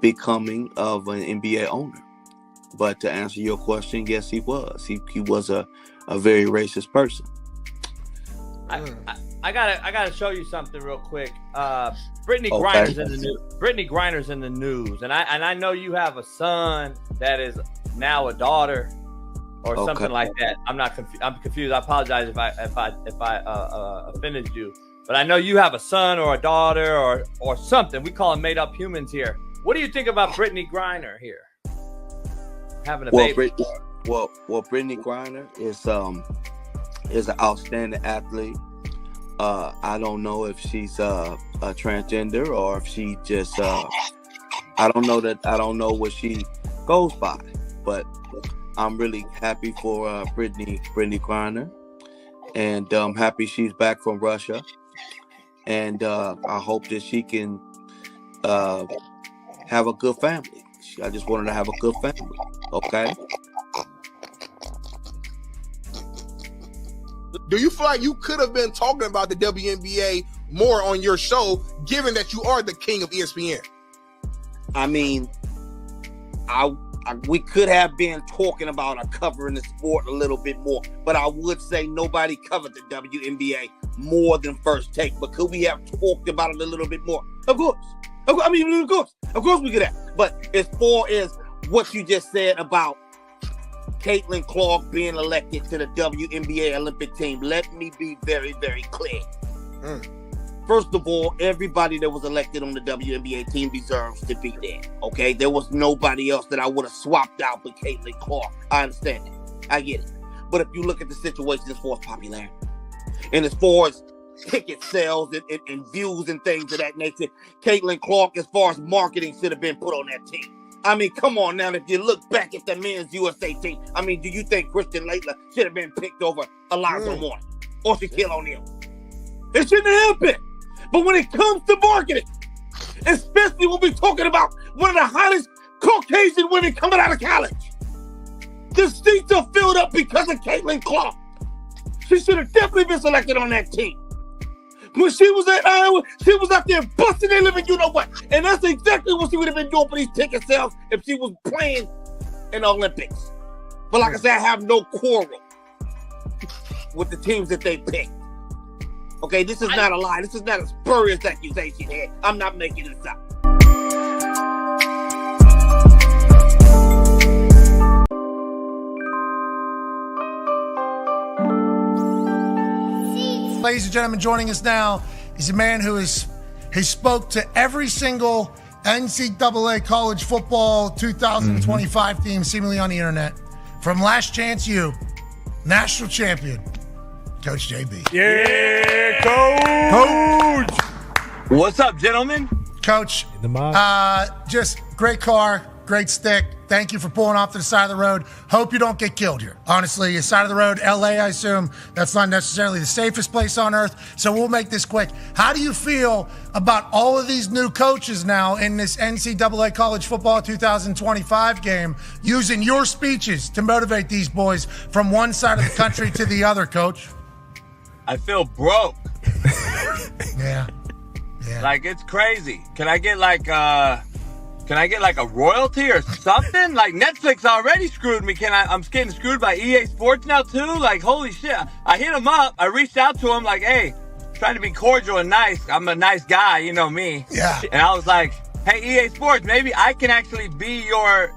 becoming of an NBA owner. But to answer your question, yes, he was. He was a very racist person. I gotta show you something real quick. Brittany Okay. Griner's in the news. Brittany Griner's in the news, and I know you have a son that is now a daughter, or Okay. something like that. I'm confused. I apologize if I offended you, but I know you have a son or a daughter or something. We call them made up humans here. What do you think about Brittany Griner here having a baby? Brittany Griner is an outstanding athlete. I don't know if she's a transgender or if she just I don't know what she goes by, but I'm really happy for Brittany Griner, and I'm happy she's back from Russia, and I hope that she can have a good family. I just want her to have a good family. Okay. Do you feel like you could have been talking about the WNBA more on your show, given that you are the king of ESPN? I mean, we could have been talking about or covering the sport a little bit more, but I would say nobody covered the WNBA more than First Take. But could we have talked about it a little bit more? Of course. Of course we could have. But as far as what you just said about Caitlin Clark being elected to the WNBA Olympic team, let me be very, very clear. First of all, everybody that was elected on the WNBA team deserves to be there, okay? There was nobody else that I would have swapped out but Caitlin Clark. I understand that. I get it. But if you look at the situation as far as popularity, and as far as ticket sales and views and things of that nature, Caitlin Clark, as far as marketing, should have been put on that team. I mean, come on now. If you look back at the men's USA team, I mean, do you think Christian Laettner should have been picked over Alonzo Moore or Shaquille O'Neal? It shouldn't have been. But when it comes to marketing, especially when we're talking about one of the hottest Caucasian women coming out of college, the seats are filled up because of Caitlin Clark. She should have definitely been selected on that team. When she was at Iowa, she was out there busting their living, you know what? And that's exactly what she would have been doing for these ticket sales if she was playing in the Olympics. But like I said, I have no quarrel with the teams that they picked. Okay, this is not a lie. This is not a spurious accusation here. I'm not making this up. Ladies and gentlemen, joining us now is a man who he spoke to every single NCAA college football 2025 team seemingly on the internet. From Last Chance U, national champion, Coach JB. Yeah, Coach! What's up, gentlemen? Coach, just great car, great stick. Thank you for pulling off to the side of the road. Hope you don't get killed here. Honestly, the side of the road, LA, I assume, that's not necessarily the safest place on earth, so we'll make this quick. How do you feel about all of these new coaches now in this NCAA College Football 2025 game using your speeches to motivate these boys from one side of the country to the other, Coach? I feel broke. Yeah. Like, it's crazy. Can I get Can I get like a royalty or something? Like Netflix already screwed me. I'm getting screwed by EA Sports now too? Like, holy shit. I hit him up. I reached out to him like, hey, trying to be cordial and nice. I'm a nice guy, you know me. Yeah. And I was like, hey, EA Sports, maybe I can actually be your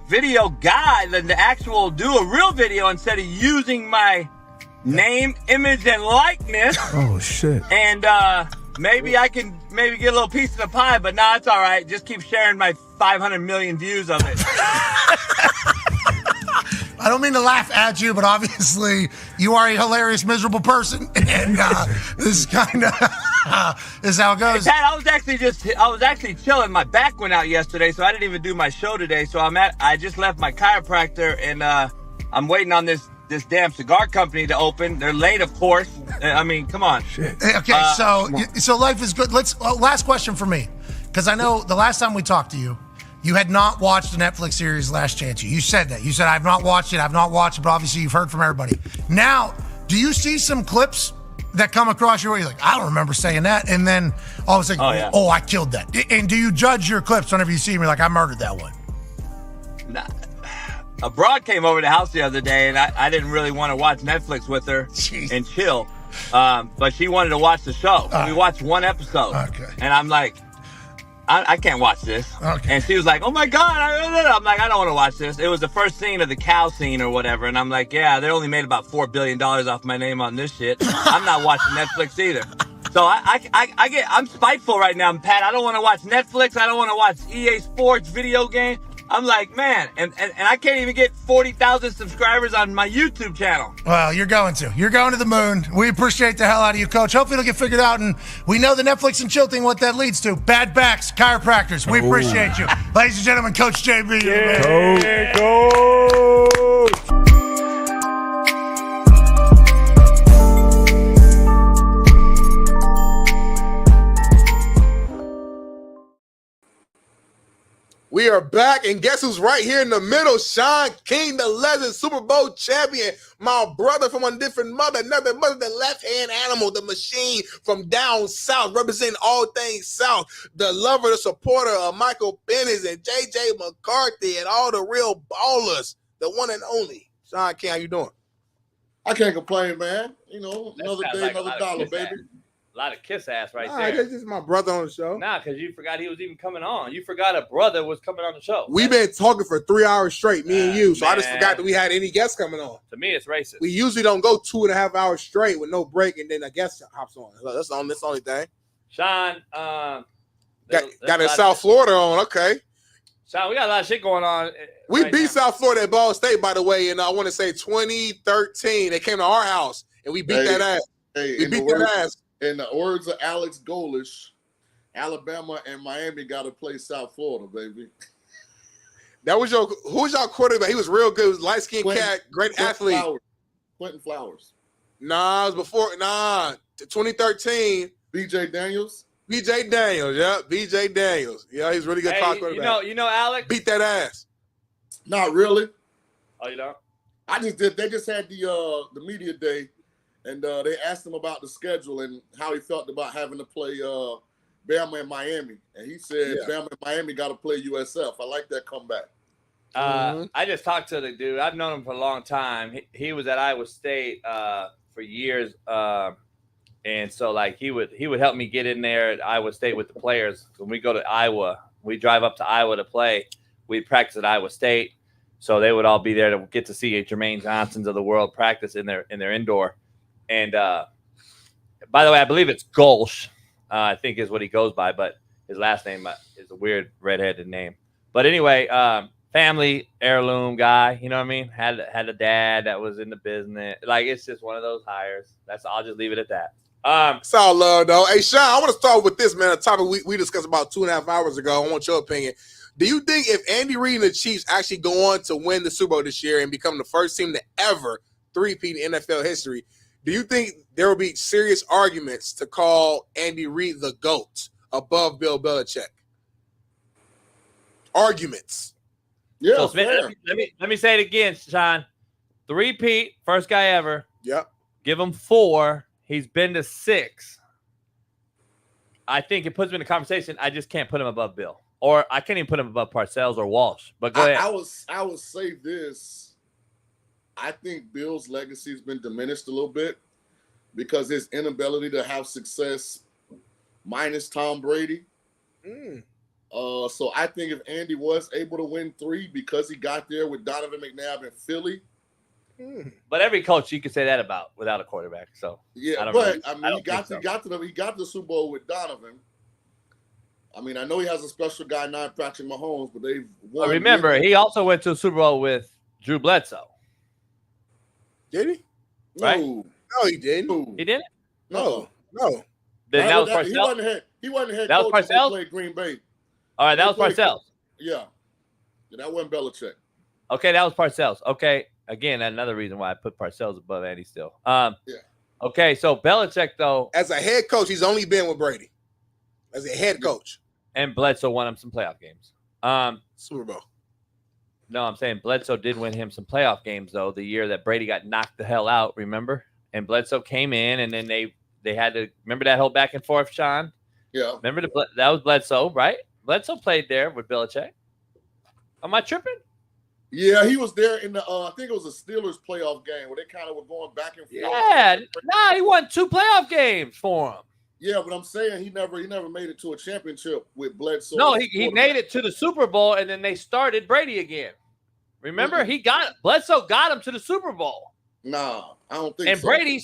video guy, the actual do a real video instead of using my name, image, and likeness. Oh, shit. And maybe I can get a little piece of the pie, but nah, it's all right. Just keep sharing my 500 million views of it. I don't mean to laugh at you, but obviously you are a hilarious, miserable person, and this is kind of is how it goes. Hey, Pat, I was actually chilling. My back went out yesterday, so I didn't even do my show today. So I just left my chiropractor, and I'm waiting on this damn cigar company to open. They're late, of course. I mean, come on. Shit. Okay, so life is good. Last question for me, because I know the last time we talked to you, you had not watched the Netflix series Last Chance U. You said that. You said, I've not watched it, but obviously you've heard from everybody. Now, do you see some clips that come across your way? You're like, I don't remember saying that. And then all of a sudden, I killed that. And do you judge your clips whenever you see them? You're like, I murdered that one. Nah. A broad came over to the house the other day, and I didn't really want to watch Netflix with her and chill. But she wanted to watch the show. We watched one episode. Okay. And I'm like, I can't watch this. Okay. And she was like, oh my God. I'm like, I don't want to watch this. It was the first scene of the cow scene or whatever. And I'm like, yeah, they only made about $4 billion off my name on this shit. I'm not watching Netflix either. So I'm spiteful right now, Pat. I don't want to watch Netflix. I don't want to watch EA Sports video game. I'm like, man, and I can't even get 40,000 subscribers on my YouTube channel. Well, you're going to the moon. We appreciate the hell out of you, Coach. Hopefully it'll get figured out, and we know the Netflix and chill thing, what that leads to. Bad backs, chiropractors. We appreciate you. Ladies and gentlemen, Coach JB. Yeah, Coach. We are back, and guess who's right here in the middle? Shaun King, the legend, Super Bowl champion, my brother from a different mother, another mother, the left-hand animal, the machine from down south, representing all things south, the lover, the supporter of Michael Penix and J.J. McCarthy and all the real ballers, the one and only. Shaun King, how you doing? I can't complain, man. You know, another day, like another dollar, baby. A lot of kiss ass right there. This is my brother on the show. Nah, because you forgot he was even coming on. You forgot a brother was coming on the show. We've been talking for 3 hours straight, me and you. So I just forgot that we had any guests coming on. To me, it's racist. We usually don't go 2.5 hours straight with no break, and then a guest hops on. That's the only thing. Shaun, got in South Florida on. Okay. Shaun, we got a lot of shit going on. We beat South Florida at Ball State, by the way, and I want to say 2013. They came to our house, and we beat that ass. We beat that ass. In the words of Alex Golish, Alabama and Miami got to play South Florida, baby. That was who's y'all quarterback? He was real good. He was light-skinned cat, great athlete. Quentin Flowers. Nah, it was before. 2013. BJ Daniels. BJ Daniels, yeah. BJ Daniels. Yeah, he's really good quarterback. You know Alex? Beat that ass. Not really. Oh, you don't? I just did. They just had the media day. And they asked him about the schedule and how he felt about having to play Bama and Miami. And he said Bama and Miami got to play USF. I like that comeback. I just talked to the dude. I've known him for a long time. He was at Iowa State for years. And so, like, he would help me get in there at Iowa State with the players. When we go to Iowa, we drive up to Iowa to play. We practice at Iowa State. So they would all be there to get to see Jermaine Johnsons of the world practice in their indoor. And by the way, I believe it's Golsh, I think is what he goes by, but his last name is a weird redheaded name. But anyway, family heirloom guy, you know what I mean? Had a dad that was in the business. Like, it's just one of those hires. I'll just leave it at that. It's all love, though. Hey, Shaun, I want to start with this, man. A topic we discussed about 2.5 hours ago. I want your opinion. Do you think if Andy Reid and the Chiefs actually go on to win the Super Bowl this year and become the first team to ever three-peat in NFL history, do you think there will be serious arguments to call Andy Reid the GOAT above Bill Belichick? Arguments. Yeah, so Smith, let me say it again, Shaun. Three-peat, first guy ever. Yep. Give him 4. He's been to 6. I think it puts him in the conversation. I just can't put him above Bill. or I can't even put him above Parcells or Walsh. But go ahead. I would say this. I think Bill's legacy has been diminished a little bit because his inability to have success minus Tom Brady. So I think if Andy was able to win 3 because he got there with Donovan McNabb in Philly. But every coach you can say that about without a quarterback. So yeah, he got to the Super Bowl with Donovan. I mean, I know he has a special guy, not Patrick Mahomes, but they've won. Remember, he also went to the Super Bowl with Drew Bledsoe. Did he? Right? No, he didn't. He didn't? No. Then that was Parcells? He wasn't head That was coach when Parcells? they played Green Bay. All right, that was Parcells. Yeah, that wasn't Belichick. Okay, that was Parcells. Okay, again, another reason why I put Parcells above Andy still. Yeah. Okay, so Belichick, though. As a head coach, he's only been with Brady. As a head coach. And Bledsoe won him some playoff games. Super Bowl. No, I'm saying Bledsoe did win him some playoff games, though, the year that Brady got knocked the hell out, remember? And Bledsoe came in, and then they had to – remember that whole back and forth, Shaun? Yeah. Remember that was Bledsoe, right? Bledsoe played there with Belichick. Am I tripping? Yeah, he was there in the I think it was a Steelers playoff game where they kind of were going back and forth. Yeah. Nah, he won 2 playoff games for him. Yeah, but I'm saying he never made it to a championship with Bledsoe. No, he made it to the Super Bowl, and then they started Brady again. Remember, Bledsoe got him to the Super Bowl. Nah, I don't think and so. Brady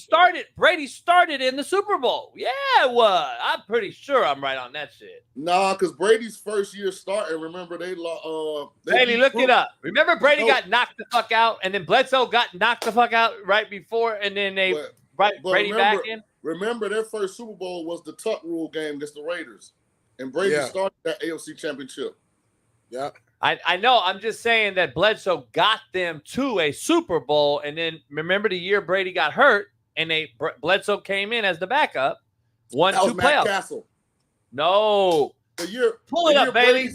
started in the Super Bowl. Yeah, it was. I'm pretty sure I'm right on that shit. Nah, because Brady's first year starting, remember they Bailey, look it up. Remember Brady got knocked the fuck out, and then Bledsoe got knocked the fuck out right before, and then they brought Brady back in. Remember, their first Super Bowl was the Tuck Rule game against the Raiders, and Brady started that AFC Championship. Yeah. I know. I'm just saying that Bledsoe got them to a Super Bowl, and then remember the year Brady got hurt, and Bledsoe came in as the backup, won 2 playoffs. Matt Castle. No. Pull it up, Bailey.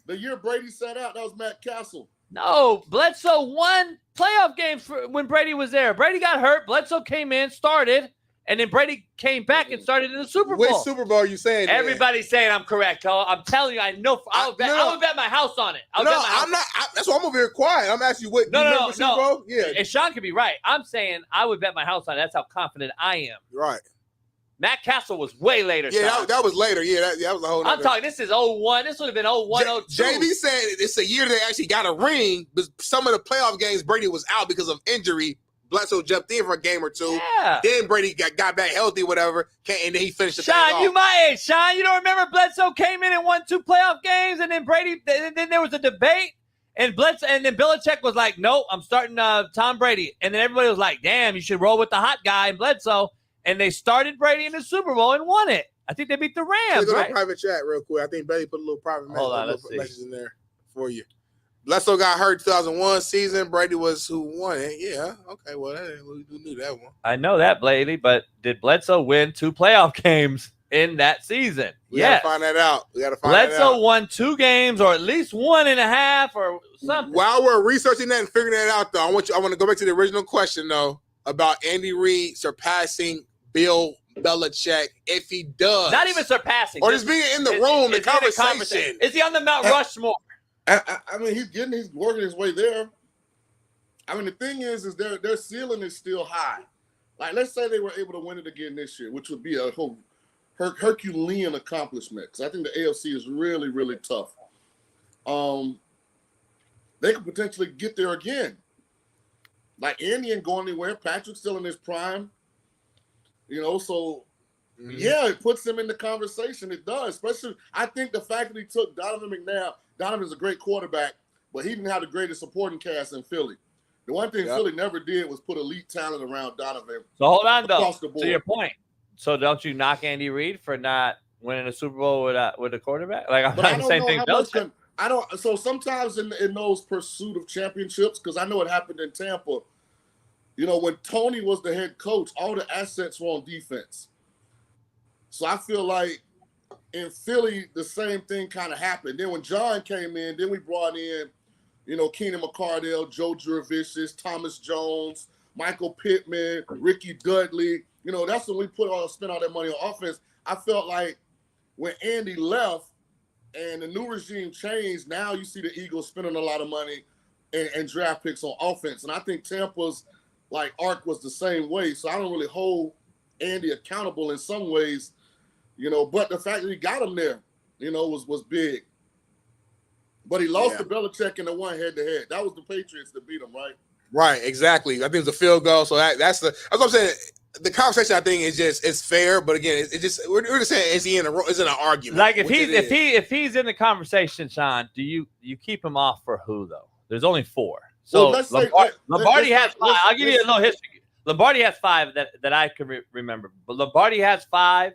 The year Brady sat out, that was Matt Castle. No, Bledsoe won playoff games when Brady was there. Brady got hurt. Bledsoe came in, started, and then Brady came back and started in the Super Bowl. Which Super Bowl are you saying? Everybody's saying I'm correct, Cole. I'm telling you, I know. I would bet my house on it. I'm not. That's why I'm over here quiet. I'm asking you what. No. Super Bowl? Yeah. And Shaun could be right. I'm saying I would bet my house on it. That's how confident I am. Right. Matt Castle was way later. Yeah, that was later. Yeah, that was a whole. I'm talking. This is 01. This would have been 01, 02. JB said it's a year they actually got a ring, but some of the playoff games Brady was out because of injury. Bledsoe jumped in for a game or 2. Yeah. Then Brady got back healthy, whatever, and then he finished the Shaun, you my age. Shaun, you don't remember Bledsoe came in and won 2 playoff games, and then Brady. Then there was a debate, and Bledsoe, and then Belichick was like, "Nope, I'm starting Tom Brady," and then everybody was like, "Damn, you should roll with the hot guy," and Bledsoe, and they started Brady in the Super Bowl and won it. I think they beat the Rams. Go right? to private chat real quick. I think Bailey put a little private message in there for you. Bledsoe got hurt 2001 season. Brady was who won it. Yeah. Okay. Well, we knew that one. I know that, Bailey, but did Bledsoe win 2 playoff games in that season? We gotta find that out. Bledsoe won 2 games, or at least 1.5, or something. While we're researching that and figuring that out, though, I want to go back to the original question, though, about Andy Reid surpassing Bill Belichick if he does. Not even surpassing. Or just being in the room, the conversation. Is he on the Mount Rushmore? I mean, he's working his way there. I mean, the thing is their ceiling is still high. Like, let's say they were able to win it again this year, which would be a whole Herculean accomplishment. Because I think the AFC is really, really tough. They could potentially get there again. Like, Andy ain't going anywhere. Patrick's still in his prime. So yeah, it puts him in the conversation. It does. Especially, I think the fact that he took Donovan McNabb. Donovan's a great quarterback, but he didn't have the greatest supporting cast in Philly. The one thing Philly never did was put elite talent around Donovan. So hold on, though, to your point. So don't you knock Andy Reid for not winning a Super Bowl with a quarterback? Like, I'm not the same thing. So sometimes in those pursuit of championships, because I know it happened in Tampa, when Tony was the head coach, all the assets were on defense. So I feel like in Philly, the same thing kind of happened. Then when John came in, then we brought in, Keenan McCardell, Joe Jurevicius, Thomas Jones, Michael Pittman, Ricky Dudley. That's when we spent all that money on offense. I felt like when Andy left, And the new regime changed. Now you see the Eagles spending a lot of money and draft picks on offense. And I think Tampa's arc was the same way. So I don't really hold Andy accountable in some ways, but the fact that he got him there, was big. But he lost to Belichick in the one head-to-head. That was the Patriots that beat him, right? Right, exactly. I think it's a field goal. So that's what I'm saying. The conversation, I think, is it's fair, but again, we're just saying, is an argument? Like if he's in the conversation, Shaun, do you keep him off for who though? There's only 4. So Lombardi has 5. I'll give you a little history. Lombardi has 5 that I can remember, but Lombardi has 5.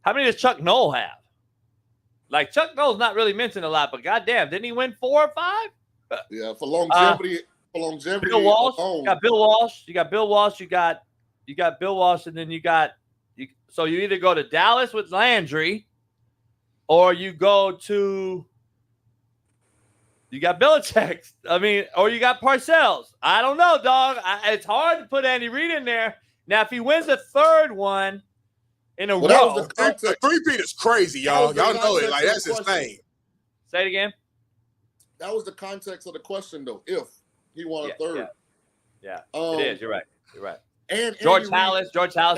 How many does Chuck Noll have? Like Chuck Noll's not really mentioned a lot, but goddamn, didn't he win 4 or 5? Yeah, for longevity. Bill Walsh. You got Bill Walsh. You got Bill Walsh. You got Bill Walsh, and then so you either go to Dallas with Landry, or you got Belichick. Or you got Parcells. I don't know, dog. It's hard to put Andy Reid in there. Now, if he wins a 3rd one in a row, the 3-peat is crazy, y'all. Y'all know it. Like, that's insane. Say it again. That was the context of the question, though. If he won a 3rd. Yeah. It is. You're right. And George Halas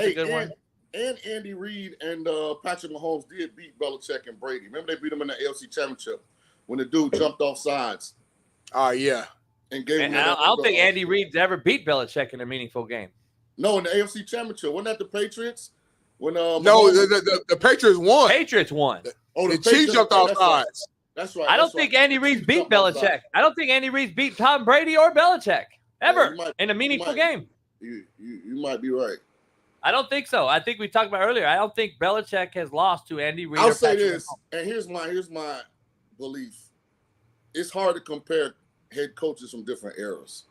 a good one. And Andy Reid and Patrick Mahomes did beat Belichick and Brady. Remember they beat them in the AFC Championship when the dude jumped off sides. Yeah. And gave him. I don't think Andy Reid's ever beat Belichick in a meaningful game. No, in the AFC Championship. Wasn't that the Patriots? When the Patriots won. Patriots won. The Chiefs jumped off sides. That's right. I don't think Andy Reid beat Belichick. I don't think Andy Reid beat Tom Brady or Belichick ever in a meaningful game. You might be right. I don't think so. I think we talked about earlier. I don't think Belichick has lost to Andy Reid. I'll say this, and here's my belief. It's hard to compare head coaches from different eras.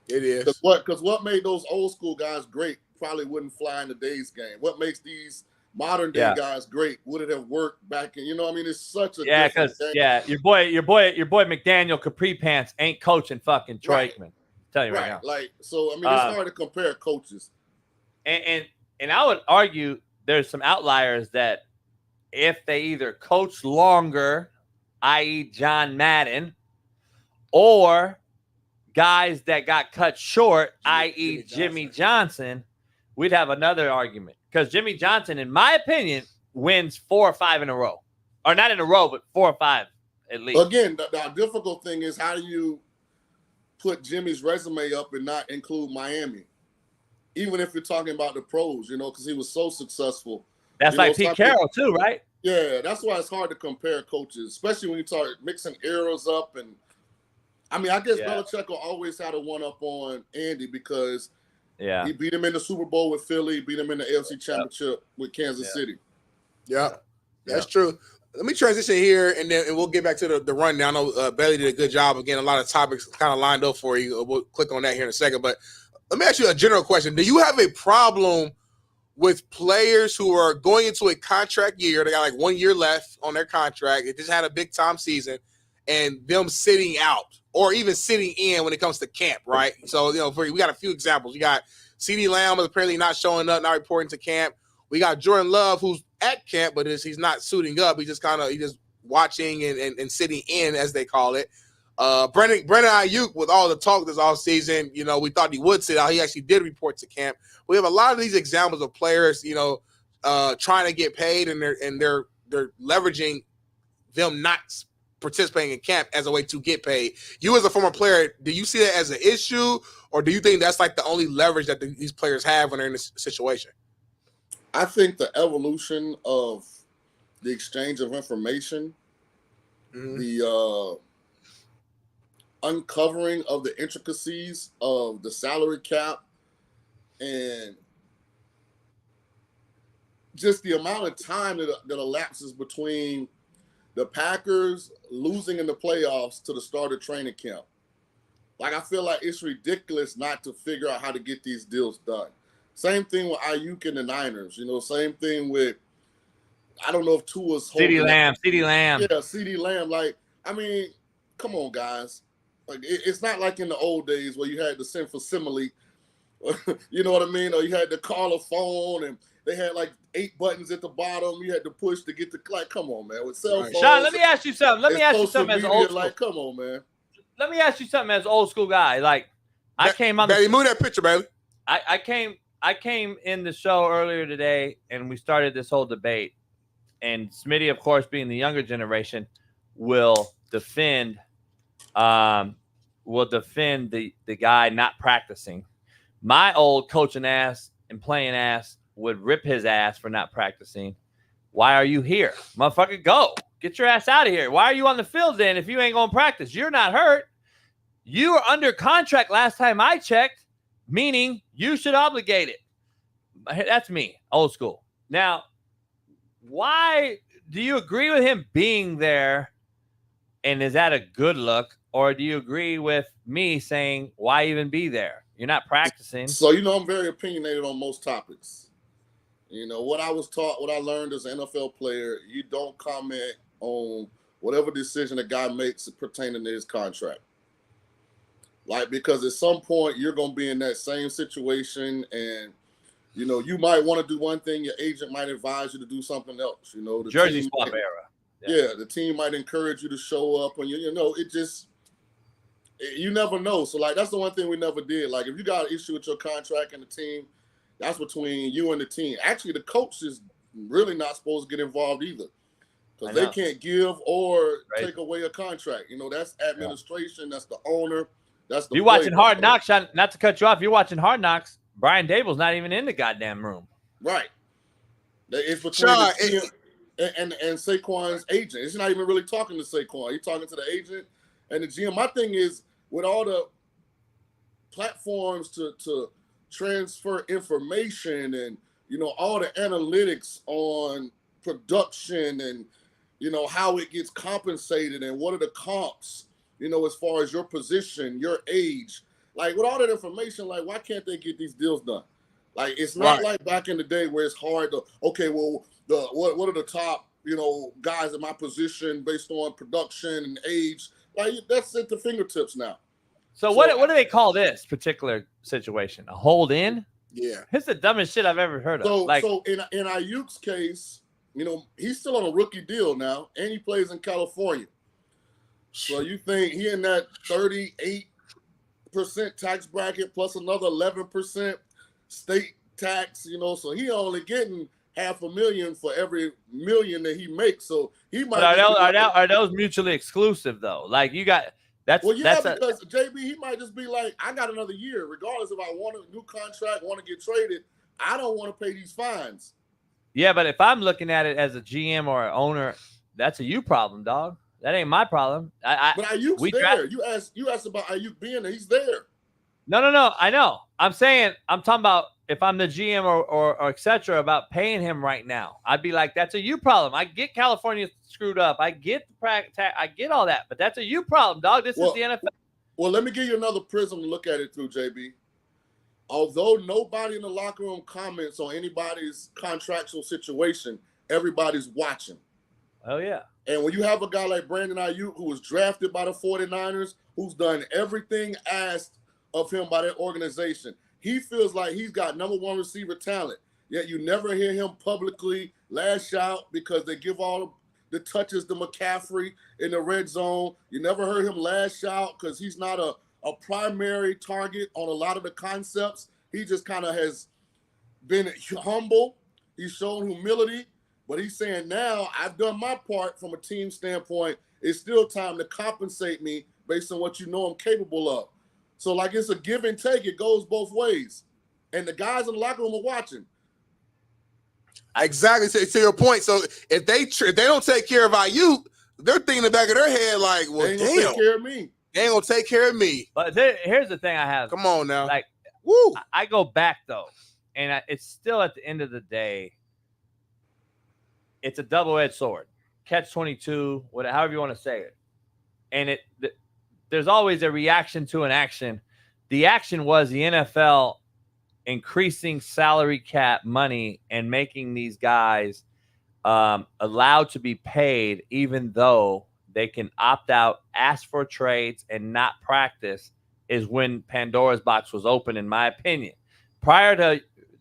It is. Because what made those old school guys great probably wouldn't fly in today's game. What makes these modern day guys great? Would it have worked back in? It's such a because your boy McDaniel Capri Pants ain't coaching fucking Troy Aikman. Tell you right now. It's hard to compare coaches. And I would argue there's some outliers that if they either coach longer, i.e. John Madden, or guys that got cut short, i.e. Jimmy Johnson, we'd have another argument. Because Jimmy Johnson, in my opinion, wins 4 or 5 in a row. Or not in a row, but 4 or 5 at least. Again, the difficult thing is how do you put Jimmy's resume up and not include Miami? Even if you're talking about the pros, because he was so successful. That's like Pete Carroll too, right? Yeah, that's why it's hard to compare coaches, especially when you start mixing eras up. And I guess Belichick will always have a one-up on Andy because he beat him in the Super Bowl with Philly, beat him in the AFC Championship with Kansas City. Yeah, that's true. Let me transition here, and we'll get back to the rundown. I know Bailey did a good job. Again, a lot of topics kind of lined up for you. We'll click on that here in a second. But let me ask you a general question. Do you have a problem with players who are going into a contract year? They got like 1 year left on their contract. They just had a big-time season, and them sitting out or even sitting in when it comes to camp, right? So, we got a few examples. You got CeeDee Lamb is apparently not showing up, not reporting to camp. We got Jordan Love, who's at camp, but he's not suiting up. He's just watching and sitting in, as they call it. Brandon Ayuk, with all the talk this offseason, we thought he would sit out. He actually did report to camp. We have a lot of these examples of players, trying to get paid, and they're leveraging them not participating in camp as a way to get paid. You as a former player, do you see that as an issue, or do you think that's like the only leverage that these players have when they're in this situation? I think the evolution of the exchange of information, the uncovering of the intricacies of the salary cap, and just the amount of time that elapses between the Packers losing in the playoffs to the start of training camp. I feel like it's ridiculous not to figure out how to get these deals done. Same thing with Ayuk and the Niners. Same thing with, I don't know if Tua's holding CeeDee Lamb. Yeah, CeeDee Lamb. Come on, guys. It's not like in the old days where you had to send for simile. You know what I mean? Or you had to call a phone and they had like 8 buttons at the bottom. You had to push to get the come on, man. With cell phones. Shaun, let me ask you something. Let me ask you something as old school. Like, come on, man. Let me ask you something as old school guy. Like, I came on. Baby, move that picture, baby. I came in the show earlier today, and we started this whole debate. And Smitty, of course, being the younger generation, will defend the guy not practicing. My old coaching ass and playing ass would rip his ass for not practicing. Why are you here? Motherfucker, go. Get your ass out of here. Why are you on the field then if you ain't going to practice? You're not hurt. You are under contract last time I checked, meaning you should obligate it. That's me, old school. Now, why do you agree with him being there, and is that a good look? Or do you agree with me saying, why even be there? You're not practicing. So, I'm very opinionated on most topics. What I was taught, what I learned as an NFL player, you don't comment on whatever decision a guy makes pertaining to his contract. Like, because at some point you're going to be in that same situation, and, you might want to do one thing. Your agent might advise you to do something else. The Jersey swap era. Yeah, the team might encourage you to show up, and it just – you never know. So, like, that's the one thing we never did. Like, if you got an issue with your contract and the team, that's between you and the team. Actually, the coach is really not supposed to get involved either, because they can't give or take away a contract. That's administration. That's the owner. That's the. You watching Hard Knocks? Not to cut you off. You're watching Hard Knocks. Brian Dable's not even in the goddamn room. Right. It's between the team and Saquon's agent. It's not even really talking to Saquon. He's talking to the agent and the GM. My thing is, with all the platforms to transfer information and, all the analytics on production and, how it gets compensated and what are the comps, as far as your position, your age. Like, with all that information, like, why can't they get these deals done? Like, it's not like back in the day where it's hard to, okay, well, what are the top, guys in my position based on production and age? Like, that's at the fingertips now. So what do they call this particular situation? A hold in? Yeah. It's the dumbest shit I've ever heard of. So in Ayuk's case, he's still on a rookie deal now, and he plays in California. So you think he in that 38% tax bracket plus another 11% state tax, so he only getting $500,000 for every million that he makes. So he might. Are those mutually exclusive though? Like, you got that's because JB, he might just be like, I got another year, regardless if I want a new contract, want to get traded. I don't want to pay these fines. Yeah, but if I'm looking at it as a GM or an owner, that's a you problem, dog. That ain't my problem. But Ayuk's there. You asked about Ayuk being there. He's there. No. I know. I'm talking about if I'm the GM or et cetera about paying him right now. I'd be like, that's a you problem. I get California screwed up. I get I get all that, but that's a you problem, dog. This is the NFL. Well, let me give you another prism to look at it through, JB. Although nobody in the locker room comments on anybody's contractual situation, everybody's watching. Oh, yeah. And when you have a guy like Brandon Ayuk, who was drafted by the 49ers, who's done everything asked of him by that organization, he feels like he's got number one receiver talent. Yet you never hear him publicly lash out because they give all the touches to McCaffrey in the red zone. You never heard him lash out because he's not a primary target on a lot of the concepts. He just kind of has been humble. He's shown humility. But he's saying, now I've done my part from a team standpoint. It's still time to compensate me based on what you know I'm capable of. So, like, it's a give and take. It goes both ways. And the guys in the locker room are watching. Exactly. To your point. So, if they don't take care of Ayuk, they're thinking in the back of their head like, well, they ain't gonna take care of me. They ain't going to take care of me. But here's the thing I have. Come on now. Like, woo. I go back, though. And it's still at the end of the day, it's a double-edged sword. Catch-22, however you want to say it. And there's always a reaction to an action. The action was the NFL increasing salary cap money and making these guys allowed to be paid even though they can opt out, ask for trades, and not practice is when Pandora's box was open, in my opinion. Prior to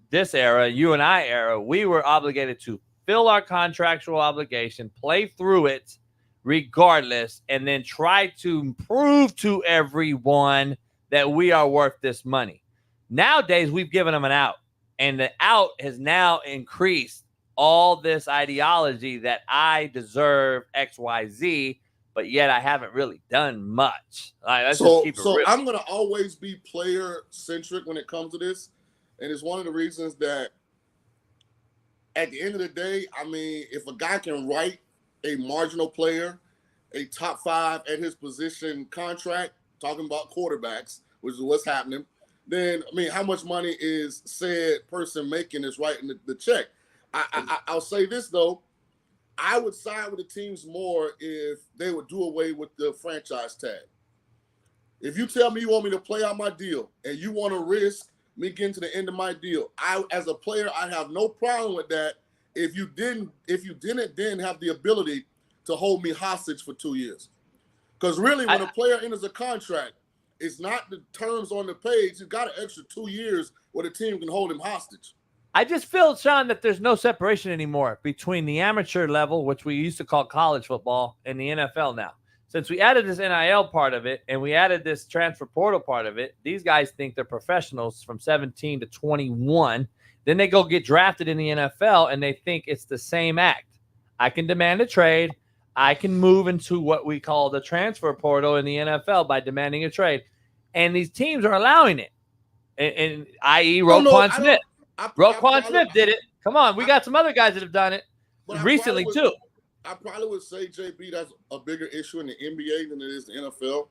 this era, you and I era, we were obligated to fill our contractual obligation, play through it regardless, and then try to prove to everyone that we are worth this money. Nowadays, we've given them an out, and the out has now increased all this ideology that I deserve X, Y, Z, but yet I haven't really done much. Let's just keep it real. I'm going to always be player-centric when it comes to this, and it's one of the reasons that at the end of the day, I mean, if a guy can write a marginal player, a top 5 at his position contract, talking about quarterbacks, which is what's happening, then, I mean, how much money is said person making is writing the check? I'll say this, though. I would side with the teams more if they would do away with the franchise tag. If you tell me you want me to play out my deal and you want to risk me getting to the end of my deal, as a player, I have no problem with that. If you didn't then have the ability to hold me hostage for 2 years. Because really, when a player enters a contract, it's not the terms on the page. He's got an extra 2 years where the team can hold him hostage. I just feel, Shaun, that there's no separation anymore between the amateur level, which we used to call college football, and the NFL now. Since we added this NIL part of it and we added this transfer portal part of it, these guys think they're professionals from 17 to 21. Then they go get drafted in the NFL, and they think it's the same act. I can demand a trade. I can move into what we call the transfer portal in the NFL by demanding a trade. And these teams are allowing it, and i.e. Roquan Smith. Roquan Smith did it. Come on, we got some other guys that have done it recently too. I probably would say, JB, that's a bigger issue in the NBA than it is the NFL.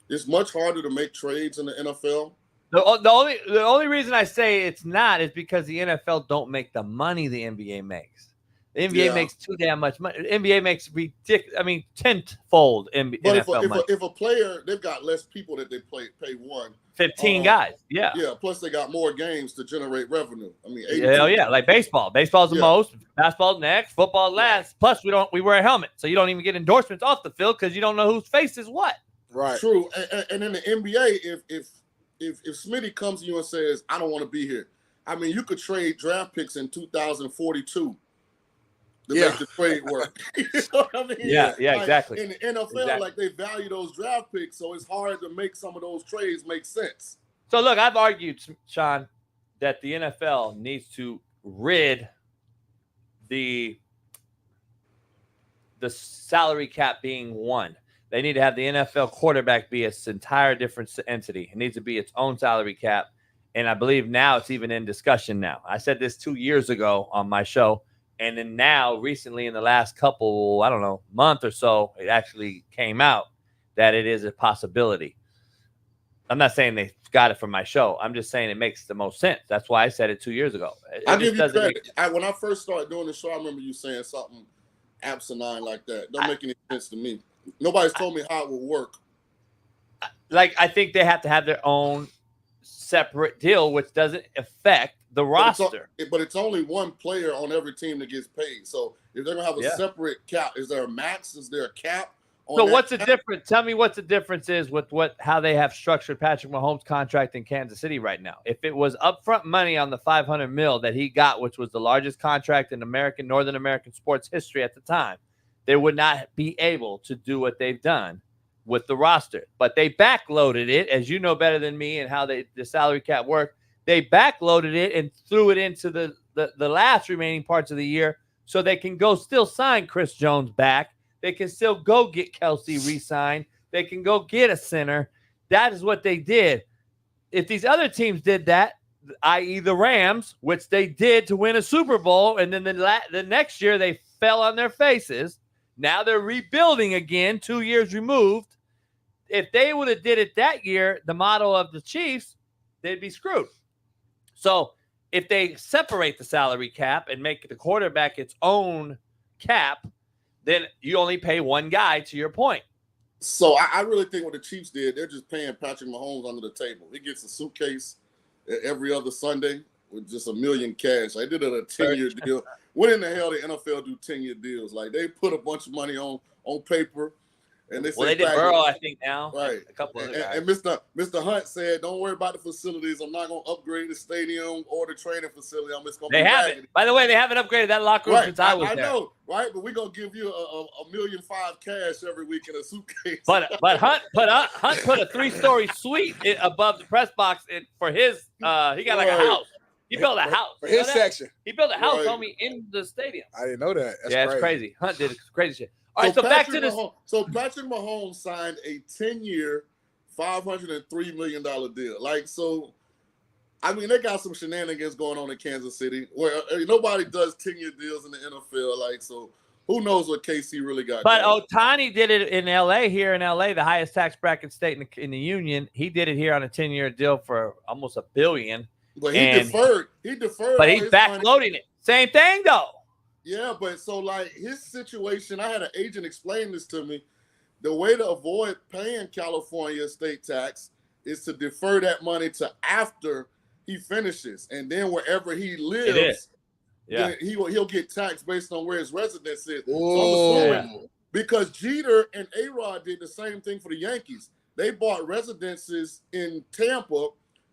It's much harder to make trades in the NFL. The only reason I say it's not is because the NFL don't make the money the NBA makes. The NBA makes too damn much money. The NBA makes ridiculous. I mean, tenfold NFL money. If a player, they've got less people that they pay one. 15 guys. Yeah. Yeah. Plus, they got more games to generate revenue. I mean, hell yeah, like baseball. Baseball's the most. Basketball's next. Football last. Plus, we wear a helmet, so you don't even get endorsements off the field because you don't know whose face is what. Right. True. And in the NBA, if Smitty comes to you and says, "I don't want to be here," I mean, you could trade draft picks in 2042. To make the trade work. You know what I mean? Yeah, exactly. In the NFL, like they value those draft picks, so it's hard to make some of those trades make sense. So look, I've argued, Shaun, that the NFL needs to rid the salary cap being one. They need to have the NFL quarterback be its entire different entity. It needs to be its own salary cap. And I believe now it's even in discussion now. I said this 2 years ago on my show. And then now, recently, in the last couple, I don't know, month or so, it actually came out that it is a possibility. I'm not saying they got it from my show. I'm just saying it makes the most sense. That's why I said it 2 years ago. I give you credit. When I first started doing the show, I remember you saying something asinine like that. Don't make any sense to me. Nobody's told me how it will work. Like, I think they have to have their own separate deal, which doesn't affect the roster. But it's only one player on every team that gets paid. So if they're going to have a separate cap, is there a max? Is there a cap? So what's the difference? Tell me what the difference is with how they have structured Patrick Mahomes' contract in Kansas City right now. If it was upfront money on the $500 million that he got, which was the largest contract in Northern American sports history at the time, they would not be able to do what they've done with the roster. But they backloaded it, as you know better than me, and how the salary cap worked. They backloaded it and threw it into the last remaining parts of the year so they can go still sign Chris Jones back. They can still go get Kelsey re-signed. They can go get a center. That is what they did. If these other teams did that, i.e. the Rams, which they did to win a Super Bowl, and then the next year they fell on their faces. Now they're rebuilding again, 2 years removed. If they would have did it that year, the model of the Chiefs, they'd be screwed. So if they separate the salary cap and make the quarterback its own cap, then you only pay one guy, to your point. So I really think what the Chiefs did, they're just paying Patrick Mahomes under the table. He gets a suitcase every other Sunday with just $1 million cash. They did a 10-year deal. When in the hell the NFL do 10-year deals? Like, they put a bunch of money on paper, And they they did Burrow, I think, now. Right. A couple other guys. And Mr. Hunt said, don't worry about the facilities. I'm not going to upgrade the stadium or the training facility. I'm just going to They haven't. By the way, they haven't upgraded that locker room since I was there. I know, right? But we're going to give you a $1.5 million cash every week in a suitcase. But Hunt put a 3-story suite above the press box for his he got like a house. He built a house. For his section. He built a house, homie, in the stadium. I didn't know that. It's crazy. Hunt did crazy shit. All right, so back to this. So Patrick Mahomes signed a 10-year, $503 million deal. Like, so, I mean, they got some shenanigans going on in Kansas City where nobody does 10-year deals in the NFL. Like, so who knows what KC really got? But Ohtani did it in L.A. Here in L.A., the highest tax bracket state in the union. He did it here on a 10-year deal for almost $1 billion. But he deferred. But he's backloading it. Same thing, though. Yeah, but so like his situation, I had an agent explain this to me. The way to avoid paying California state tax is to defer that money to after he finishes, and then wherever he lives, then he'll get taxed based on where his residence is. So because Jeter and A-Rod did the same thing for the Yankees. They bought residences in Tampa,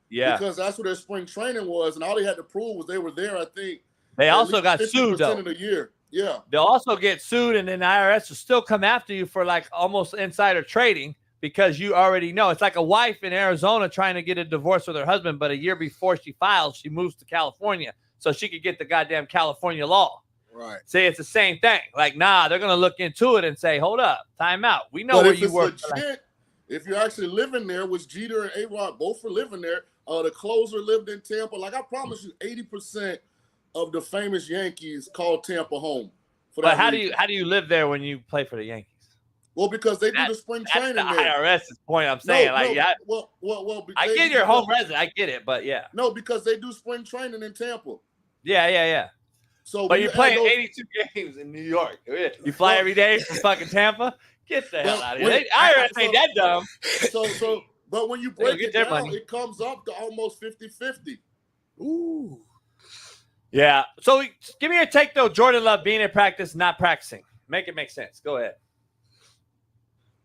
because that's where their spring training was, and all they had to prove was they were there. I think. They also got sued, though. Of the year. Yeah. They'll also get sued, and then the IRS will still come after you for like almost insider trading because you already know. It's like a wife in Arizona trying to get a divorce with her husband, but a year before she files, she moves to California so she could get the goddamn California law. Right. See, it's the same thing. Like, nah, they're going to look into it and say, hold up, time out. We know where you work. If you're actually living there, which Jeter and A-Rod both were living there, the closer lived in Tampa. Like, I promise you, 80% of the famous Yankees called Tampa home. But how do you live there when you play for the Yankees? Well, because they do the spring training there. That's the IRS's point. I'm saying, well, I get your home resident. I get it, but yeah. No, because they do spring training in Tampa. Yeah. So, but you're playing 82 games in New York. You fly every day from fucking Tampa. Get the hell out of here. IRS ain't that dumb. But when you break it down, it comes up to almost 50-50. Ooh. Yeah. So give me your take, though. Jordan Love being in practice, not practicing. Make it make sense. Go ahead.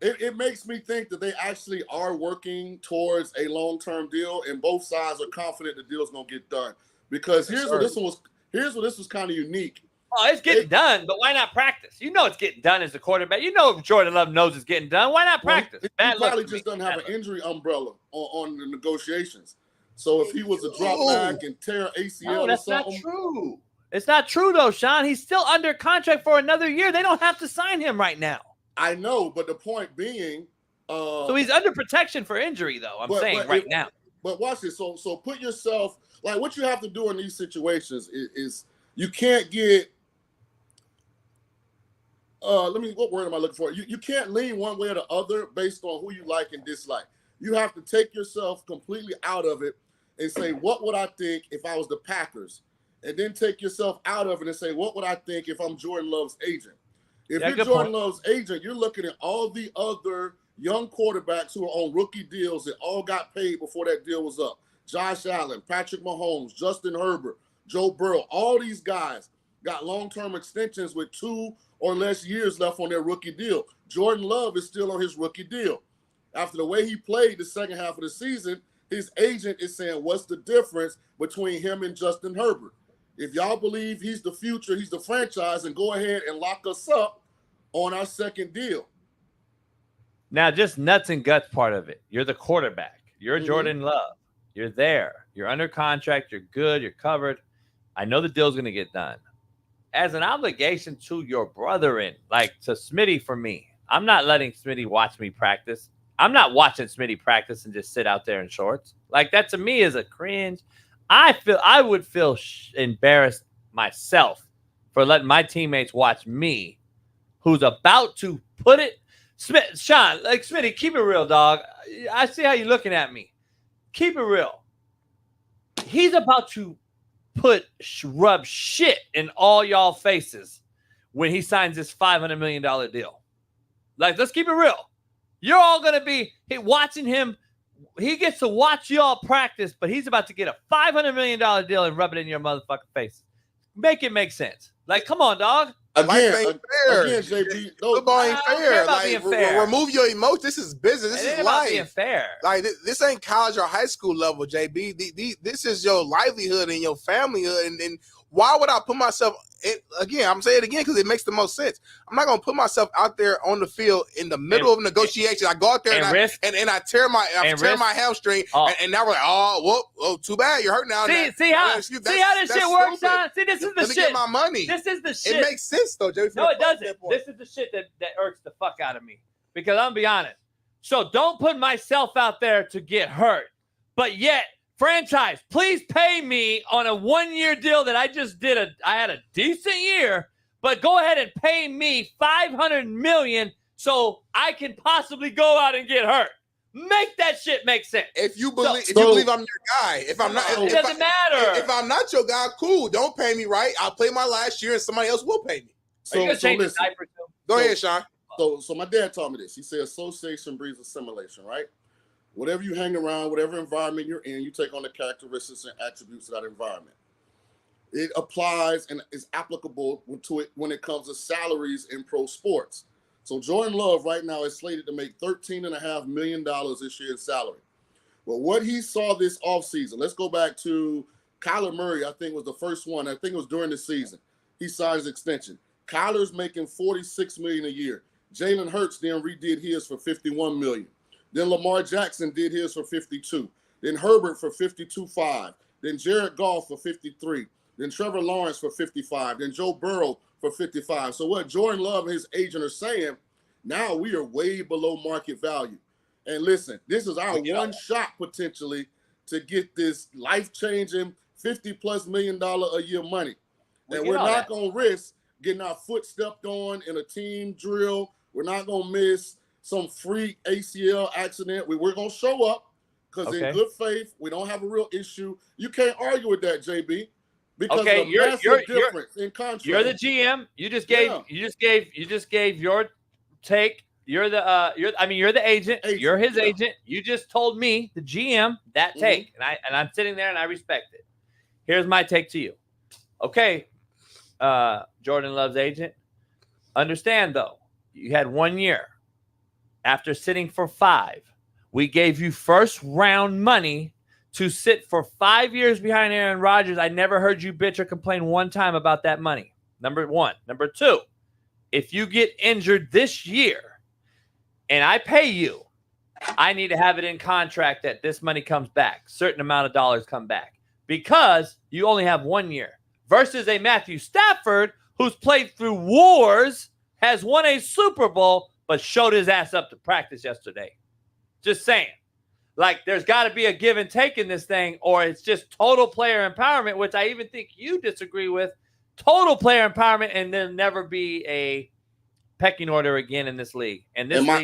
It makes me think that they actually are working towards a long-term deal, and both sides are confident the deal's going to get done. Because here's where this was kind of unique. Oh, it's getting done, but why not practice? You know it's getting done as a quarterback. You know Jordan Love knows it's getting done. Why not practice? He probably just doesn't have an injury umbrella on the negotiations. So if he was to drop back and tear ACL that's not true. It's not true, though, Shaun. He's still under contract for another year. They don't have to sign him right now. I know, but the point being... so he's under protection for injury, though, I'm saying right now. But watch this. So put yourself... Like, what you have to do in these situations is you can't get... what word am I looking for? You can't lean one way or the other based on who you like and dislike. You have to take yourself completely out of it and say, what would I think if I was the Packers? And then take yourself out of it and say, what would I think if I'm Jordan Love's agent? If you're Jordan Love's agent, you're looking at all the other young quarterbacks who are on rookie deals that all got paid before that deal was up. Josh Allen, Patrick Mahomes, Justin Herbert, Joe Burrow, all these guys got long-term extensions with 2 or less years left on their rookie deal. Jordan Love is still on his rookie deal. After the way he played the second half of the season, his agent is saying, what's the difference between him and Justin Herbert? If y'all believe he's the future, he's the franchise, and go ahead and lock us up on our second deal. Now, just nuts and guts part of it. You're the quarterback. You're Jordan Love. You're there. You're under contract. You're good. You're covered. I know the deal's going to get done. As an obligation to your brother, like to Smitty for me, I'm not letting Smitty watch me practice. I'm not watching Smitty practice and just sit out there in shorts. Like, that to me is a cringe. I would feel embarrassed myself for letting my teammates watch me, who's about to put it. Shaun, like, Smitty, keep it real, dog. I see how you're looking at me. Keep it real. He's about to rub shit in all y'all faces when he signs this $500 million deal. Like, let's keep it real. You're all going to be watching him. He gets to watch y'all practice, but he's about to get a $500 million deal and rub it in your motherfucking face. Make it make sense. Like, come on, dog. Again, Life ain't fair. Again, JB, football ain't fair. about Like, being fair. remove your emotions. This is business. This It ain't is about life. being fair. Like this ain't college or high school level, JB. This is your livelihood and your familyhood. And why would I put myself again? I'm saying it again because it makes the most sense. I'm not gonna put myself out there on the field in the middle of negotiations. I go out there and I tear my hamstring, and now we're like, oh, too bad, you're hurt now. See how this shit works, Shaun? See, this is the Let me shit. get my money. This is the shit. It makes sense though, JB. No, it doesn't. This is the shit that irks the fuck out of me. Because I'm gonna be honest. So don't put myself out there to get hurt. But yet, franchise, please pay me on a 1-year deal that I just did. I had a decent year, but go ahead and pay me $500 million so I can possibly go out and get hurt. Make that shit make sense. If you believe, you believe I'm your guy. If I'm not, it doesn't matter. If I'm not your guy, cool. Don't pay me, right? I'll play my last year, and somebody else will pay me. So listen. Go ahead, Shaun. So my dad taught me this. He said association breeds assimilation, right? Whatever you hang around, whatever environment you're in, you take on the characteristics and attributes of that environment. It applies and is applicable to it when it comes to salaries in pro sports. So Jordan Love right now is slated to make $13.5 million this year in salary. But what he saw this offseason, let's go back to Kyler Murray, I think was the first one. I think it was during the season. He signed his extension. Kyler's making $46 million a year. Jalen Hurts then redid his for $51 million. Then Lamar Jackson did his for $52. Then Herbert for $52.5. Then Jared Goff for $53. Then Trevor Lawrence for $55. Then Joe Burrow for $55. So what Jordan Love and his agent are saying, now we are way below market value. And listen, this is our one shot potentially to get this life-changing $50+ million a year money. And we're not going to risk getting our foot stepped on in a team drill. We're not going to miss some freak ACL accident. We're going to show up because in good faith, we don't have a real issue. You can't argue with that, JB. Because of the massive difference in contract. You're the GM. You just gave your take. You're the agent. You're his agent. You just told me, the GM, that take. And I'm sitting there and I respect it. Here's my take to you. Okay, Jordan Love's agent. Understand though, you had 1 year. After sitting for 5, we gave you first round money to sit for 5 years behind Aaron Rodgers. I never heard you bitch or complain one time about that money. Number one. Number two, if you get injured this year and I pay you, I need to have it in contract that this money comes back. Certain amount of dollars come back because you only have 1 year versus a Matthew Stafford who's played through wars, has won a Super Bowl, but showed his ass up to practice yesterday. Just saying. Like, there's got to be a give and take in this thing, or it's just total player empowerment, which I even think you disagree with. Total player empowerment, and there'll never be a pecking order again in this league. And this my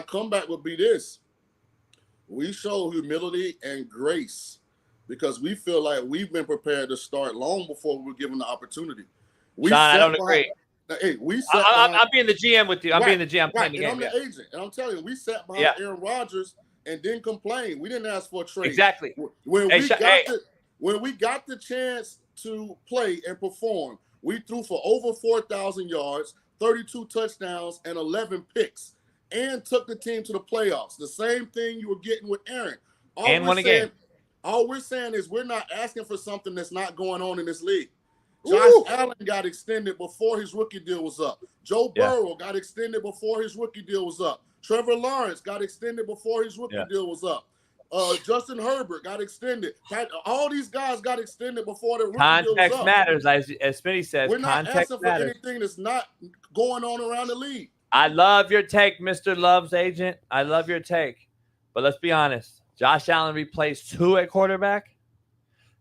comeback would be this. We show humility and grace because we feel like we've been prepared to start long before we were given the opportunity. Shaun, I don't agree. Hey, I'm being the GM with you. I'm being the GM. I'm the agent, and I'm telling you, we sat behind Aaron Rodgers and didn't complain. We didn't ask for a trade. Exactly. When we got the chance to play and perform, we threw for over 4,000 yards, 32 touchdowns, and 11 picks, and took the team to the playoffs. The same thing you were getting with Aaron. All we're saying is we're not asking for something that's not going on in this league. Josh Allen got extended before his rookie deal was up. Joe Burrow got extended before his rookie deal was up. Trevor Lawrence got extended before his rookie deal was up. Justin Herbert got extended. All these guys got extended before the rookie deal was up. Context matters, as Smitty says. We're not asking for anything that's not going on around the league. I love your take, Mr. Love's agent. I love your take. But let's be honest. Josh Allen replaced who at quarterback?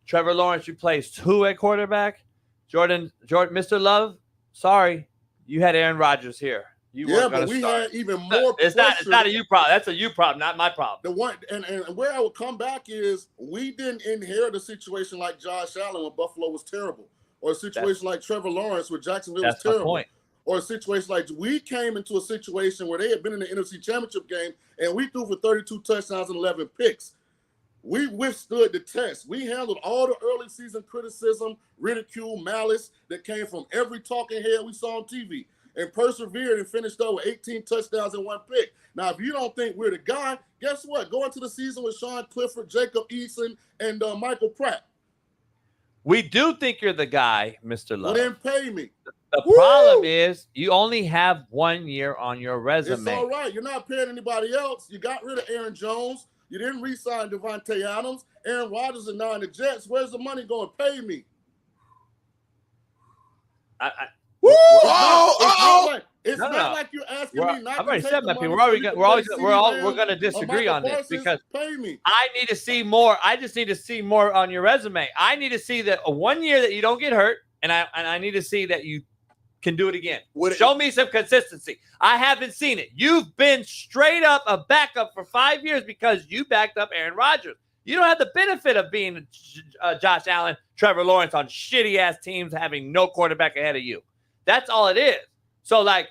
Trevor Lawrence replaced who at quarterback? Jordan, Mr. Love, sorry, you had Aaron Rodgers here. But we had even more. It's not a you problem. That's a you problem, not my problem. The one and where I would come back is we didn't inherit a situation like Josh Allen when Buffalo was terrible, or a situation like Trevor Lawrence where Jacksonville was terrible, or a situation like we came into a situation where they had been in the NFC Championship game and we threw for 32 touchdowns and 11 picks. We withstood the test. We handled all the early season criticism, ridicule, malice that came from every talking head we saw on TV, and persevered and finished up with 18 touchdowns and 1 pick. Now, if you don't think we're the guy, guess what? Go into the season with Shaun Clifford, Jacob Eason, and Michael Pratt. We do think you're the guy, Mr. Love. Well, then pay me. The problem is you only have 1 year on your resume. It's all right. You're not paying anybody else. You got rid of Aaron Jones. You didn't re-sign Devontae Adams. Aaron Rodgers and now the Jets. Where's the money going? Pay me. It's not like you're asking me not I've already to said take my the opinion. money. We're going to disagree on this because pay me. I need to see more. I just need to see more on your resume. I need to see that 1 year that you don't get hurt, and I need to see that you can do it again. Show me some consistency. I haven't seen it. You've been straight up a backup for 5 years because you backed up Aaron Rodgers. You don't have the benefit of being Josh Allen, Trevor Lawrence on shitty-ass teams having no quarterback ahead of you. That's all it is. So, like,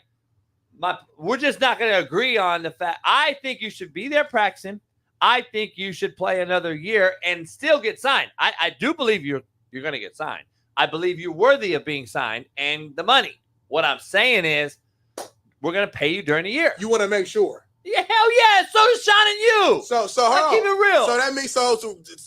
we're just not going to agree on the fact. I think you should be there practicing. I think you should play another year and still get signed. I do believe you're going to get signed. I believe you're worthy of being signed and the money. What I'm saying is we're going to pay you during the year. You want to make sure. Yeah, hell yeah. So does Shaun and you. So hold on. Keep it real. So that means so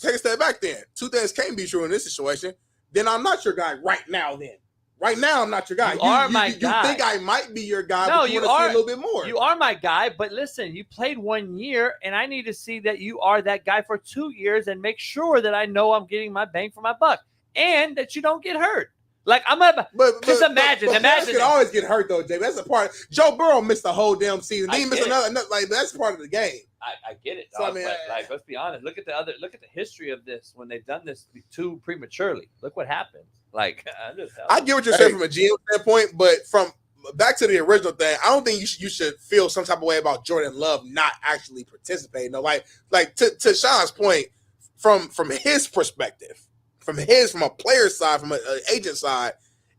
take a step back then. Two things can't be true in this situation. Then I'm not your guy right now then. Right now, I'm not your guy. You are my guy. You think I might be your guy, no, but you want to see a little bit more. You are my guy, but listen, you played 1 year, and I need to see that you are that guy for 2 years and make sure that I know I'm getting my bang for my buck and that you don't get hurt. Like, I'm gonna just imagine. Imagine can always get hurt though, Jay. That's a part. Joe Burrow missed the whole damn season. Then he missed another. Like that's part of the game. I get it. So, I mean, like, let's be honest. Look at the history of this when they've done this too prematurely. Look what happens. Like, I get what you're saying from a GM standpoint, but from back to the original thing, I don't think you should feel some type of way about Jordan Love not actually participating. No, like to Shaun's point, from his perspective. From a player's side, from an agent side,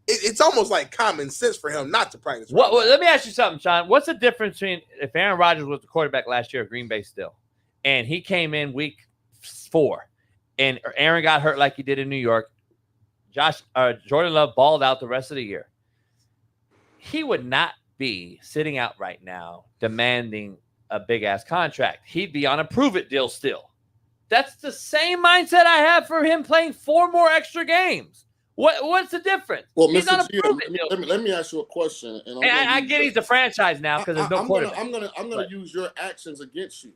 it's almost like common sense for him not to practice. Well, let me ask you something, Shaun. What's the difference between if Aaron Rodgers was the quarterback last year of Green Bay still, and he came in week 4, and Aaron got hurt like he did in New York, Jordan Love balled out the rest of the year. He would not be sitting out right now demanding a big-ass contract. He'd be on a prove-it deal still. That's the same mindset I have for him playing 4 more extra games. What's the difference? Well, he's Mr. G, let me ask you a question. And I get he's the franchise now because there's no quarterback. I'm gonna use your actions against you.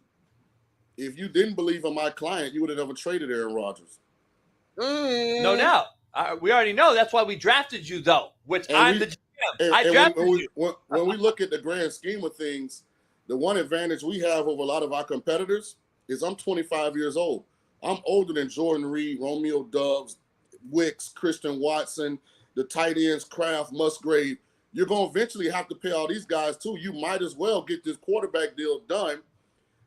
If you didn't believe in my client, you would have never traded Aaron Rodgers. No doubt. We already know. That's why we drafted you, though. I'm the GM. I drafted you. When we look at the grand scheme of things, the one advantage we have over a lot of our competitors is I'm 25 years old. I'm older than Jordan Reed, Romeo Doubs, Wicks, Christian Watson, the tight ends, Kraft, Musgrave. You're going to eventually have to pay all these guys, too. You might as well get this quarterback deal done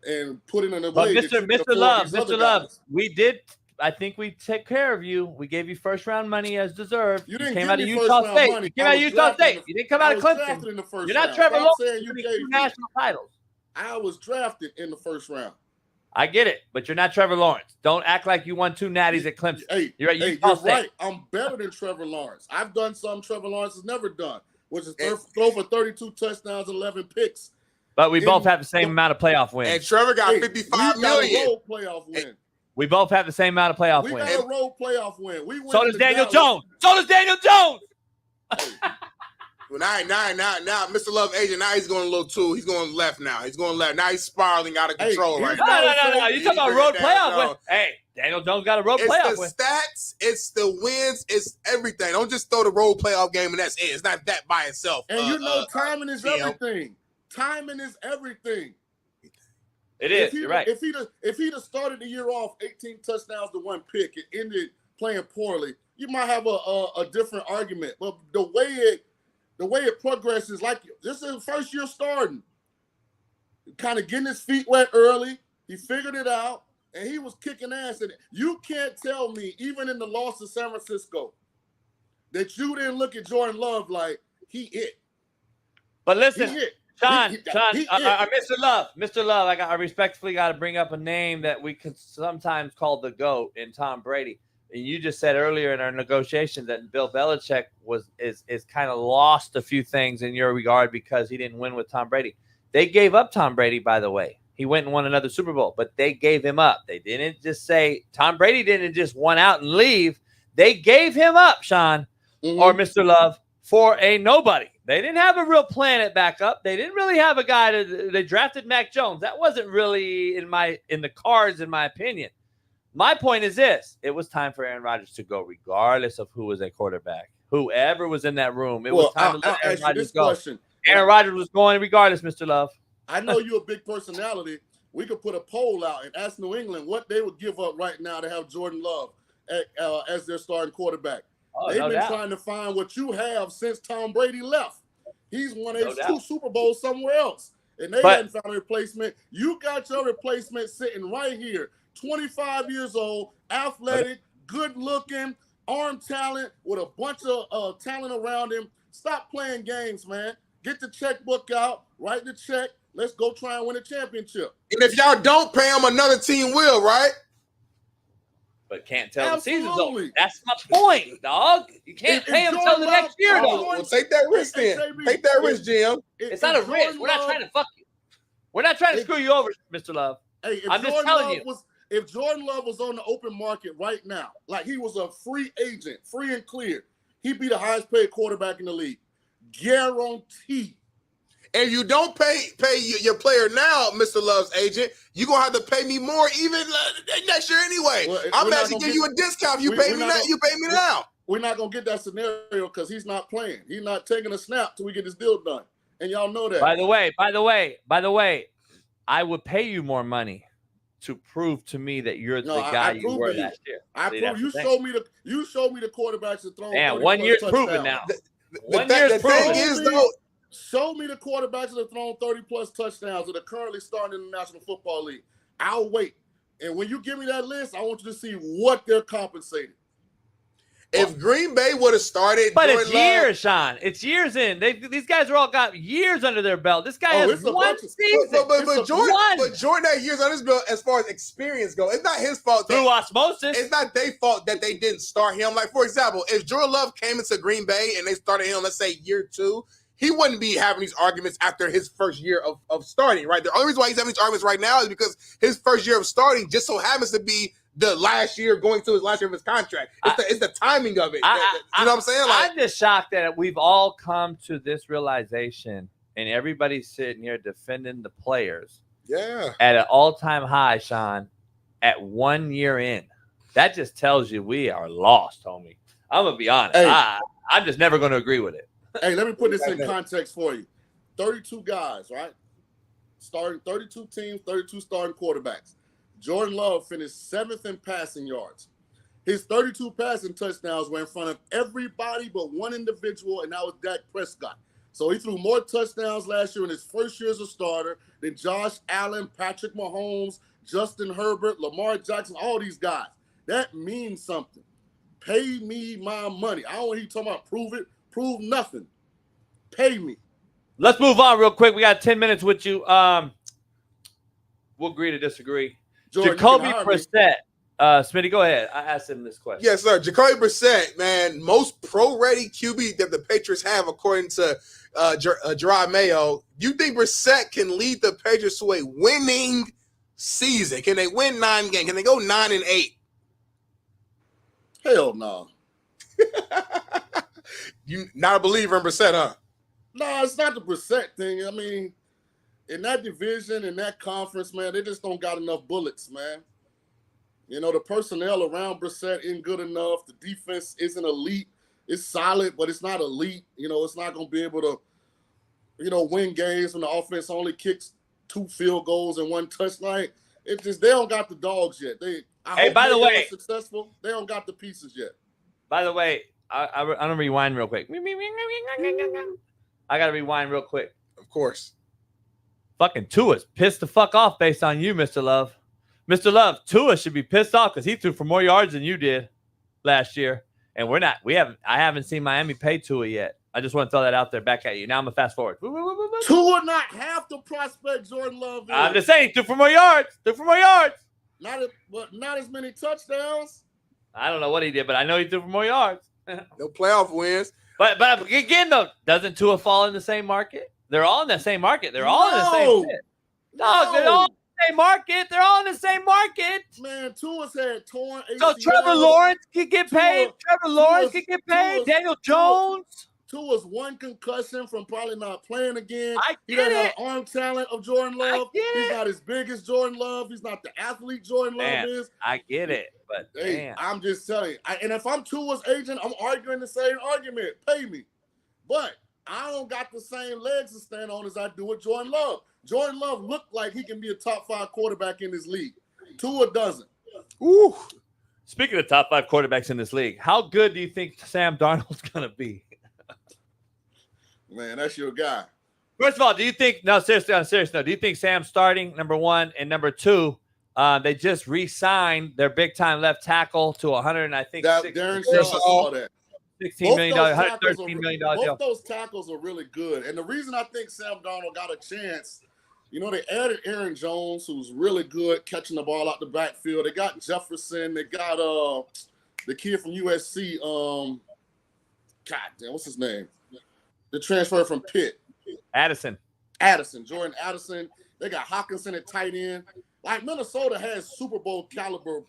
and put it in a way. But Mr. Love, I think we took care of you. We gave you first-round money as deserved. You didn't came give out me of Utah State. money. You came out of Utah State. You didn't come out of Clemson. In the first You're not round. Trevor Stop Lawrence. saying you You gave 2 me. national titles. I was drafted in the first round. I get it, but you're not Trevor Lawrence. Don't act like you won 2 natties at Clemson. Hey, you're right. I'm better than Trevor Lawrence. I've done something Trevor Lawrence has never done, which is throw for 32 touchdowns, 11 picks. But we both have the same amount of playoff wins. And Trevor got 55 million. A road playoff win. We both have the same amount of playoff wins. We got a road playoff win. So does Daniel Jones. So does Daniel Jones. Well, now, Mr. Love agent, now he's going a little too. He's going left now. He's going left. Now he's spiraling out of control right now. No. You talking about road playoff win? Hey, Daniel Jones got a road playoff win. It's the stats. It's the wins. It's everything. Don't just throw the road playoff game and that's it. It's not that by itself. And timing is everything. Timing is everything. It is. You're right. If he'd have started the year off 18 touchdowns to 1 pick and ended playing poorly, you might have a different argument. But the way it progresses, like this is his first year starting, kind of getting his feet wet early. He figured it out, and he was kicking ass. And you can't tell me, even in the loss to San Francisco, that you didn't look at Jordan Love like he hit. But listen, Sean, Mr. Love, I respectfully got to bring up a name that we could sometimes call the GOAT in Tom Brady. And you just said earlier in our negotiation that Bill Belichick is kind of lost a few things in your regard because he didn't win with Tom Brady. They gave up Tom Brady, by the way. He went and won another Super Bowl, but they gave him up. They didn't just say Tom Brady didn't just want out and leave. They gave him up, Sean, or Mr. Love, for a nobody. They didn't have a real plan at backup. They didn't really have a guy they drafted Mac Jones. That wasn't really in the cards, in my opinion. My point is this. It was time for Aaron Rodgers to go regardless of who was a quarterback. Whoever was in that room. It was time to let Aaron Rodgers go. Aaron Rodgers was going regardless, Mr. Love. I know you're a big personality. We could put a poll out and ask New England what they would give up right now to have Jordan Love as their starting quarterback. They've been trying to find what you have since Tom Brady left. He's won 2 Super Bowls somewhere else, and they hadn't found a replacement. You got your replacement sitting right here, 25 years old, athletic, good-looking, arm talent with a bunch of talent around him. Stop playing games, man. Get the checkbook out, write the check. Let's go try and win a championship. And if y'all don't pay him, another team will, right? But can't tell the season's over. That's my point, dog. You can't pay him until the next year, though. Well, take that risk then. Take that risk, Jim. It's not a risk. We're not trying to fuck you. We're not trying to screw you over, Mr. Love. Hey, I'm just telling you. If Jordan Love was on the open market right now, like he was a free agent, free and clear, he'd be the highest paid quarterback in the league. Guaranteed. And you don't pay your player now, Mr. Love's agent, you're going to have to pay me more even next year anyway. Well, I'm actually giving you a discount if you pay me now. You pay me now. We're not going to get that scenario because he's not playing. He's not taking a snap till we get this deal done. And y'all know that. By the way, I would pay you more money to prove to me that you're the guy you were last year. I prove you showed me the quarterbacks that thrown. Man, 1 year's proven now. The thing is, though, show me the quarterbacks that have thrown 30-plus touchdowns that are currently starting in the National Football League. I'll wait. And when you give me that list, I want you to see what they're compensated. If Green Bay would have started, but it's years, Sean. It's years in. These guys are all got years under their belt. This guy has one season. But Jordan had years on his belt as far as experience goes. It's not his fault. Through osmosis. It's not their fault that they didn't start him. Like, for example, if Jordan Love came into Green Bay and they started him, let's say year 2, he wouldn't be having these arguments after his first year of starting, right? The only reason why he's having these arguments right now is because his first year of starting just so happens to be the last year going to his last year of his contract. It's the timing of it. You know what I'm saying? Like, I'm just shocked that we've all come to this realization and everybody's sitting here defending the players. Yeah. At an all-time high, Sean, at 1 year in. That just tells you we are lost, homie. I'm going to be honest. Hey. I'm just never going to agree with it. Hey, let me put this in context for you. 32 guys, right? Starting 32 teams, 32 starting quarterbacks. Jordan Love finished 7th in passing yards. His 32 passing touchdowns were in front of everybody but one individual, and that was Dak Prescott. So he threw more touchdowns last year in his first year as a starter than Josh Allen, Patrick Mahomes, Justin Herbert, Lamar Jackson, all these guys. That means something. Pay me my money. I don't want you talking about prove it. Prove nothing. Pay me. Let's move on real quick. We got 10 minutes with you. We'll agree to disagree. Jordan, Jacoby Brissett. Smitty, go ahead. I asked him this question. Yes, sir. Jacoby Brissett, man, most pro-ready QB that the Patriots have, according to Gerard Mayo. You think Brissett can lead the Patriots to a winning season? Can they win 9 games? Can they go 9-8? Hell no. You not a believer in Brissett, huh? No, it's not the Brissett thing. I mean, in that division, in that conference, man, they just don't got enough bullets, man. You know, the personnel around Brissett isn't good enough. The defense isn't elite. It's solid, but it's not elite. You know, it's not going to be able to, win games when the offense only kicks 2 field goals and 1 touchdown. It's just they don't got the dogs yet. By the way, successful. They don't got the pieces yet. By the way, I'm gonna rewind real quick. I gotta rewind real quick. Of course. Fucking Tua's pissed the fuck off based on you, Mr. Love. Mr. Love, Tua should be pissed off because he threw for more yards than you did last year. And I haven't seen Miami pay Tua yet. I just want to throw that out there back at you. Now I'm gonna fast forward. Tua not half the prospect Jordan Love is. I'm just saying, 2 for more yards. 2 for more yards. Not as many touchdowns. I don't know what he did, but I know he threw for more yards. No playoff wins. But again, though, doesn't Tua fall in the same market? They're all in the same market. They're all in the same shit. Dog, they're all in the same market. They're all in the same market. Man, Tua's had torn ACL. So Trevor Lawrence could get paid. Trevor Lawrence could get paid. Daniel Jones. Tua's one concussion from probably not playing again. He doesn't have the arm talent of Jordan Love. He's not as big as Jordan Love. He's not the athlete Jordan Love is. I get it, but hey, I'm just telling you. And if I'm Tua's agent, I'm arguing the same argument. Pay me. But I don't got the same legs to stand on as I do with Jordan Love. Jordan Love looked like he can be a top 5 quarterback in this league. Tua doesn't. Ooh. Speaking of top 5 quarterbacks in this league, how good do you think Sam Darnold's going to be? Man, that's your guy. First of all, do you think, no, seriously, on a serious note, do you think Sam's starting, number 1, and number 2, they just re-signed their big-time left tackle to $16 million, $113 million deal. Both those tackles are really good. And the reason I think Sam Darnold got a chance, they added Aaron Jones, who's really good catching the ball out the backfield. They got Jefferson. They got the kid from USC. God damn, what's his name? The transfer from Pitt. Addison, Jordan Addison. They got Hawkinson at tight end. Like, Minnesota has Super Bowl caliber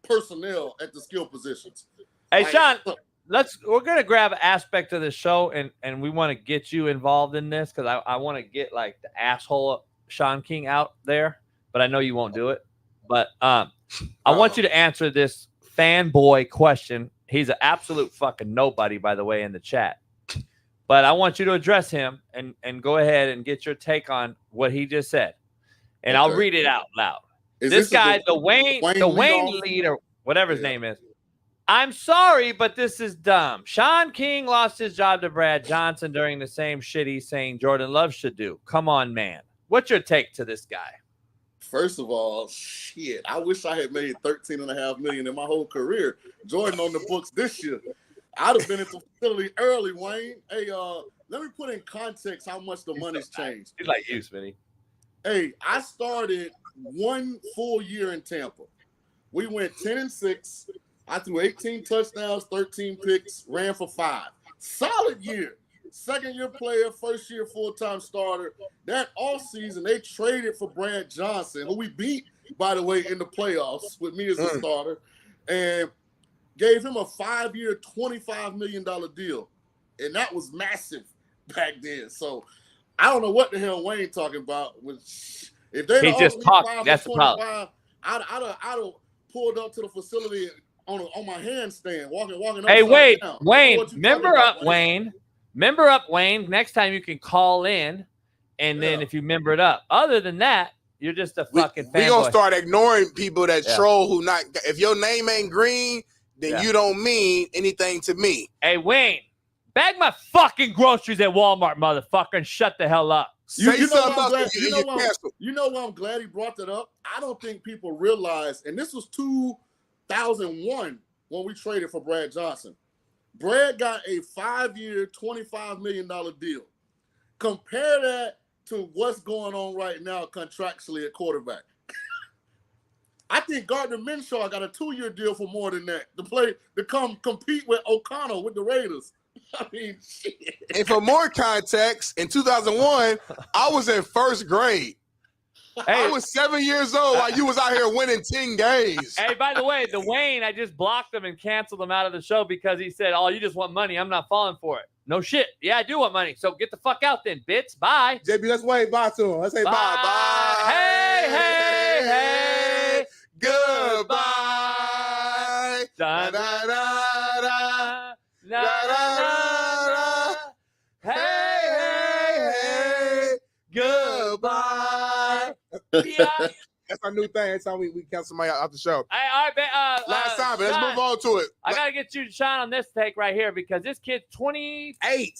personnel at the skill positions. Hey, Shaun, we're gonna grab an aspect of the show and we want to get you involved in this because I want to get like the asshole Shaun King out there, but I know you won't do it. But I want you to answer this fanboy question. He's an absolute fucking nobody, by the way, in the chat. But I want you to address him and go ahead and get your take on what he just said. And I'll read it out loud. This guy, the Wayne leader, whatever his name is. I'm sorry, but this is dumb. Shaun King lost his job to Brad Johnson during the same shit he's saying Jordan Love should do. Come on, man. What's your take to this guy? First of all, shit, I wish I had made $13.5 million in my whole career. Jordan on the books this year. I'd have been at the facility early, Wayne. Hey, let me put in context how much the money's changed. He's like you, Smitty. Hey, I started 1 full year in Tampa. We went 10-6. I threw 18 touchdowns, 13 picks, ran for 5. Solid year. Second-year player, first-year full-time starter. That offseason, they traded for Brad Johnson, who we beat, by the way, in the playoffs with me as a starter, and gave him a 5-year, $25 million deal. And that was massive back then. So I don't know what the hell Wayne talking about. If they just talking, that's the problem. I'd have pulled up to the facility on my handstand, walking. Hey, wait, down. Wayne, member up, Wayne. Member up, Wayne. Next time you can call in, and then if you member it up. Other than that, you're just a fucking fanboy. We gonna start ignoring people that troll who not. If your name ain't green, then you don't mean anything to me. Hey, Wayne, bag my fucking groceries at Walmart, motherfucker, and shut the hell up. You know why I'm glad he brought that up? I don't think people realize, and this was 2001 when we traded for Brad Johnson. Brad got a 5-year, $25 million deal. Compare that to what's going on right now contractually at quarterback. I think Gardner Minshew got a 2-year deal for more than that to come compete with O'Connell with the Raiders. I mean, shit. And for more context, in 2001, I was in first grade. I was 7 years old while you was out here winning 10 games. Hey, by the way, the Wayne, I just blocked him and canceled him out of the show because he said, "Oh, you just want money. I'm not falling for it." No shit. Yeah, I do want money. So get the fuck out then, bitch. Bye. JB, let's wave bye to him. Let's say bye. Bye. Hey. Goodbye. Da, da, da, da. Da, da, da. Hey. Goodbye. Yeah. That's our new thing. That's how we cancel somebody out the show. Hey, all right, last time, but let's move on to it. I gotta get you to shine on this take right here because this kid's 28. I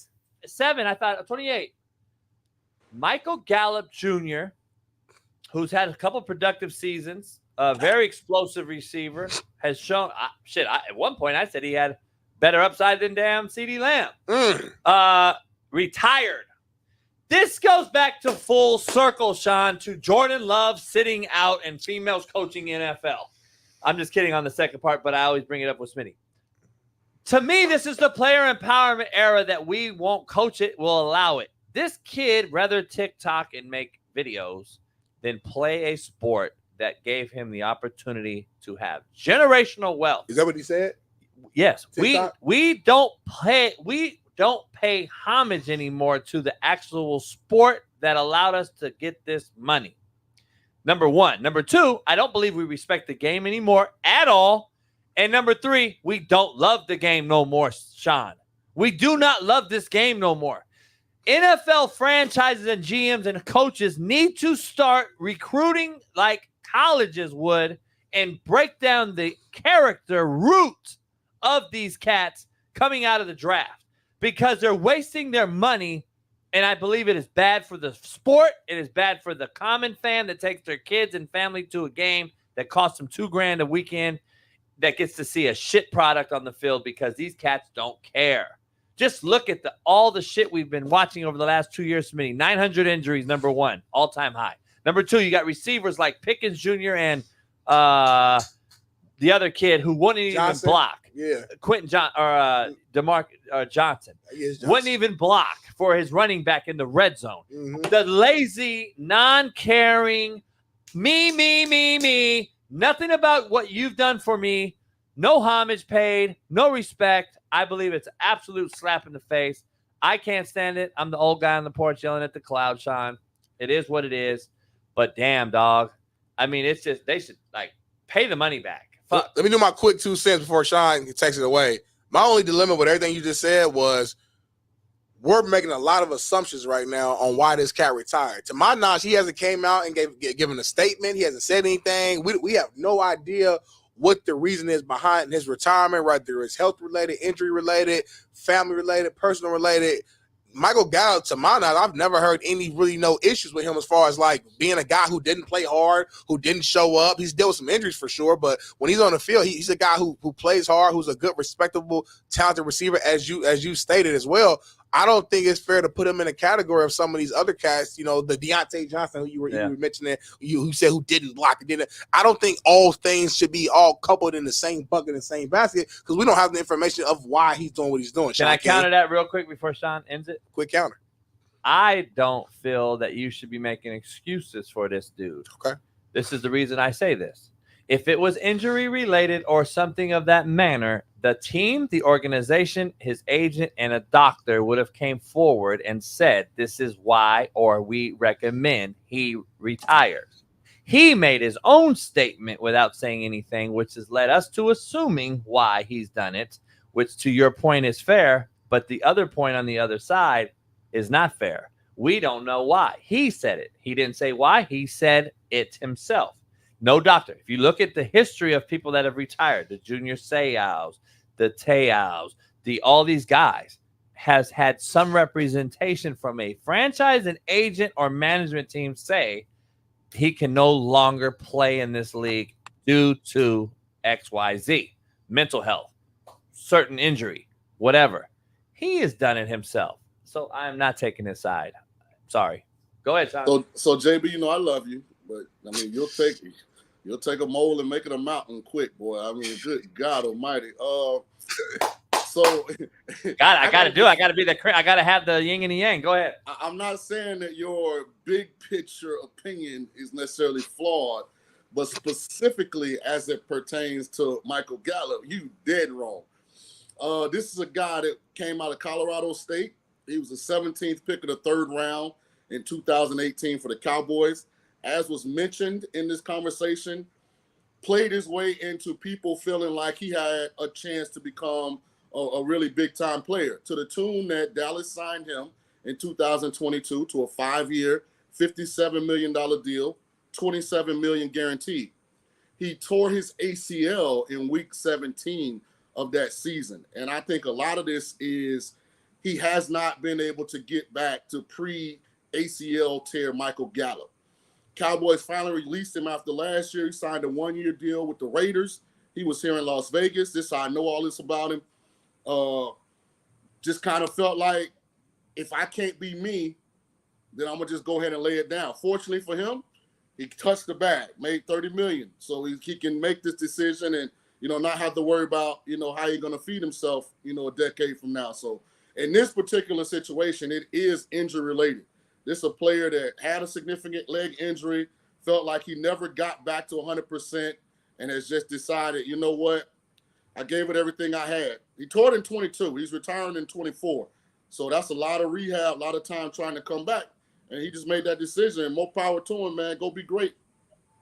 thought 28. Michael Gallup Jr., who's had a couple productive seasons, a very explosive receiver, has shown at one point I said he had better upside than damn CeeDee Lamb. Retired. This goes back to full circle, Shaun, to Jordan Love sitting out and females coaching NFL. I'm just kidding on the second part, but I always bring it up with Smitty. To me, this is the player empowerment era that we won't coach it, we'll allow it. This kid rather TikTok and make videos than play a sport that gave him the opportunity to have generational wealth. Is that what he said? Yes. TikTok? We don't pay homage anymore to the actual sport that allowed us to get this money. Number one. Number two, I don't believe we respect the game anymore at all. And number three, we don't love the game no more, Shaun. We do not love this game no more. NFL franchises and GMs and coaches need to start recruiting like colleges would and break down the character root of these cats coming out of the draft because they're wasting their money. And I believe it is bad for the sport. It is bad for the common fan that takes their kids and family to a game that costs them $2,000 a weekend that gets to see a shit product on the field because these cats don't care. Just look at all the shit we've been watching over the last 2 years, Smitty. 900 injuries, number one, all-time high. Number two, you got receivers like Pickens Jr. and the other kid who wouldn't even block. Yeah. Quentin Johnson. Wouldn't even block for his running back in the red zone. Mm-hmm. The lazy, non-caring, me. Nothing about what you've done for me. No homage paid. No respect. I believe it's an absolute slap in the face. I can't stand it. I'm the old guy on the porch yelling at the cloud, Shaun. It is what it is. But damn, dog. I mean, it's just they should like pay the money back. Fuck. Let me do my quick 2 cents before Shaun takes it away. My only dilemma with everything you just said was we're making a lot of assumptions right now on why this cat retired. To my knowledge, he hasn't came out and given a statement. He hasn't said anything. We have no idea what the reason is behind his retirement, whether it's health-related, injury-related, family-related, personal-related. Michael Gallup, to my knowledge, I've never heard no issues with him as far as like being a guy who didn't play hard, who didn't show up. He's dealt with some injuries for sure, but when he's on the field, he's a guy who plays hard, who's a good, respectable, talented receiver, as you stated as well. I don't think it's fair to put him in a category of some of these other cats, the Deontay Johnson who you were mentioning, who said who didn't block, didn't. I don't think all things should be all coupled in the same bucket, in the same basket, because we don't have the information of why he's doing what he's doing. Can I counter that real quick before Shaun ends it? Quick counter. I don't feel that you should be making excuses for this dude. Okay. This is the reason I say this. If it was injury related or something of that manner, the team, the organization, his agent, and a doctor would have came forward and said, this is why, or we recommend he retires. He made his own statement without saying anything, which has led us to assuming why he's done it, which to your point is fair, but the other point on the other side is not fair. We don't know why. He said it. He didn't say why. He said it himself. No doctor. If you look at the history of people that have retired, the Junior Seaus, the Teaus, all these guys has had some representation from a franchise, an agent, or management team say he can no longer play in this league due to XYZ, mental health, certain injury, whatever. He has done it himself. So I'm not taking his side. Sorry. Go ahead, Shaun. So JB, I love you, but I mean, you'll take a mole and make it a mountain quick, boy. I mean, good God Almighty. So I got to have the yin and the yang. Go ahead. I'm not saying that your big picture opinion is necessarily flawed, but specifically as it pertains to Michael Gallup, you dead wrong. This is a guy that came out of Colorado State. He was the 17th pick of the 3rd round in 2018 for the Cowboys. As was mentioned in this conversation, played his way into people feeling like he had a chance to become a really big-time player, to the tune that Dallas signed him in 2022 to a 5-year, $57 million deal, $27 million guaranteed. He tore his ACL in week 17 of that season, and I think a lot of this is he has not been able to get back to pre-ACL tear Michael Gallup. Cowboys finally released him after last year. He signed a 1-year deal with the Raiders. He was here in Las Vegas. I know all this about him. Just kind of felt like if I can't be me, then I'm gonna just go ahead and lay it down. Fortunately for him, he touched the bag, made $30 million, so he can make this decision and not have to worry about how he's gonna feed himself a decade from now. So in this particular situation, it is injury related. This is a player that had a significant leg injury, felt like he never got back to 100%, and has just decided, you know what, I gave it everything I had. He tore it in 22. He's retiring in 24. So that's a lot of rehab, a lot of time trying to come back. And he just made that decision. And more power to him, man. Go be great.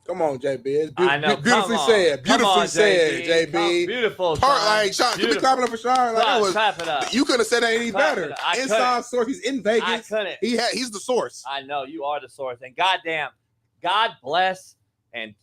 Come on, JB. It's I know. Beautifully said. Beautifully said, JB. Beautiful. Like, Shaun, can we clap it up for Shaun? Like, clap it up. You couldn't have said that any better. Inside source. He's in Vegas. I couldn't. He's the source. I know. You are the source. And goddamn, God bless. And,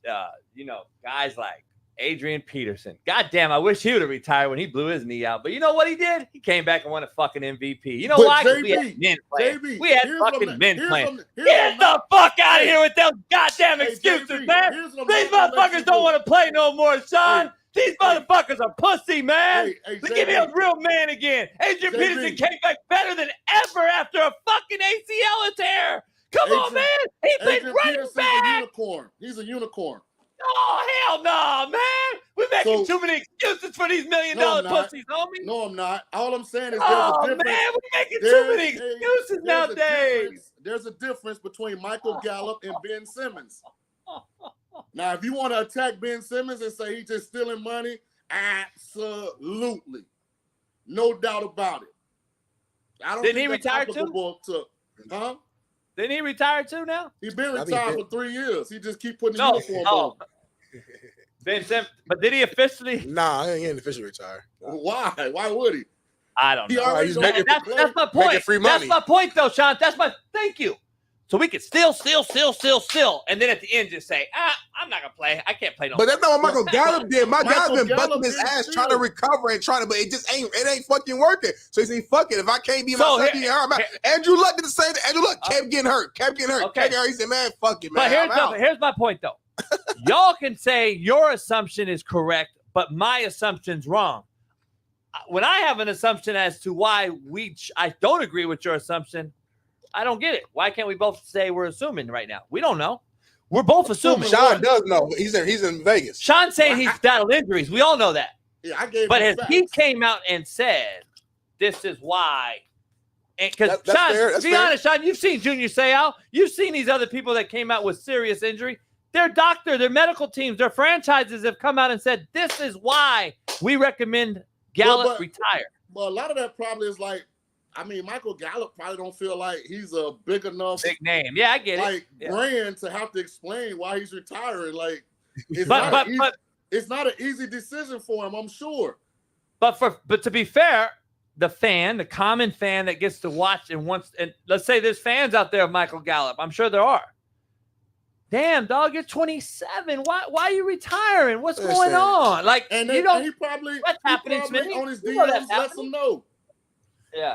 guys like Adrian Peterson. Goddamn, I wish he would have retired when he blew his knee out. But you know what he did? He came back and won a fucking MVP. You know why? Because we had men playing. We had fucking men playing. Get the fuck out of here with those goddamn excuses, man. These motherfuckers don't want to play no more, Shaun. These motherfuckers are pussy, man. Give me a real man again. Adrian Peterson came back better than ever after a fucking ACL tear. Come on, man. He's been running back. A unicorn. He's a unicorn. Oh, hell no, man. We're making too many excuses for these $1 million pussies, homie. No, I'm not. All I'm saying is there's a difference. Man, we're making too many excuses nowadays. There's a difference between Michael Gallup and Ben Simmons. Now, if you want to attack Ben Simmons and say he's just stealing money, absolutely. No doubt about it. I don't Didn't he retire too? Huh? Didn't he retire too now? He's been retired for 3 years. He just keep putting the uniform on. Ben Simmons, but did he officially? Nah, he ain't officially retired. Why? Why would he? I don't know. That's my point. Free money. That's my point, though, Shaun. Thank you. So we could steal, and then at the end just say, I'm not gonna play. I can't play no. But that's not what Michael Gallup did. My guy's been busting his ass trying to recover and but it just ain't fucking working. So he said, fuck it. If I can't be myself, Andrew Luck did the same thing. Andrew Luck kept getting hurt. Okay. He said, man, fuck it, man. But here's my point, though. Y'all can say your assumption is correct, but my assumption's wrong. When I have an assumption as to why I don't agree with your assumption, I don't get it. Why can't we both say we're assuming right now? We don't know. We're both assuming. Shaun does know. He's in Vegas. Shaun's saying he's battled injuries. We all know that. Yeah, I gave. But he came out and said, "This is why." Because Shaun, to be honest, Shaun, you've seen Junior Seau. You've seen these other people that came out with serious injury. Their doctor, their medical teams, their franchises have come out and said, "This is why we recommend Gallup retire." Well, a lot of that probably is like. I mean, Michael Gallup probably don't feel like he's a big enough name. Yeah, I get it. Brand to have to explain why he's retiring. Like, it's not an easy decision for him, I'm sure. But to be fair, the common fan that gets to watch and let's say there's fans out there of Michael Gallup. I'm sure there are. Damn, dog, you're 27. Why are you retiring? What's going on? Like, and you don't. He probably what's happening, Smitty? On his DMs, lets him know. Yeah.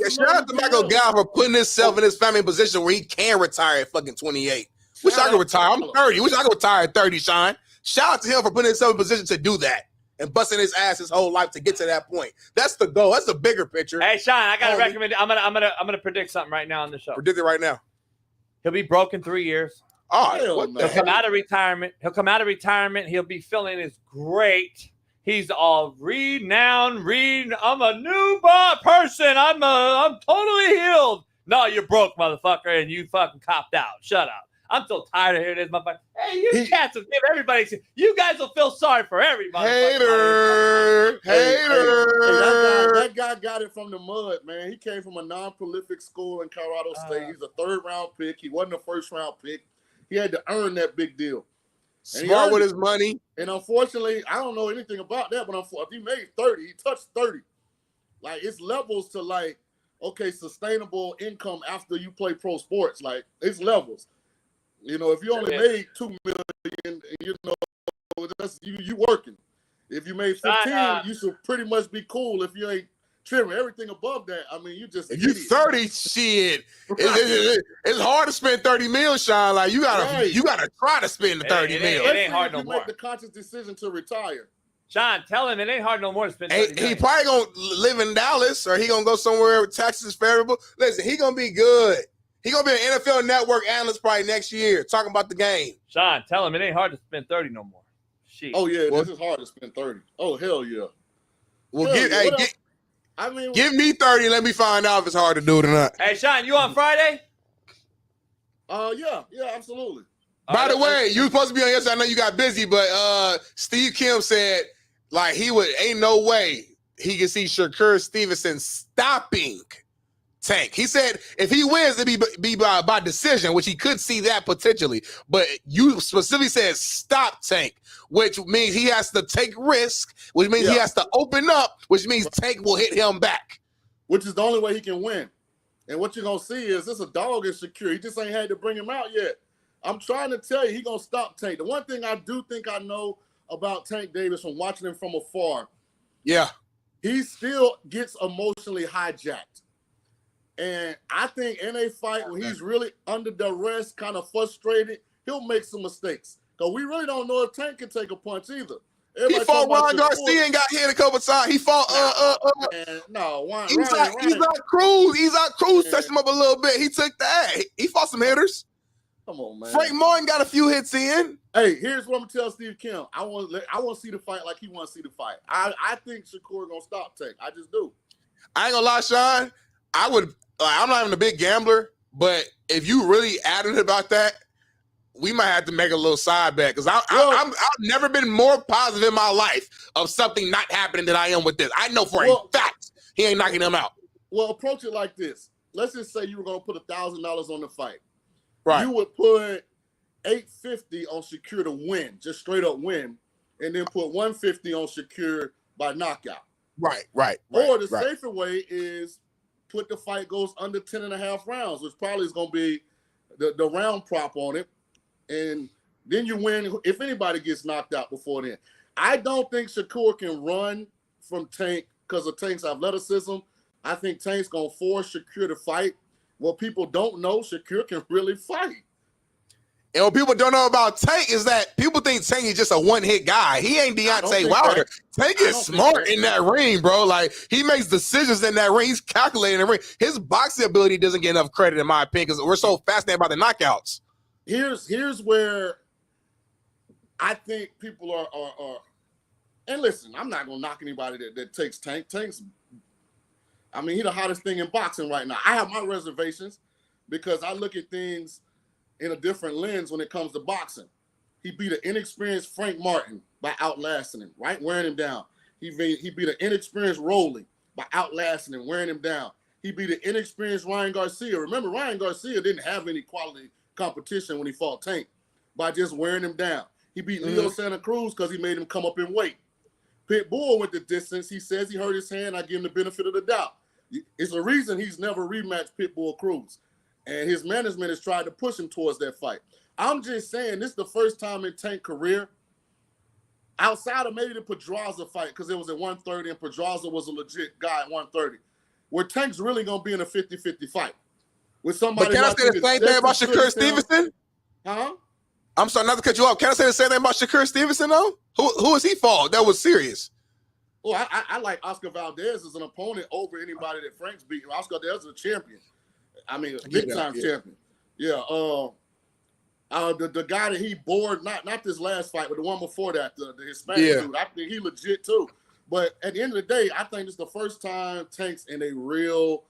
Shout out to Michael Gallup for putting himself in his family position where he can retire at fucking 28. Wish I could retire. I'm 30. Wish I could retire at 30, Shaun. Shout out to him for putting himself in position to do that and busting his ass his whole life to get to that point. That's the goal. That's the bigger picture. Hey, Shaun, I gotta recommend. I'm gonna predict something right now on the show. Predict it right now. He'll be broke in 3 years. Oh, he'll come out of retirement. He'll be feeling as great. He's all renowned. I'm a new person. I'm totally healed. No, you're broke, motherfucker, and you fucking copped out. Shut up. I'm so tired of hearing this motherfucker. Hey, you cats will give everybody. You guys will feel sorry for everybody. Hater. That guy got it from the mud, man. He came from a non-prolific school in Colorado State. He's a third-round pick. He wasn't a first-round pick. He had to earn that big deal. Smart with his money. And unfortunately, I don't know anything about that, but if he made 30, he touched 30. Like, it's levels to, like, okay, sustainable income after you play pro sports. Like, it's levels. You know, if you only made $2 million, you know, that's you working. If you made 15, you should pretty much be cool if you ain't trimming. Everything above that, I mean, you just if you 30, shit. It's hard to spend 30 mil, Shaun. Like you gotta try to spend the 30 mil. It ain't hard no more. Make the conscious decision to retire. Shaun, tell him it ain't hard no more to spend 30 He probably gonna live in Dallas or he gonna go somewhere with taxes favorable. Listen, he gonna be good. He gonna be an NFL Network analyst probably next year, talking about the game. Shaun, tell him it ain't hard to spend 30 no more. Shit. Oh yeah, this is hard to spend 30. Oh hell yeah. Well, hell give me 30 and let me find out if it's hard to do it or not. Hey, Shaun, you on Friday? Yeah, absolutely. By the way, you were supposed to be on yesterday. I know you got busy, but Steve Kim said like ain't no way he can see Shakur Stevenson stopping Tank. He said if he wins, it'd be by decision, which he could see that potentially. But you specifically said stop Tank, which means he has to take risk, which means he has to open up, which means Tank will hit him back. Which is the only way he can win. And what you're going to see is this a dog is secure. He just ain't had to bring him out yet. I'm trying to tell you, he going to stop Tank. The one thing I do think I know about Tank Davis from watching him from afar, he still gets emotionally hijacked. And I think in a fight where he's really under duress, kind of frustrated, he'll make some mistakes. Because we really don't know if Tank can take a punch either. He fought Ron Garcia and got hit a couple times. He fought Isaac Cruz. Isaac Cruz touched him up a little bit. He took that. He fought some hitters. Come on, man. Frank Martin got a few hits in. Hey, here's what I'm gonna tell Steve Kim. I want to see the fight like he wants to see the fight. I think Shakur gonna stop Tank. I just do. I ain't gonna lie, Shaun. I'm not even a big gambler, but if you really adamant about that, we might have to make a little side bet because I've never been more positive in my life of something not happening than I am with this. I know for a fact he ain't knocking him out. Well, approach it like this. Let's just say you were gonna put $1,000 on the fight. Right. You would put $850 on Shakur to win, just straight up win, and then put $150 on Shakur by knockout. Right. Or the safer way is put the fight goes under 10.5 rounds, which probably is going to be the round prop on it. And then you win if anybody gets knocked out before then. I don't think Shakur can run from Tank because of Tank's athleticism. I think Tank's going to force Shakur to fight. What people don't know, Shakur can really fight. And what people don't know about Tank is that people think Tank is just a one-hit guy. He ain't Deontay Wilder. Tank is smart in that ring, bro. Like, he makes decisions in that ring. He's calculating the ring. His boxing ability doesn't get enough credit, in my opinion, because we're so fascinated by the knockouts. Here's where I think people are and listen, I'm not going to knock anybody that takes Tank. Tank's, I mean, he's the hottest thing in boxing right now. I have my reservations because I look at things in a different lens when it comes to boxing. He beat an inexperienced Frank Martin by outlasting him, right? Wearing him down. He beat an inexperienced Rowley by outlasting him, wearing him down. He beat an inexperienced Ryan Garcia. Remember, Ryan Garcia didn't have any quality competition when he fought Tank by just wearing him down. He beat Leo Santa Cruz because he made him come up in weight. Pitbull went the distance. He says he hurt his hand. I give him the benefit of the doubt. It's a reason he's never rematched Pitbull Cruz. And his management has tried to push him towards that fight. I'm just saying this is the first time in Tank's career, outside of maybe the Pedraza fight, because it was at 130 and Pedraza was a legit guy at 130, where Tank's really going to be in a 50-50 fight. With somebody. But can I say the same thing about Shakur Stevenson? Huh? I'm sorry not to cut you off. Can I say the same thing about Shakur Stevenson, though? Who is he fought? That was serious. Well, I like Oscar Valdez as an opponent over anybody that Frank's beating. Oscar Valdez is a champion. I mean, a big-time champion. Yeah. The guy that he bored, not this last fight, but the one before that, the Hispanic dude, I think he legit, too. But at the end of the day, I think it's the first time Tank's in a real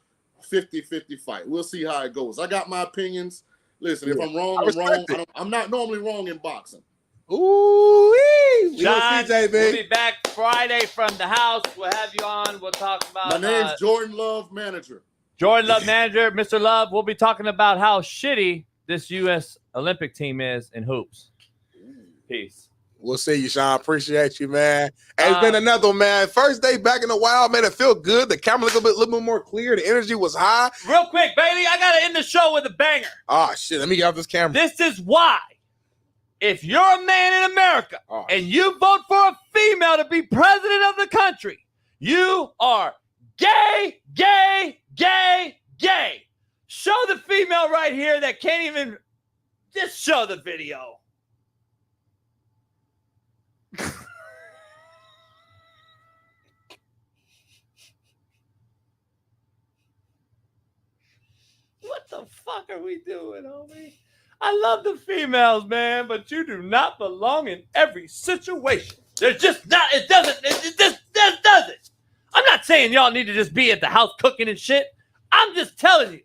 50-50 fight. We'll see how it goes. I got my opinions. Listen, if I'm wrong, I'm wrong. I'm not normally wrong in boxing. Ooh-wee. Shaun, we'll be back Friday from the house. We'll have you on. We'll talk about... My name's Jordan Love, manager. Jordan Love, manager. Mr. Love, we'll be talking about how shitty this U.S. Olympic team is in hoops. Peace. We'll see you, Shaun. Appreciate you, man. Hey, it's been another one, man. First day back in the wild, made it feel good. The camera looked a little bit more clear. The energy was high. Real quick, Bailey, I got to end the show with a banger. Oh, shit. Let me get off this camera. This is why, if you're a man in America and you vote for a female to be president of the country, you are gay, gay, gay, gay. Show the female right here that can't even just show the video. What the the fuck are we doing, homie? I love the females, man, but you do not belong in every situation. There's just not, it just doesn't. I'm not saying y'all need to just be at the house cooking and shit. I'm just telling you.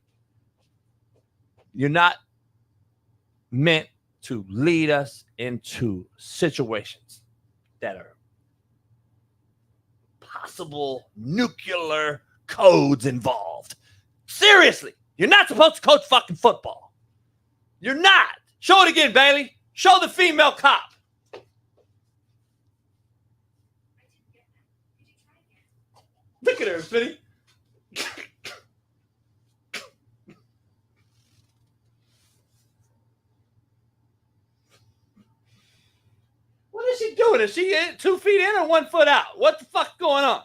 You're not meant to lead us into situations that are possible nuclear codes involved. Seriously, you're not supposed to coach fucking football. You're not. Show it again, Bailey. Show the female cop. Look at her, Smitty. What is she doing? Is she 2 feet in or 1 foot out? What the fuck's going on?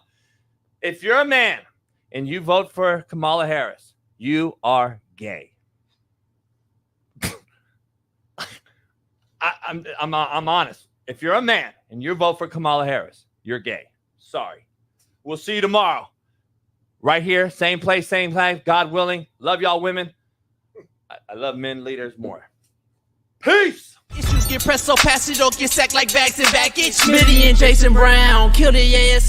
If you're a man and you vote for Kamala Harris, you are gay. I'm honest. If you're a man and you vote for Kamala Harris, you're gay. Sorry. We'll see you tomorrow. Right here, same place, same time. God willing. Love y'all women. I love men leaders more. Peace. Issues get pressed so fast you don't get sacked like bags and baggage. Smitty and Jason Brown kill the ass.